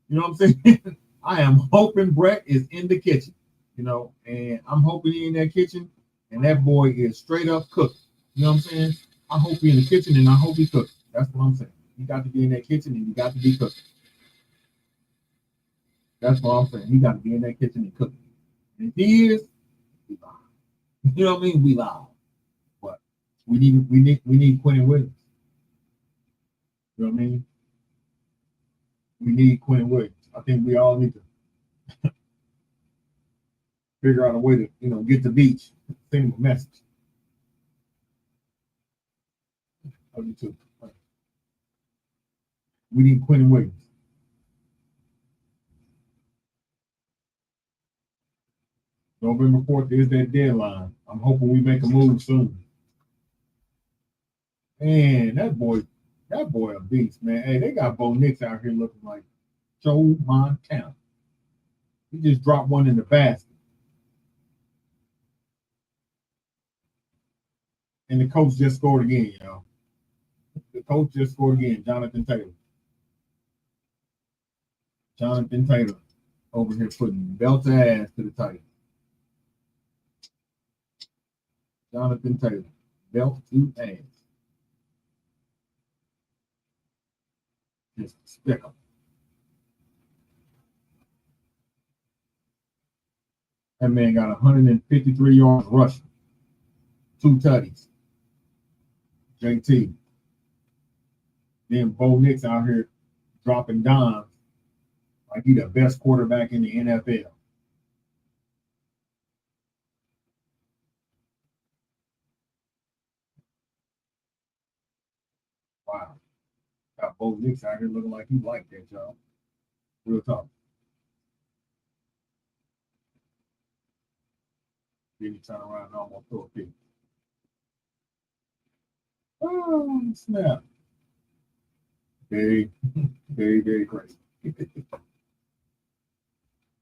You know what I'm saying? I am hoping Brett is in the kitchen, and I'm hoping he's in that kitchen and that boy is straight up cooked. You know what I'm saying? I hope he's in the kitchen and I hope he cooks. That's what I'm saying. You got to be in that kitchen and you got to be cooking. That's what I'm saying. You got to be in that kitchen and cooking. And if he is, we live. You know what I mean? We live. But we need Quentin Williams. You know what I mean? We need Quentin Williams. I think we all need to figure out a way to, get to the beach, send him a message. I do too. We need Quentin Williams. November 4th is that deadline. I'm hoping we make a move soon. Man, that boy a beast, man. Hey, they got Bo Nix out here looking like Joe Montana. He just dropped one in the basket. And the coach just scored again, The coach just scored again, Jonathan Taylor. Jonathan Taylor over here putting belt ass to the Titans. Jonathan Taylor, belt to ass. Just stick him. That man got 153 yards rushing, 2 tutties. JT. Then Bo Nix out here dropping dimes like he the best quarterback in the NFL. Wow. Got Bo Nix out here looking like he like that, y'all. Real talk. Then he turn around and almost throw a pick. Oh, snap. Very, very, very crazy.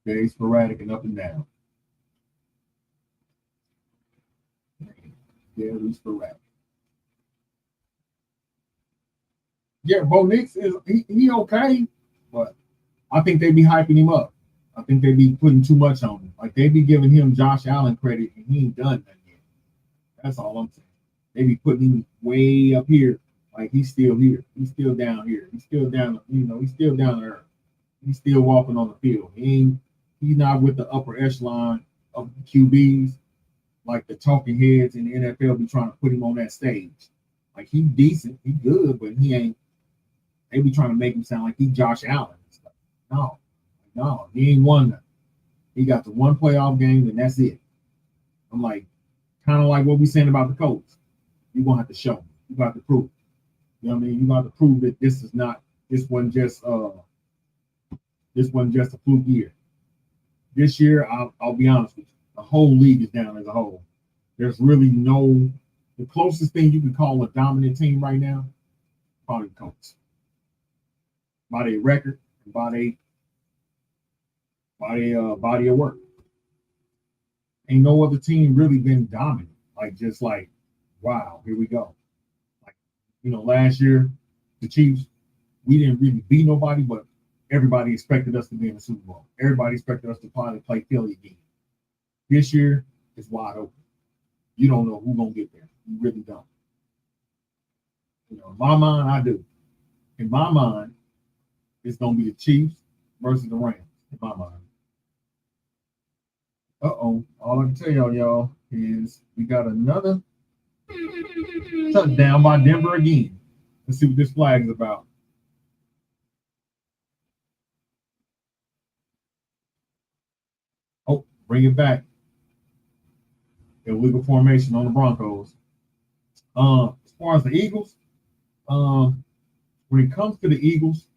Very sporadic and up and down. Very sporadic. Yeah, Bo Nix is he okay, but I think they be hyping him up. I think they be putting too much on him. Like they be giving him Josh Allen credit, and he ain't done nothing yet. That's all I'm saying. They be putting him way up here, like he's still here. He's still down here. He's still down. He's still down there. He's still walking on the field. He's not with the upper echelon of QBs, like the talking heads in the NFL be trying to put him on that stage. Like he's decent, he's good, but he ain't. They be trying to make him sound like he's Josh Allen and stuff. No, he ain't won nothing. He got the one playoff game and that's it. I'm like, kind of like what we saying about the Colts. You're gonna have to show me. You got to prove. You know what I mean? You got to prove that this wasn't just a fluke year. This year, I'll be honest with you, the whole league is down as a whole. There's really the closest thing you can call a dominant team right now, probably the Colts. By their record and by their body of work. Ain't no other team really been dominant. Like, just like, wow, here we go. Like, last year, the Chiefs, we didn't really beat nobody, but everybody expected us to be in the Super Bowl. Everybody expected us to probably play Philly again. This year, it's wide open. You don't know who's going to get there. You really don't. In my mind, I do. In my mind, it's going to be the Chiefs versus the Rams, in my mind. All I can tell y'all is we got another touchdown by Denver again. Let's see what this flag is about. Oh, bring it back. Illegal formation on the Broncos. As far as the Eagles, when it comes to the Eagles,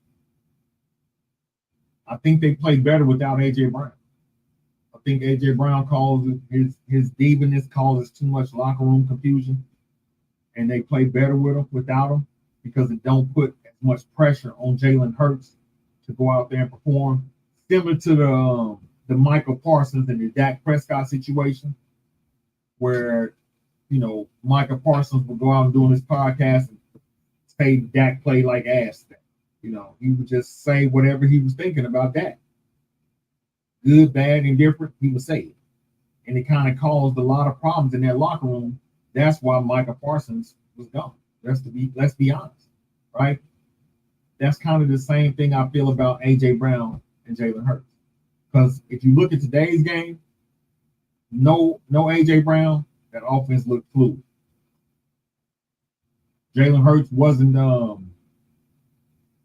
I think they play better without A.J. Brown. I think A.J. Brown causes his diviness causes too much locker room confusion, and they play better without him because it don't put as much pressure on Jalen Hurts to go out there and perform. Similar to the Michael Parsons and the Dak Prescott situation, where Michael Parsons would go out and do his podcast and say Dak played like ass. He would just say whatever he was thinking about Dak. Good, bad, indifferent, he would say it. And it kind of caused a lot of problems in that locker room. That's why Michael Parsons was gone. Let's be honest, right? That's kind of the same thing I feel about A.J. Brown and Jalen Hurts. Because if you look at today's game, no A.J. Brown, that offense looked fluid. Jalen Hurts wasn't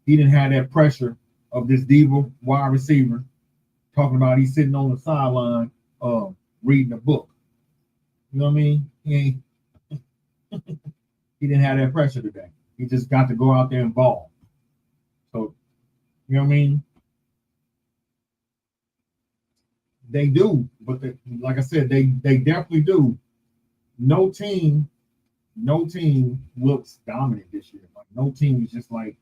he didn't have that pressure of this diva wide receiver talking about he's sitting on the sideline reading a book. You know what I mean? He didn't have that pressure today. He just got to go out there and ball. So, you know what I mean? They do, but like I said, they definitely do. No team looks dominant this year. Like no team is just like,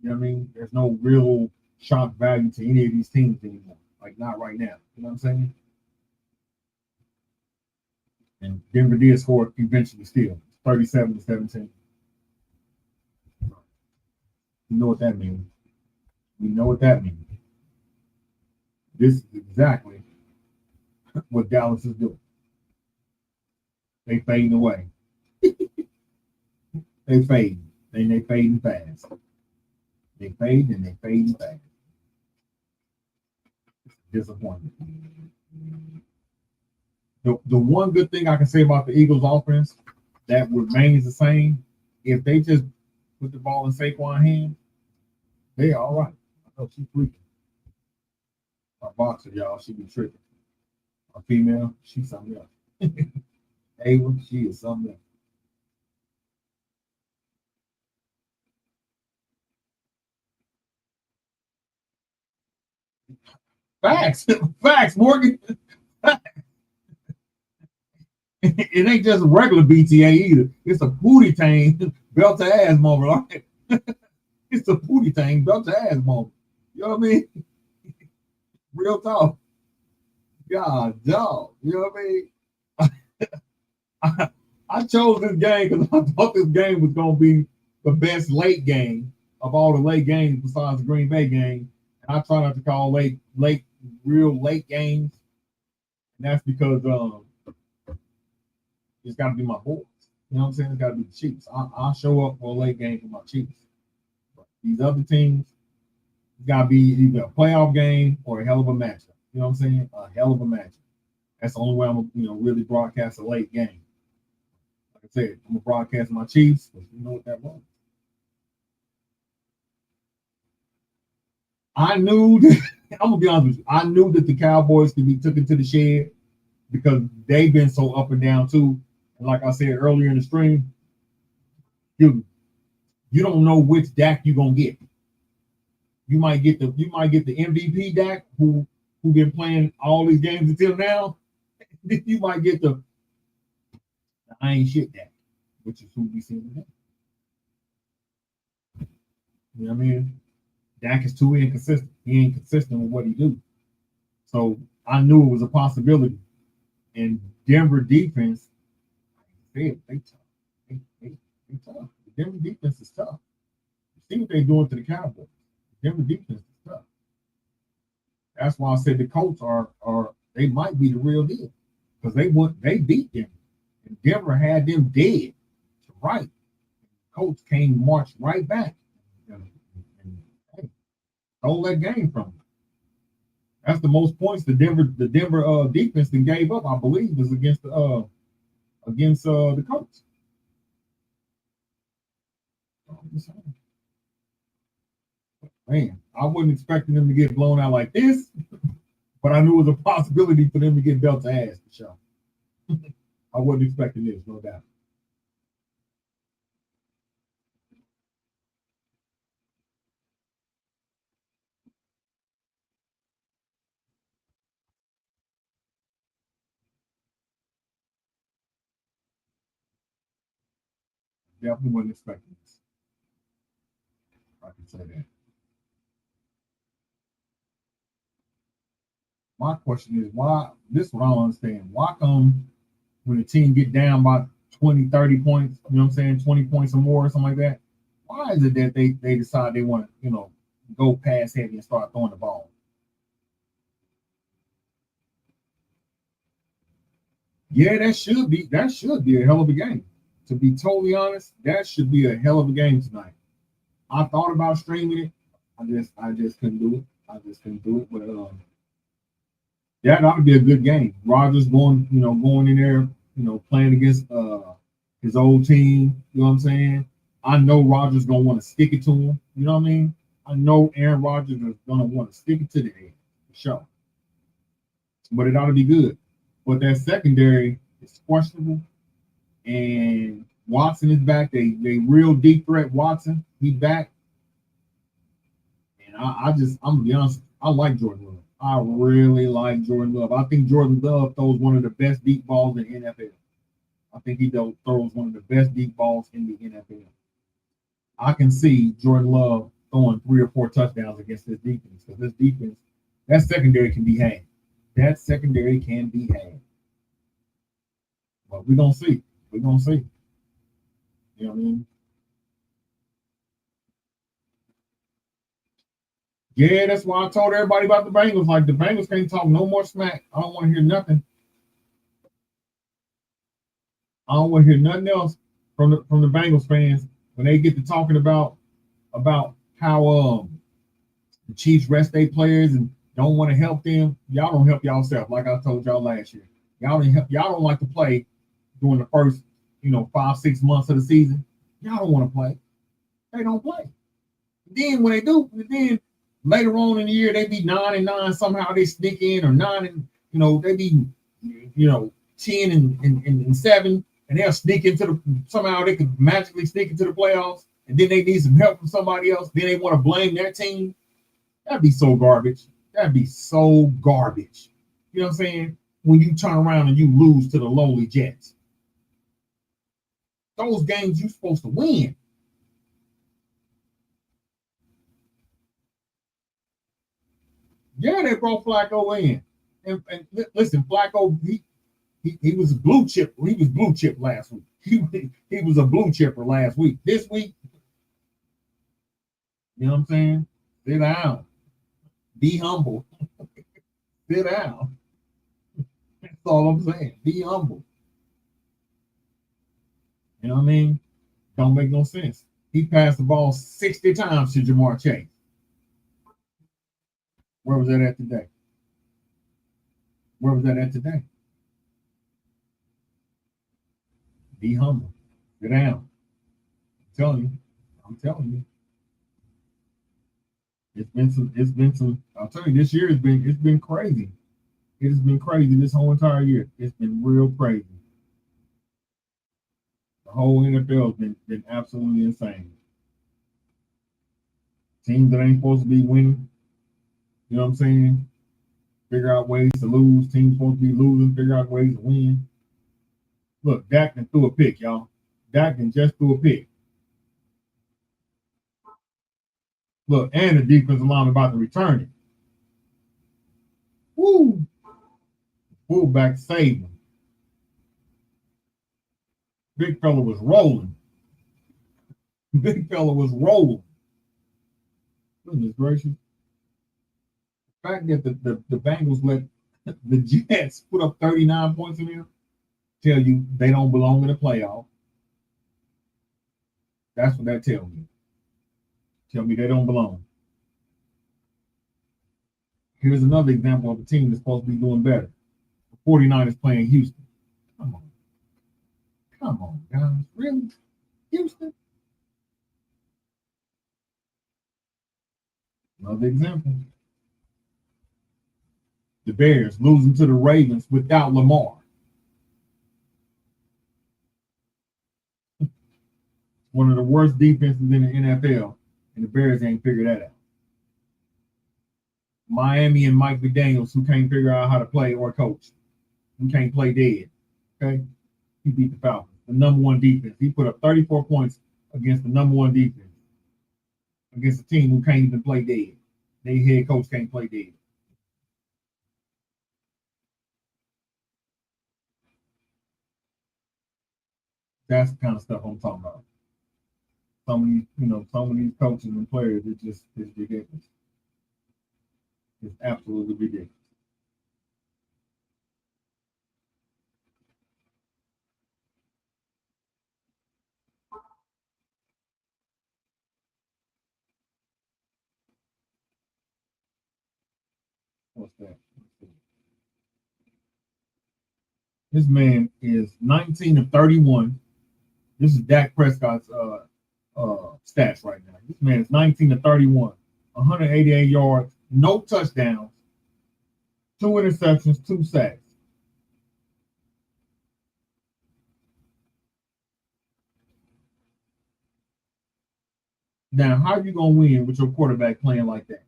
you know what I mean? There's no real shock value to any of these teams anymore. Like not right now. You know what I'm saying? And Denver did score eventually still, 37-17. You know what that means. We know what that means. This is exactly what Dallas is doing. They fading away. They fade. They fading fast. They fade and they fading fast. Disappointment. The one good thing I can say about the Eagles offense that remains the same, if they just put the ball in Saquon's hands, they are all right. I know she's freaking. Our boxer, y'all, she be tripping. Our female, she's something else. Ava, she is something else. Facts, Morgan. It ain't just a regular BTA either. It's a booty tang belt to ass moment. Right? It's a booty tang belt to ass moment. You know what I mean? Real talk. God, dog. You know what I mean? I chose this game because I thought this game was going to be the best late game of all the late games besides the Green Bay game. I try not to call real late games, and that's because it's got to be my boys. You know what I'm saying? It's got to be the Chiefs. I'll show up for a late game for my Chiefs. But these other teams, it's got to be either a playoff game or a hell of a matchup. You know what I'm saying? A hell of a matchup. That's the only way I'm gonna, really broadcast a late game. Like I said, I'm gonna broadcast my Chiefs, but you know what that was. I knew that, I'm gonna be honest with you. I knew that the Cowboys could be taken to the shed because they've been so up and down too. And like I said earlier in the stream, you don't know which Dak you're gonna get. You might get the MVP Dak who been playing all these games until now. You might get the I ain't shit Dak, which is who we see today. You know what I mean? Dak is too inconsistent. He ain't consistent with what he do. So I knew it was a possibility. And Denver defense, they tough. They tough. The Denver defense is tough. You see what they're doing to the Cowboys. The Denver defense is tough. That's why I said the Colts are they might be the real deal because they beat Denver. And Denver had them dead to right. Colts came marched right back. Stole that game from them. That's the most points the Denver defense that gave up, I believe, was against the Colts. Man, I wasn't expecting them to get blown out like this, but I knew it was a possibility for them to get dealt to ass for sure. I wasn't expecting this, no doubt. Definitely wasn't expecting this. I can say that. My question is why, this is what I don't understand. Why come when the team get down by 20, 30 points, you know what I'm saying, 20 points or more or something like that, why is it that they decide they want to, go pass heavy and start throwing the ball? Yeah, that should be a hell of a game. To be totally honest, that should be a hell of a game tonight. I thought about streaming it. I just couldn't do it. But that ought to be a good game. Rodgers going in there, playing against his old team. You know what I'm saying? I know Rodgers gonna want to stick it to him. You know what I mean? I know Aaron Rodgers is gonna want to stick it to the head for sure. But it ought to be good. But that secondary is questionable. And Watson is back. They real deep threat Watson. He's back. And I'm gonna be honest, I like Jordan Love. I really like Jordan Love. I think Jordan Love throws one of the best deep balls in the NFL. I think he throws one of the best deep balls in the NFL. I can see Jordan Love throwing 3 or 4 touchdowns against this defense because this defense, that secondary can be had. That secondary can be had. But we're gonna see. We're gonna see. You know what I mean? Yeah, that's why I told everybody about the Bengals. Like, the Bengals can't talk no more smack. I don't want to hear nothing. I don't want to hear nothing else from the Bengals fans when they get to talking about how the Chiefs rest their players and don't want to help them. Y'all don't help yourself, like I told y'all last year. Y'all don't like to play during the first 5-6 months of the season. Y'all don't want to play. They don't play. Then when they do, then later on in the year they be 9-9. Somehow they sneak in, or 9 and they be 10 and 7, and they'll sneak into somehow they could magically sneak into the playoffs, and then they need some help from somebody else. Then they want to blame their team. That'd be so garbage. That'd be so garbage. You know what I'm saying? When you turn around and you lose to the lowly Jets. Those games you're supposed to win. Yeah, they brought Flacco in. And listen, Flacco, he was blue chip. He was blue chip last week. He was a blue chipper last week. This week, you know what I'm saying? Sit down. Be humble. Sit down. That's all I'm saying. Be humble. You know what I mean? Don't make no sense. He passed the ball 60 times to Jamar Chase. Where was that at today? Where was that at today? Be humble. Sit down. I'm telling you. It's been some, I'll tell you, this year it's been crazy. It has been crazy this whole entire year. It's been real crazy. The whole NFL has been absolutely insane. Teams that ain't supposed to be winning, you know what I'm saying? Figure out ways to lose. Teams supposed to be losing, figure out ways to win. Look, Dak threw a pick, y'all. Dak just threw a pick. Look, and the defensive line about to return it. Woo! Fullback saved him. Big fella was rolling. Big fella was rolling. Goodness gracious. The fact that the Bengals let the Jets put up 39 points in there tell you they don't belong in the playoff. That's what that tells me. Tell me they don't belong. Here's another example of a team that's supposed to be doing better. The 49ers playing Houston. Come on, guys. Really? Houston? Another example. The Bears losing to the Ravens without Lamar. One of the worst defenses in the NFL, and the Bears ain't figured that out. Miami and Mike McDaniels, who can't figure out how to play or coach, who can't play dead. Okay, he beat the Falcons, the number one defense. He put up 34 points against the number one defense, against a team who can't even play dead. Their head coach can't play dead. That's the kind of stuff I'm talking about. Some of these coaches and players, it's ridiculous. It's absolutely ridiculous. What's that? This man is 19 of 31. This is Dak Prescott's stats right now. This man is 19 of 31, 188 yards, no touchdowns, 2 interceptions, 2 sacks. Now, how are you gonna win with your quarterback playing like that?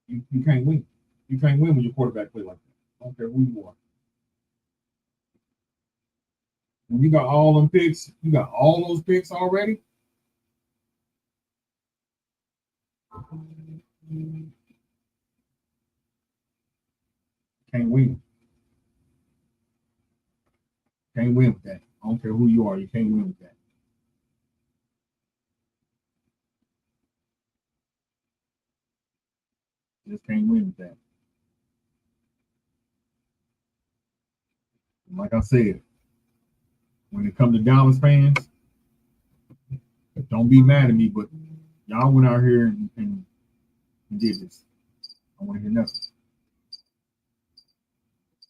You can't win. You can't win when your quarterback play like that. I don't care who you are. When you got all them picks, you got all those picks already. Can't win. Can't win with that. I don't care who you are. You can't win with that. Just can't win with that. Like I said, when it comes to Dallas fans, don't be mad at me, but y'all went out here and did this. I want to hear nothing.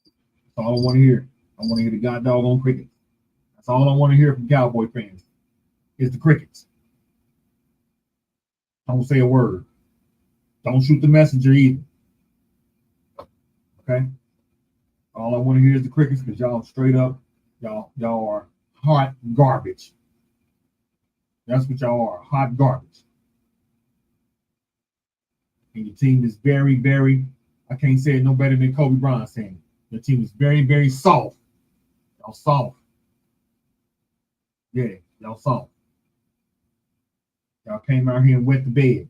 That's all I want to hear. I want to hear the god doggone crickets. That's all I want to hear from Cowboy fans is the crickets. Don't say a word. Don't shoot the messenger either. Okay? All I want to hear is the crickets because y'all straight up, y'all are hot garbage. That's what y'all are, hot garbage. And your team is very, very, I can't say it no better than Kobe Bryant saying it. Your team is very, very soft. Y'all soft. Yeah, y'all soft. Y'all came out here and wet the bed.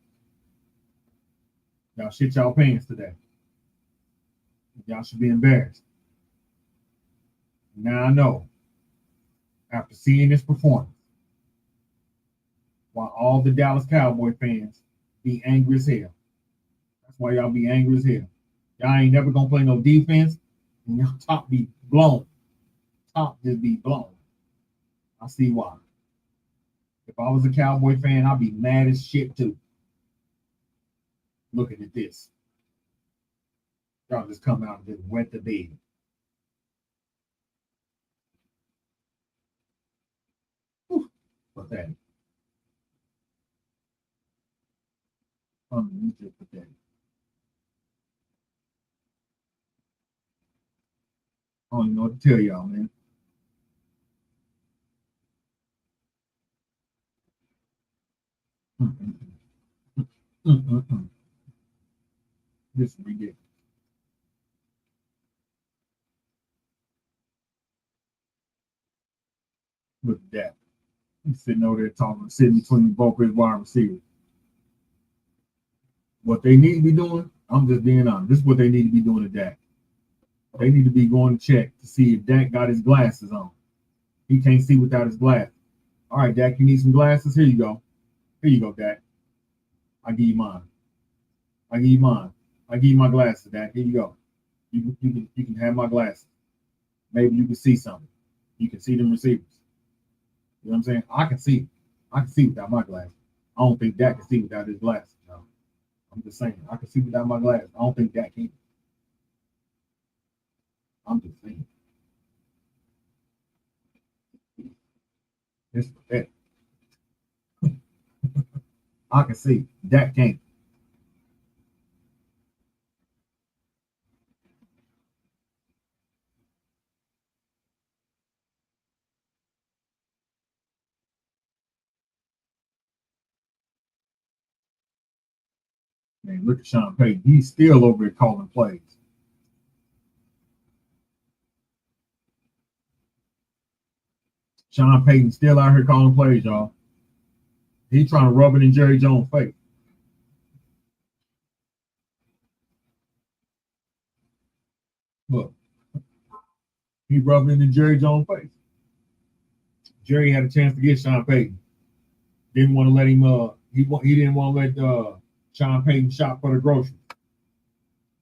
Y'all shit y'all pants today. Y'all should be embarrassed. Now I know, after seeing this performance, while all the Dallas Cowboy fans be angry as hell. That's why y'all be angry as hell. Y'all ain't never gonna play no defense, and y'all top be blown. Top just be blown. I see why. If I was a Cowboy fan, I'd be mad as shit too. Looking at this. Y'all just come out and just wet the bed. Pathetic. Just pathetic. I don't even know what to tell y'all, man. This is ridiculous. Look at that. He's sitting over there talking, sitting between both his wide receivers. What they need to be doing, I'm just being honest. This is what they need to be doing to Dak. They need to be going to check to see if Dak got his glasses on. He can't see without his glasses. All right, Dak, you need some glasses? Here you go. Here you go, Dak. I give you mine. I give you mine. I give you my glasses, Dak. Here you go. You can have my glasses. Maybe you can see something. You can see them receivers. You know what I'm saying? I can see. I can see without my glasses. I don't think Dak can see without his glasses. No. I'm just saying. I can see without my glasses. I don't think Dak can. I'm just saying. It's pathetic. I can see. Dak can't. Man, look at Sean Payton. He's still over here calling plays. Sean Payton still out here calling plays, y'all. He's trying to rub it in Jerry Jones' face. Look, he rubbed it in Jerry Jones' face. Jerry had a chance to get Sean Payton. Didn't want to let him. He didn't want to let Sean Payton shop for the groceries.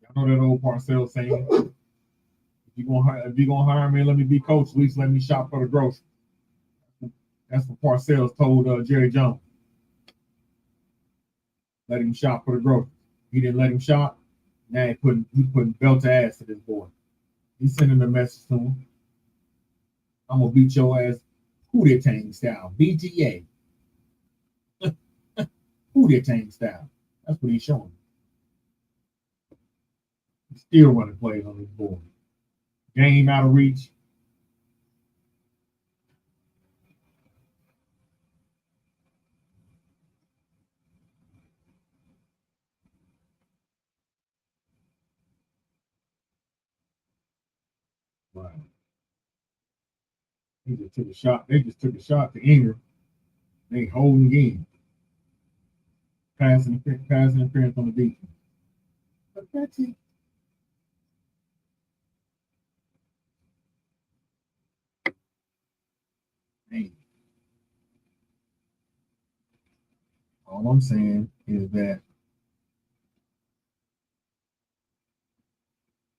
Y'all know that old Parcells saying, if you're gonna hire me, let me be coach. At least let me shop for the groceries. That's what Parcells told Jerry Jones. Let him shop for the groceries. He didn't let him shop. Now he putting belt to ass to this boy. He's sending a message to him. I'm gonna beat your ass, Hootie Tang style, BTA. Hootie Tang style. That's what he's showing. He's still running plays on this board. Game out of reach. Right. He just took a shot. They just took a shot to Ingram. They holding again. Pass interference on the defense. But that's it. Hey. All I'm saying is that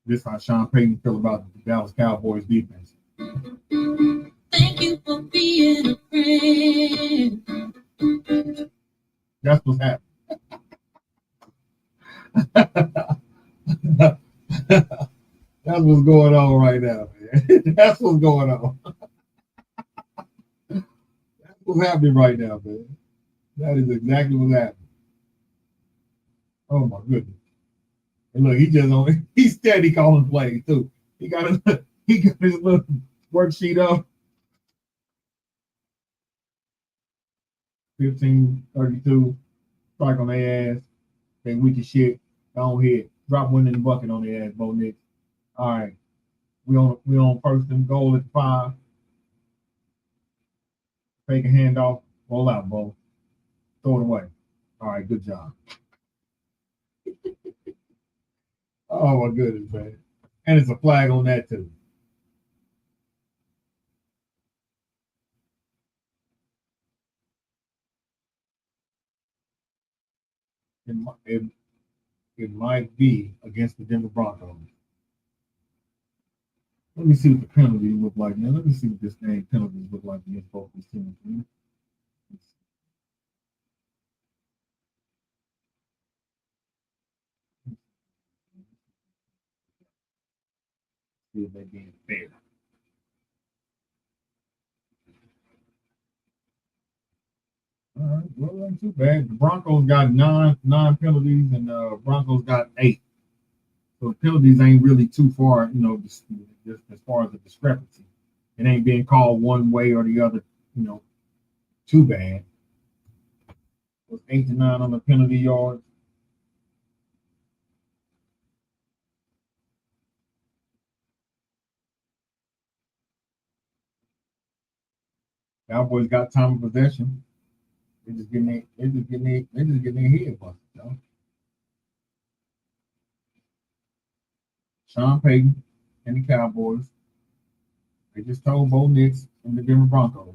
this is how Sean Payton feel about the Dallas Cowboys defense. Thank you for being a friend. That's what's happening. That's what's going on right now, man. That's what's going on. That's what's happening right now, man. That is exactly what's happening. Oh my goodness. And look, he's steady calling plays too. He got his little worksheet up. 15-32. Strike on their ass. They weak as shit. Don't hit. Drop one in the bucket on their ass, Bo Nix. All right. We on first and goal at the 5. Fake a handoff. Roll out, Bo. Throw it away. All right, good job. Oh my goodness, man. And it's a flag on that too. It might be against the Denver Broncos. Let me see what the penalties look like, man. Let me see what this game penalties look like against both these teams, man. See if they're being fair. All right, well, not too bad. The Broncos got nine penalties, and Broncos got 8. So the penalties ain't really too far, just as far as the discrepancy. It ain't being called one way or the other, too bad. It was 8 to 9 on the penalty yards. Cowboys got time of possession. They're just getting their head busted, though. Sean Payton and the Cowboys. They just told Bo Nix and the Denver Broncos.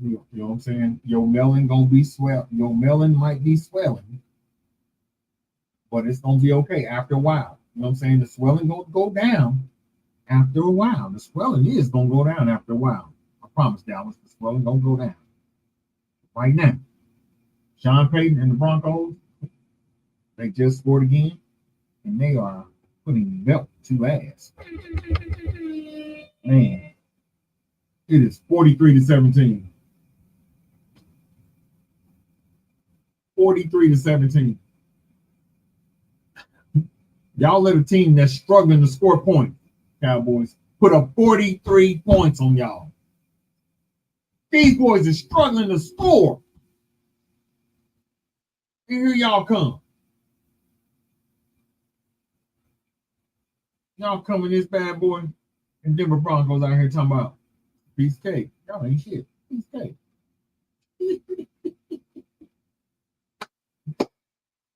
You know what I'm saying? Your melon gonna be swell. Your melon might be swelling, but it's gonna be okay after a while. You know what I'm saying? The swelling gonna go down after a while. The swelling is gonna go down after a while. I promise, Dallas. The swelling gonna go down. Right now, Sean Payton and the Broncos, they just scored again, and they are putting belt to ass. Man, it is 43-17. 43-17. Y'all let a team that's struggling to score points, Cowboys, put up 43 points on y'all. These boys are struggling to score. And here y'all come. Y'all coming this bad boy and Denver Broncos out here talking about piece of cake. Y'all ain't shit. Piece of cake.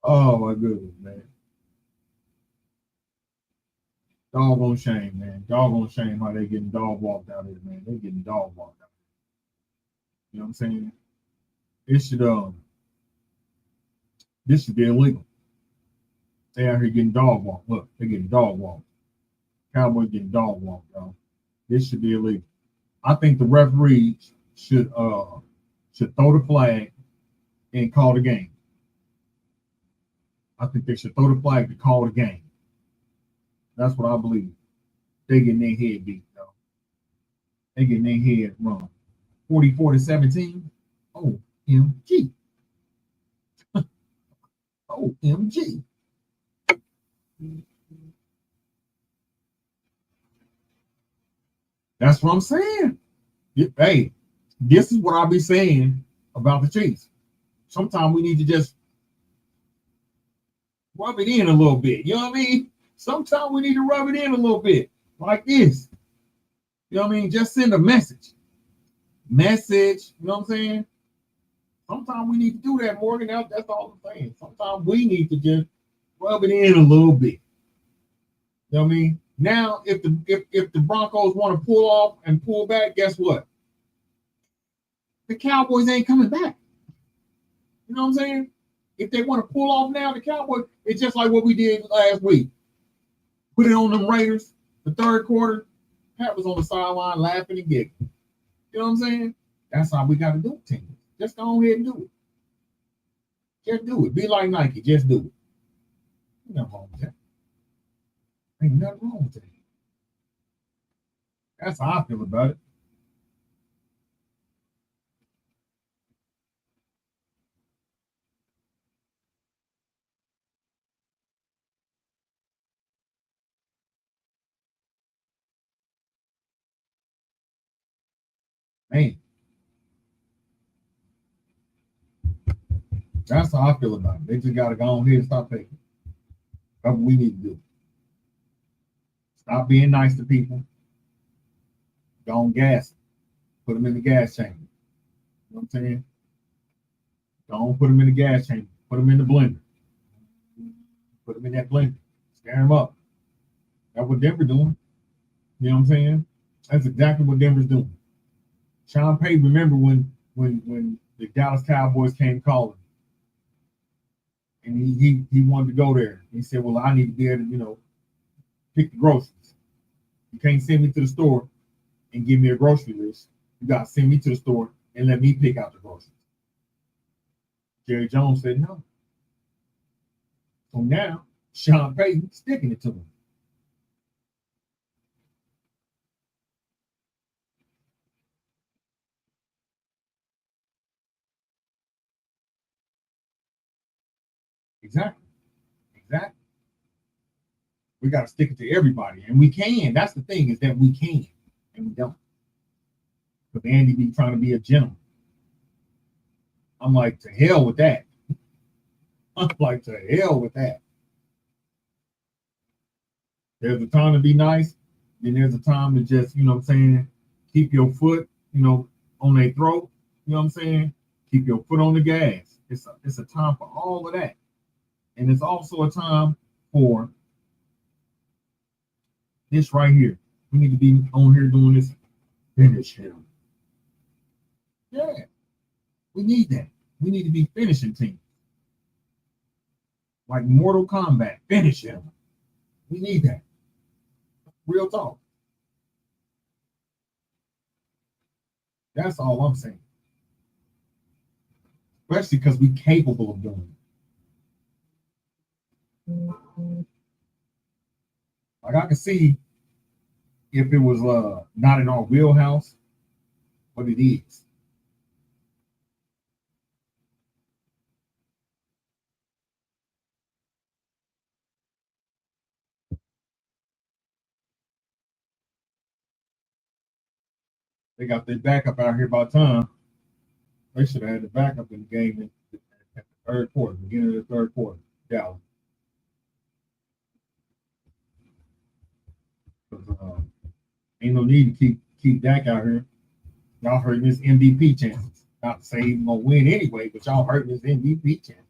Oh my goodness, man. Doggone shame, man. Doggone shame how they getting dog walked out here, man. They getting dog walked out here. You know what I'm saying? This should be illegal. They out here getting dog walked. Look, they're getting dog walked. Cowboys getting dog walked, y'all. This should be illegal. I think the referees should throw the flag and call the game. I think they should throw the flag to call the game. That's what I believe. They getting their head beat, though. They getting their head run. 44-17. OMG. OMG. That's what I'm saying. Hey, this is what I'll be saying about the Chiefs. Sometimes we need to just rub it in a little bit. You know what I mean? Sometimes we need to rub it in a little bit, like this. You know what I mean? Just send a message. You know what I'm saying? Sometimes we need to do that, Morgan. That's all I'm saying. Sometimes we need to just rub it in a little bit. You know what I mean? Now, if the Broncos want to pull off and pull back, guess what? The Cowboys ain't coming back. You know what I'm saying? If they want to pull off now, the Cowboys, it's just like what we did last week. Put it on them Raiders, the third quarter. Pat was on the sideline laughing and giggling. You know what I'm saying? That's how we got to do it, team. Just go ahead and do it. Just do it. Be like Nike. Just do it. Ain't nothing wrong with that. Ain't nothing wrong with that. That's how I feel about it. Man. That's how I feel about it. They just got to go on here and stop taking. That's what we need to do. Stop being nice to people. Go on gas them. Put them in the gas chamber. You know what I'm saying? Don't put them in the gas chamber. Put them in the blender. Put them in that blender. Scare them up. That's what Denver's doing. You know what I'm saying? That's exactly what Denver's doing. Sean Payton, remember when when the Dallas Cowboys came calling, and he wanted to go there. He said, "Well, I need to be able to, pick the groceries. You can't send me to the store and give me a grocery list. You got to send me to the store and let me pick out the groceries." Jerry Jones said no. So now Sean Payton sticking it to him. Exactly. We got to stick it to everybody, and we can. That's the thing, is that we can, and we don't. Because Andy be trying to be a gentleman. I'm like, to hell with that. There's a time to be nice, then there's a time to just, keep your foot, on their throat. You know what I'm saying? Keep your foot on the gas. It's a time for all of that. And it's also a time for this right here. We need to be on here doing this. Finish him. Yeah. We need that. We need to be finishing teams. Like Mortal Kombat. Finish him. We need that. Real talk. That's all I'm saying. Especially because we're capable of doing it. Like, I can see if it was not in our wheelhouse, but it is. They got their backup out here by time. They should have had the backup in the game at the third quarter, beginning of the third quarter. Dallas. Ain't no need to keep Dak out here. Y'all hurting his MVP chances. Not to say he's gonna win anyway, but y'all hurting his MVP chances.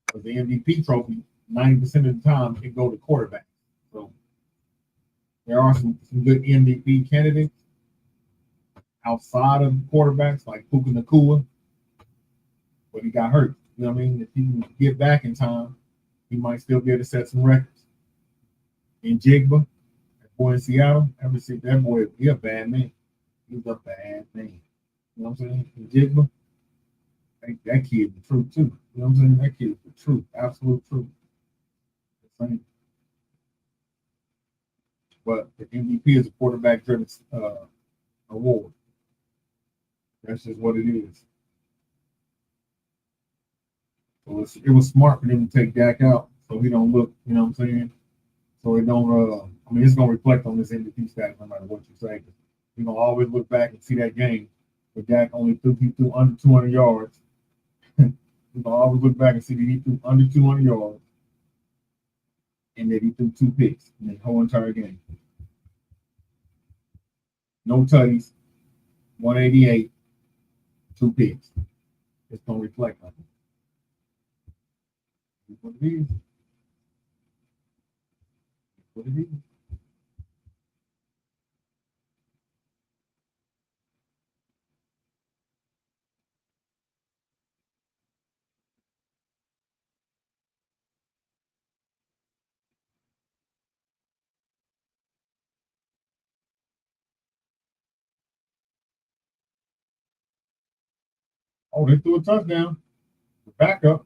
Because the MVP trophy, 90% of the time, can go to quarterback. So there are some good MVP candidates outside of quarterbacks, like Puka Nacua, but he got hurt. You know what I mean? If he can get back in time, he might still be able to set some records. In Jigba, that boy in Seattle, that boy, he a bad man. He's a bad man. You know what I'm saying? In Jigba, that kid the truth too. You know what I'm saying? That kid is the truth, absolute truth. But the MVP is a quarterback-driven award. That's just what it is. So it was smart for them to take Dak out so he don't look, you know what I'm saying? So it don't, it's going to reflect on this MVP stat no matter what you say. You're going to always look back and see that game where Dak only threw under 200 yards. You're going to always look back and see that he threw under 200 yards and that he threw 2 picks in the whole entire game. No tutties, 188, 2 picks. It's going to reflect on it. What it is. What it is. Oh, they threw a touchdown. The backup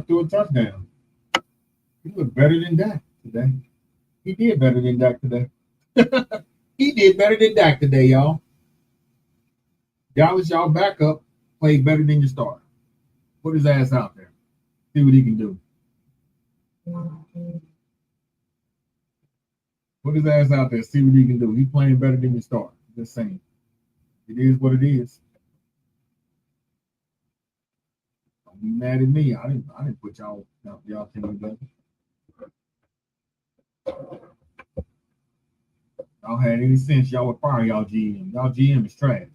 threw a touchdown. He looked better than Dak today. He did better than Dak today. He did better than Dak today, y'all. Dallas, y'all backup played better than your starter. Put his ass out there. See what he can do. Put his ass out there. See what he can do. He's playing better than your starter. Just saying. It is what it is. Don't be mad at me. I didn't put y'all team better. Y'all had any sense, y'all would fire y'all GM. Y'all GM is trash.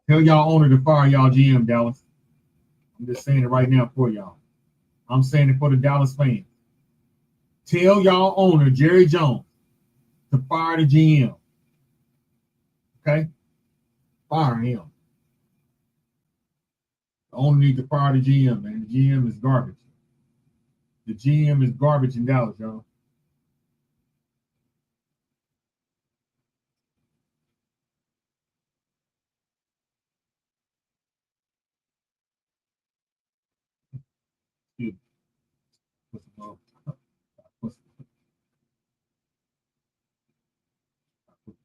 Tell y'all owner to fire y'all GM, Dallas. I'm just saying it right now for y'all. I'm saying it for the Dallas fans. Tell y'all owner, Jerry Jones, to fire the GM. Okay? Fire him. The owner needs to fire the GM, man. The GM is garbage. The GM is garbage in Dallas, y'all. Put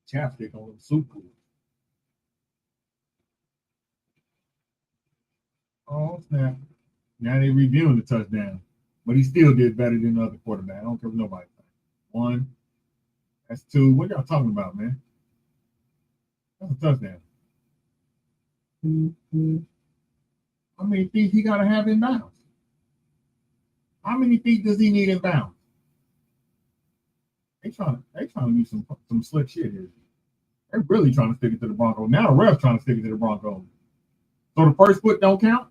chapstick on the soup pool. Oh, snap. Now they reviewing the touchdown. But he still did better than the other quarterback. I don't care what nobody thinks. 1. That's 2. What y'all talking about, man? That's a touchdown. How many feet he got to have in bounds? How many feet does he need in bounds? They trying to do some slick shit here. They're really trying to stick it to the Broncos. Now the refs trying to stick it to the Broncos. So the first foot don't count?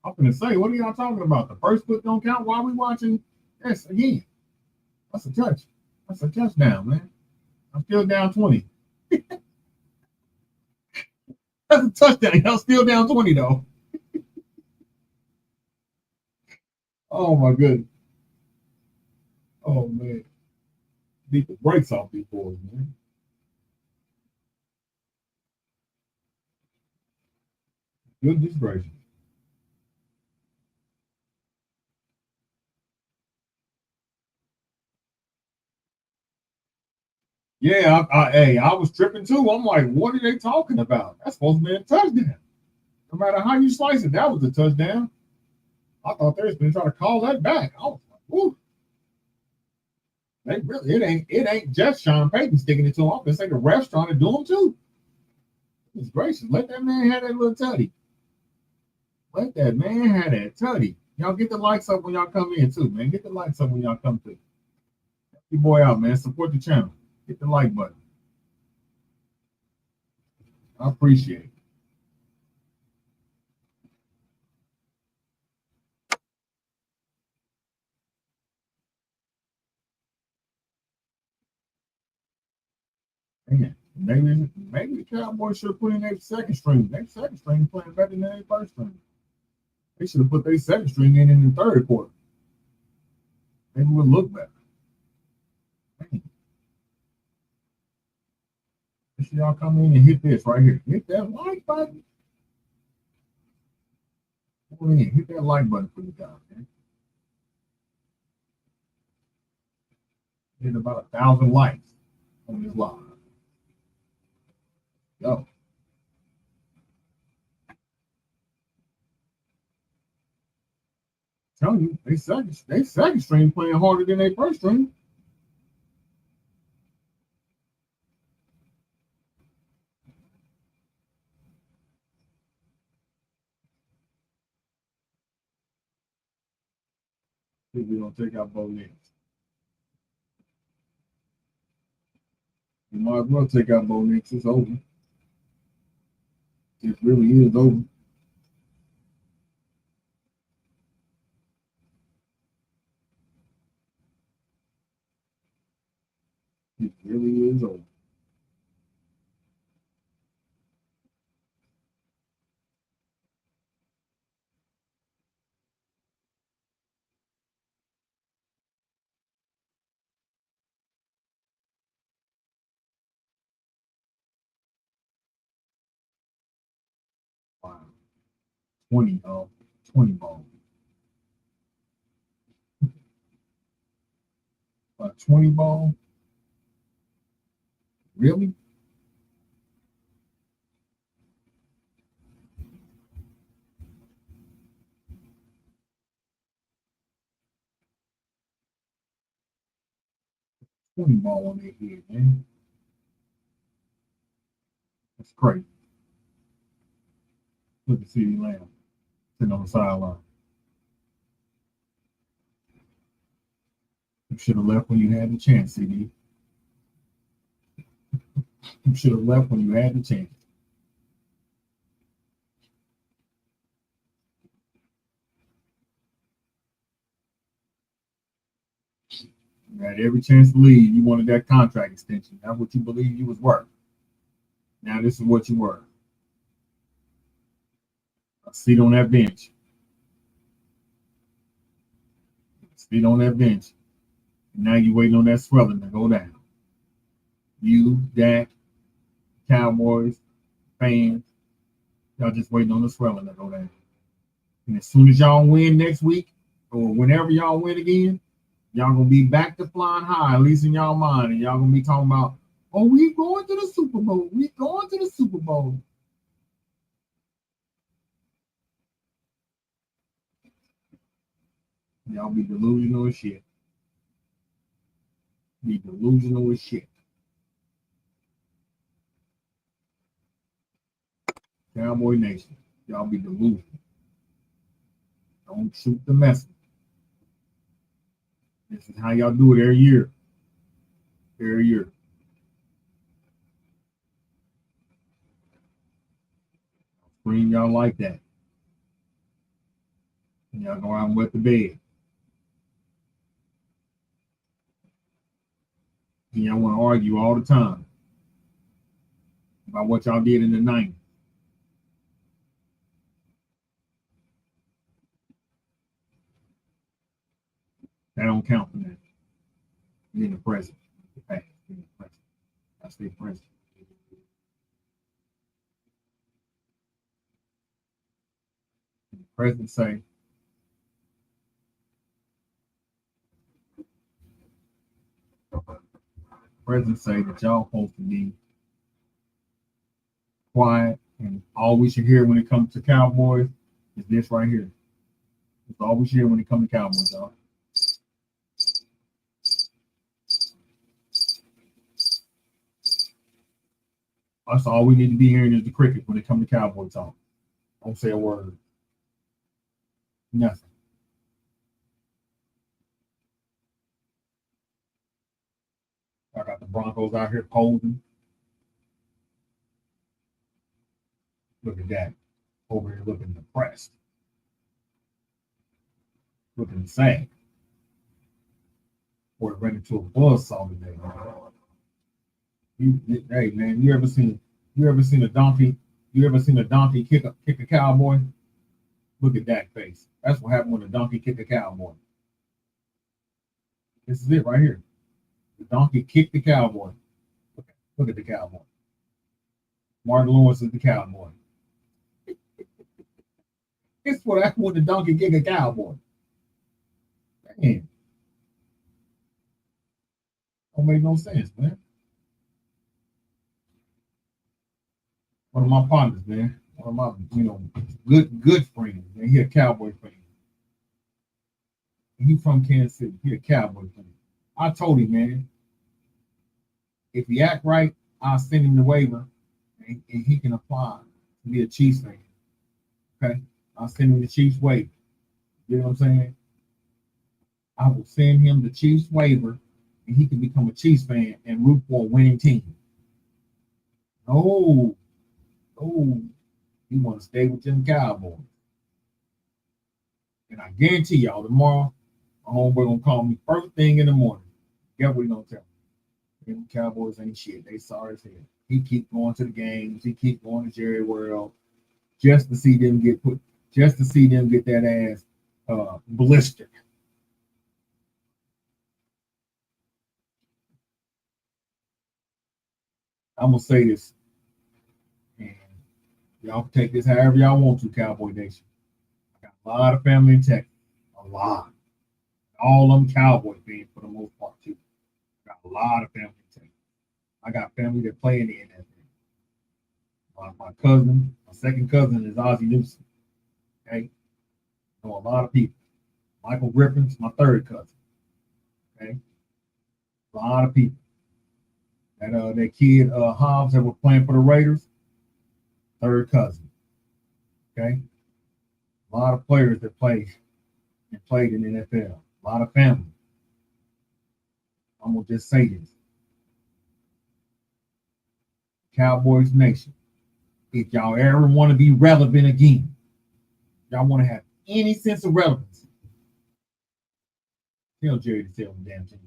I'm gonna say, what are y'all talking about? The first foot don't count? Why are we watching this again? That's a touch. That's a touchdown, man. I'm still down 20. That's a touchdown. Y'all still down 20 though. Oh my goodness. Oh man. Beat the brakes off these boys, man. Goodness gracious. Yeah, I was tripping too. I'm like, what are they talking about? That's supposed to be a touchdown. No matter how you slice it, that was a touchdown. I thought they was been trying to call that back. I was like, whoo. They really, it ain't just Sean Payton sticking it to him. I'm gonna say the refs trying to do him too. It's gracious. Let that man have that little tutty. Let that man have that tutty. Y'all get the likes up when y'all come in too, man. Get the likes up when y'all come through. Help your boy out, man. Support the channel. Hit the like button. I appreciate it. Man, maybe the Cowboys should have put in their second string. Their second string playing better than their first string. They should have put their second string in the third quarter. Maybe it would look better. Man. Make sure y'all come in and hit this right here. Hit that like button. Come in, hit that like button for the guys, man. Hit about 1,000 likes on this live. Yo. Telling you, they second string playing harder than their first string. I think we're gonna take out Bo Nix. We might as well take out Bo Nix. It's over. It really is over. It really is over. Wow. 20 ball. 20 ball? Really? Ball on their head, man. That's crazy. Look at CeeDee Lamb sitting on the sideline. You should have left when you had the chance, CD. You should have left when you had the chance. You had every chance to leave. You wanted that contract extension. That's what you believed you was worth. Now this is what you were. A seat on that bench. Seat on that bench. And now you're waiting on that swelling to go down. You, Dak, Cowboys, fans, y'all just waiting on the swelling to go down. And as soon as y'all win next week, or whenever y'all win again, y'all gonna be back to flying high, at least in y'all mind, and y'all gonna be talking about, oh, we going to the Super Bowl. We going to the Super Bowl. Y'all be delusional as shit. Be delusional as shit. Cowboy Nation, y'all be delusional. Don't shoot the messenger. This is how y'all do it every year. Every year. Scream y'all like that. And y'all go out and wet the bed. And y'all want to argue all the time about what y'all did in the 90s. That don't count for that. You're in the present. The past. You're in the present. I stay present. The present say, that y'all supposed to be quiet, and all we should hear when it comes to Cowboys is this right here. It's all we should hear when it comes to Cowboys, y'all. That's all we need to be hearing is the cricket when it comes to Cowboy talk. Don't say a word. Nothing. I got the Broncos out here posing. Look at that. Over here looking depressed. Looking sad. Boy, ran into a buzzsaw today. Hey man, you ever seen a donkey? You ever seen a donkey kick a cowboy? Look at that face. That's what happened when a donkey kicked a cowboy. This is it right here. The donkey kicked the cowboy. Look at the cowboy. Martin Lawrence is the cowboy. It's what happened when the donkey kicked a cowboy. Man. Don't make no sense, man. One of my partners, man. One of my, good friends, man. He a Cowboy fan. He from Kansas City. He a Cowboy fan. I told him, man, if he act right, I'll send him the waiver, and he can apply to be a Chiefs fan. Okay? I'll send him the Chiefs waiver. You know what I'm saying? I will send him the Chiefs waiver, and he can become a Chiefs fan and root for a winning team. Oh, you want to stay with them Cowboys. And I guarantee y'all tomorrow, my homeboy gonna call me first thing in the morning. Guess what he gonna tell me? Them Cowboys ain't shit. They sorry as hell. He keep going to the games. He keep going to Jerry World just to see them get that ass blistered. I'm gonna say this, and y'all can take this however y'all want to, Cowboy Nation. I got a lot of family in Texas, a lot. All of them Cowboy fans for the most part too. I got a lot of family in Texas. I got family that play in the NFL. My cousin, my second cousin is Ozzie Newsome. Okay, I know a lot of people. Michael Griffin's my third cousin. Okay, a lot of people. That kid Hobbs that was playing for the Raiders, third cousin. Okay, a lot of players that played in the NFL. A lot of family. I'm gonna just say this: Cowboys Nation. If y'all ever want to be relevant again, y'all want to have any sense of relevancy, tell Jerry to sell the damn team.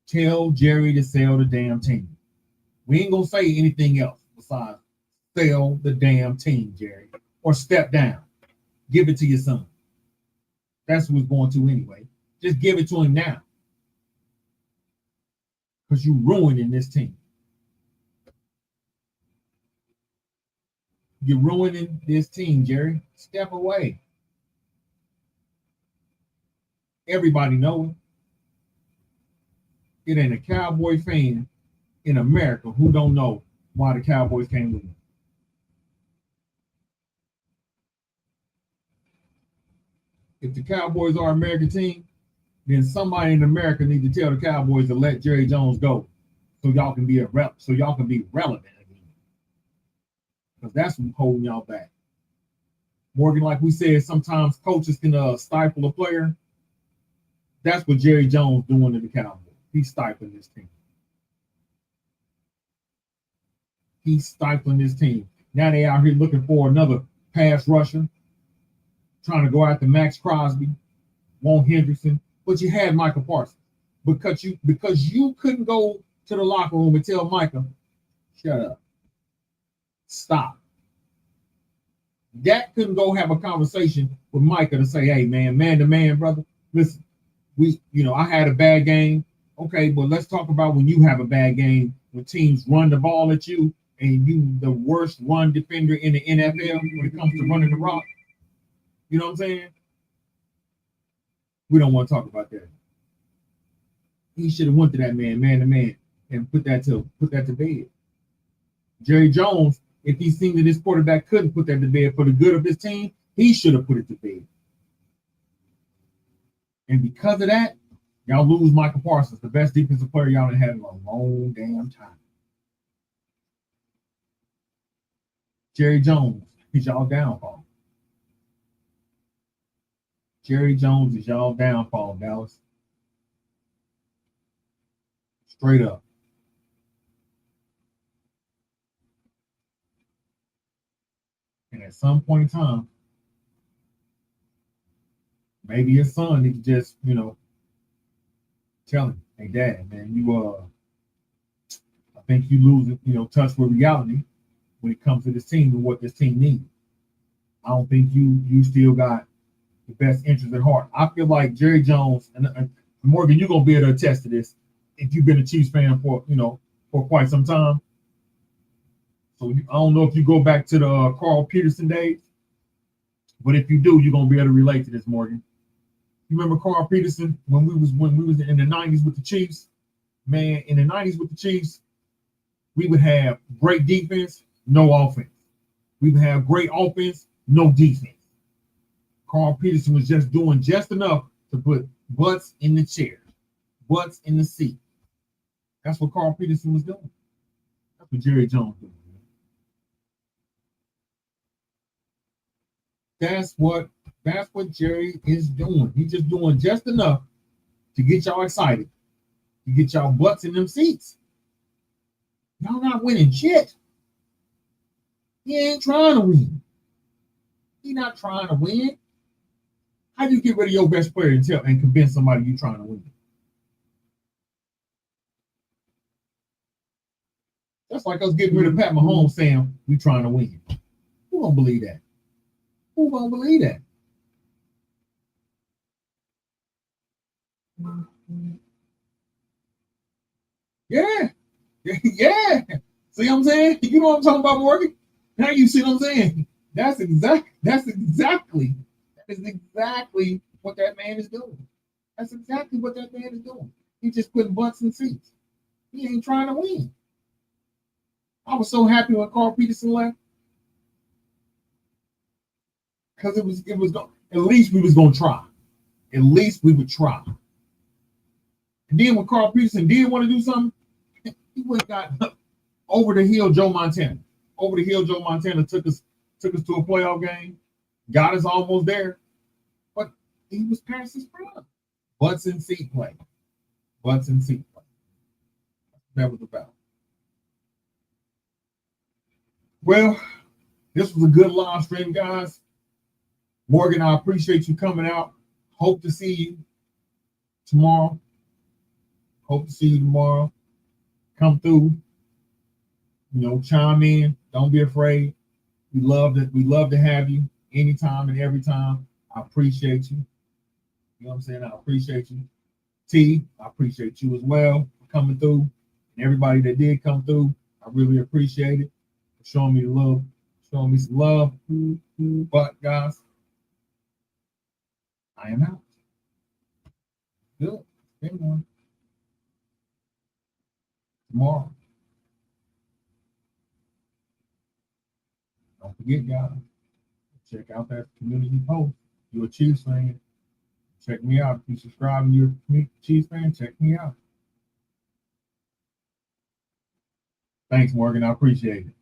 Tell Jerry to sell the damn team. We ain't gonna say anything else. besides sell the damn team, Jerry, or step down. Give it to your son. That's who it's going to anyway. Just give it to him now. Because you're ruining this team. You're ruining this team, Jerry. Step away. Everybody knows it ain't a Cowboy fan in America who don't know why the Cowboys can't win. If the Cowboys are an American team, then somebody in America needs to tell the Cowboys to let Jerry Jones go, so y'all can be relevant again. Because that's what's holding y'all back. Morgan, like we said, sometimes coaches can stifle a player. That's what Jerry Jones doing to the Cowboys. He's stifling this team. He's stifling this team. Now they out here looking for another pass rusher, trying to go after Max Crosby, Won't Henderson, but you had Michael Parsons. Because you couldn't go to the locker room and tell Micah, shut up. Stop. Dak couldn't go have a conversation with Micah to say, hey, man to man, brother, listen, I had a bad game. Okay, but let's talk about when you have a bad game, when teams run the ball at you and you the worst run defender in the NFL when it comes to running the rock. You know what I'm saying? We don't want to talk about that. He should have went to that man to man, and put that to bed. Jerry Jones, if he seen that his quarterback couldn't put that to bed for the good of his team, he should have put it to bed. And because of that, y'all lose Michael Parsons, the best defensive player y'all have had in a long damn time. Jerry Jones is y'all downfall. Jerry Jones is y'all downfall, Dallas. Straight up. And at some point in time, maybe his son needs to just, tell him, hey, Dad, man, I think you lose, touch with reality when it comes to this team and what this team needs. I don't think you still got the best interest at heart. I feel like Jerry Jones, and Morgan, you're going to be able to attest to this if you've been a Chiefs fan for quite some time. So I don't know if you go back to the Carl Peterson days, but if you do, you're going to be able to relate to this, Morgan. You remember Carl Peterson when we was in the 90s with the Chiefs? Man, in the 90s with the Chiefs, we would have great defense, no offense. We would have great offense, no defense. Carl Peterson was just doing just enough to put butts in the chair, butts in the seat. That's what Carl Peterson was doing. That's what Jerry Jones did. That's what Jerry is doing. He's just doing just enough to get y'all excited, to get y'all butts in them seats. Y'all not winning shit. He ain't trying to win. He not trying to win. How do you get rid of your best player and convince somebody you're trying to win? That's like us getting rid of Pat Mahomes saying we trying to win. Who gonna believe that? Who gonna believe that? Yeah. Yeah. See what I'm saying? You know what I'm talking about, Morgan? Now you see what I'm saying? That is exactly what that man is doing. That's exactly what that man is doing. He's just putting butts in seats. He ain't trying to win. I was so happy when Carl Peterson left. Because it was at least we was gonna try. At least we would try. And then when Carl Peterson did want to do something, he went got over the hill Joe Montana. Over the hill Joe Montana took us to a playoff game, got us almost there, but he was past his prime. Butts in seat play. Butts in seat play. That was about. Well, this was a good live stream, guys. Morgan, I appreciate you coming out. Hope to see you tomorrow. Come through. chime in. Don't be afraid. We love to have you anytime and every time. I appreciate you. You know what I'm saying? I appreciate you. T, I appreciate you as well for coming through. And everybody that did come through, I really appreciate it. For showing me the love, showing me some love. But guys, I am out. Good. Good one. Tomorrow. Don't forget, guys. Check out that community post. You're a Chiefs fan. Check me out. If you subscribe and you're a Chiefs fan, check me out. Thanks, Morgan. I appreciate it.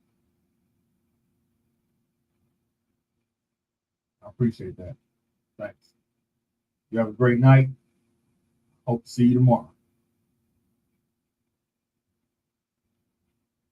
I appreciate that. Thanks. You have a great night. Hope to see you tomorrow.